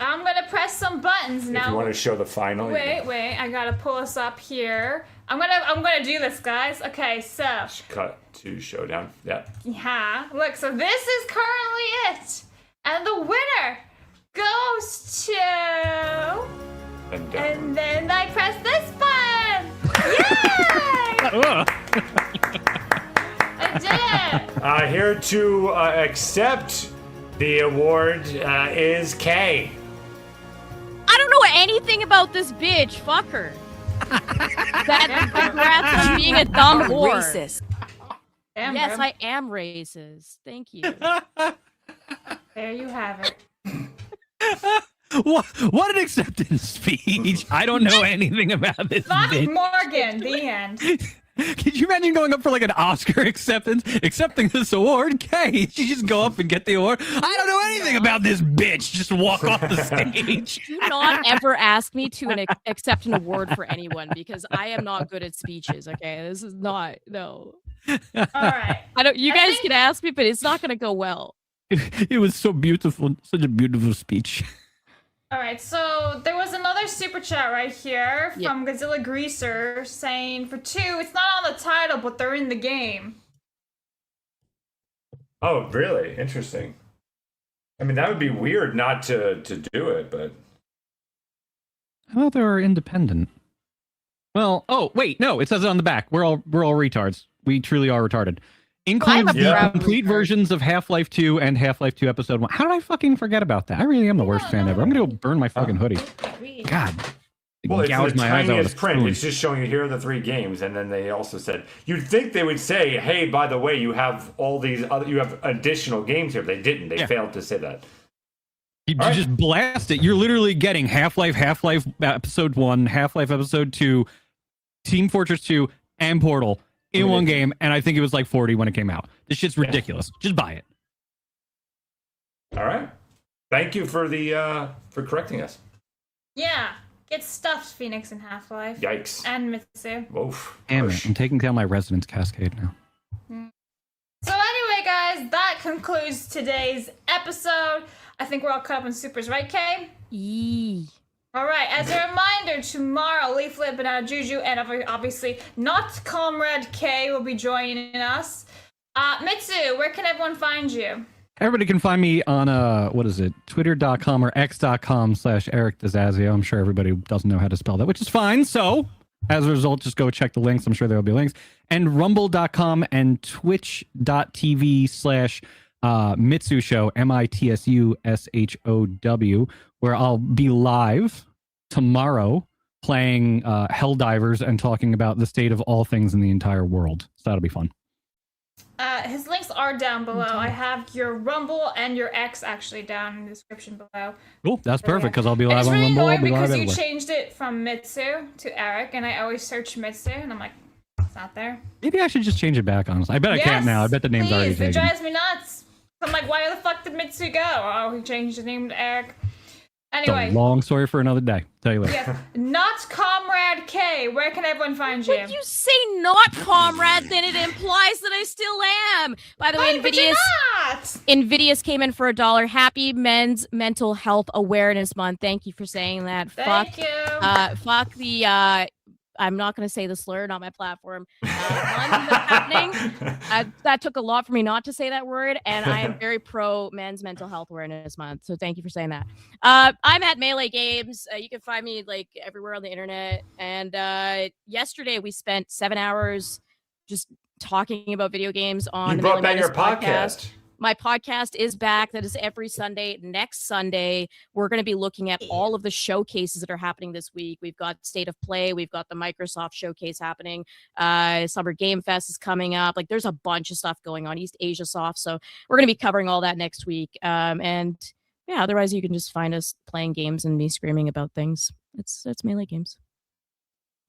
I'm gonna press some buttons now. If you want to show the final. you Wait, I gotta pull us up here. I'm gonna do this, guys. Okay, so cut to Showdown. Yeah. yeah, look, so this is currently it, and the winner goes to, and then I press this button. Yay! I did it. Here to accept the award is Kay. I don't know anything about this bitch. Fuck her. Congrats on being a dumb whore. Racist. Damn, Yes, bro. I am racist. Thank you. There you have it. What an acceptance speech! I don't know anything about this Fuck bitch. Morgan. The end. Could you imagine going up for like an Oscar accepting this award? Okay, you just go up and get the award. I don't know anything about this bitch. Just walk off the stage. Do not ever ask me to accept an award for anyone because I am not good at speeches. Okay, this is not no. All right. I don't. You guys can ask me, but it's not going to go well. It was so beautiful, such a beautiful speech. All right, so there was another super chat right here from Godzilla Greaser saying for 2, it's not on the title, but they're in the game. Oh, really? Interesting. I mean, that would be weird not to do it, but I thought they were independent. Well, oh wait, no, it says it on the back. We're all retards. We truly are retarded. Includes I'm a the proud complete retard. versions of Half-Life 2 and Half-Life 2 Episode 1. How did I fucking forget about that? I really am the worst fan ever. I'm gonna go burn my fucking hoodie. God. well, it's Gouge the my eyes out with tiniest a print. spoon. It's just showing you here are the 3 games, and then they also said you'd think they would say, "Hey, by the way, you have all these other, you have additional games here." They didn't. They failed to say that. You just blast it. You're literally getting Half-Life Episode 1, Half-Life Episode 2, Team Fortress 2, and Portal in one game, and I think it was like 40 when it came out. This shit's ridiculous. Just buy it. All right. Thank you for the for correcting us. Yeah, get stuffed, Phoenix and Half-Life. Yikes. And Mitsu. Oof. Damn it. I'm taking down my Resonance Cascade now. So anyway, guys, that concludes today's episode. I think we're all caught up in supers, right, Kay? Yee. All right, as a reminder, tomorrow, Leaflet, Banana Juju, and obviously not Comrade K will be joining us. Mitsu, where can everyone find you? Everybody can find me on, what is it, twitter.com or x.com/Eric DeZazio. I'm sure everybody doesn't know how to spell that, which is fine. So, as a result, just go check the links. I'm sure there will be links. And rumble.com and twitch.tv/Mitsu Show, MITSUSHOW, where I'll be live tomorrow playing Helldivers and talking about the state of all things in the entire world. So that'll be fun. His links are down below. I have your Rumble and your X actually down in the description below. Cool. That's perfect because I'll be And live it's on really Rumble. I'll annoying be live because you everywhere. changed it from Mitsu to Eric, and I always search Mitsu, and I'm like, it's not there. Maybe I should just change it back, honestly. I bet I can't now. I bet the name's please, already it taken. drives me nuts. I'm like, why the fuck did Mitsu go? Oh, he changed his name to Eric. It's Anyway, a long story for another day. Tell you later. yes, not Comrade K. Where can everyone find you? When you say not comrade, then it implies that I still am. By the way, But you're not! Invidious came in for $1. Happy Men's Mental Health Awareness Month. Thank you for saying that. Thank fuck, you. fuck the I'm not going to say the slur, not my platform. Month that's happening. That took a lot for me not to say that word, and I am very pro Men's Mental Health Awareness Month. So thank you for saying that. I'm at Melee Games. You can find me like everywhere on the internet. And yesterday we spent 7 hours just talking about video games on You the brought Melee back Madness your podcast. My podcast is back. That is every Sunday. Next Sunday, we're going to be looking at all of the showcases that are happening this week. We've got State of Play. We've got the Microsoft showcase happening. Summer Game Fest is coming up. Like, there's a bunch of stuff going on. East Asia Soft. So we're going to be covering all that next week. And yeah, otherwise you can just find us playing games and me screaming about things. It's Melee Games.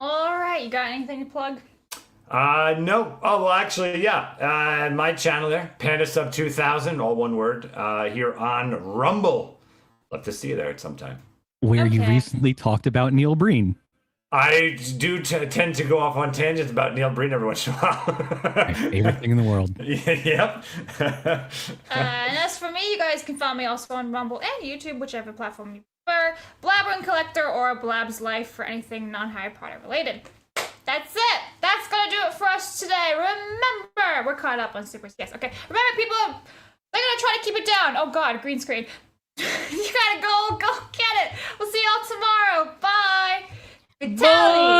All right, you got anything to plug? No. Oh, well, actually, yeah. My channel there, PandaSub 2000, all one word, here on Rumble. Love to see you there at some time. Where you recently talked about Neil Breen. I do tend to go off on tangents about Neil Breen every once in a while. My favorite thing in the world. Yep. And as for me, you guys can follow me also on Rumble and YouTube, whichever platform you prefer. Blabbering Collector or Blab's Life for anything non-Harry Potter related. That's it. That's gonna do it for us today. Remember, we're caught up on Super CS. Okay. Remember, people, they're gonna try to keep it down. Oh God, green screen. You gotta go get it. We'll see y'all tomorrow. Bye. Fatality.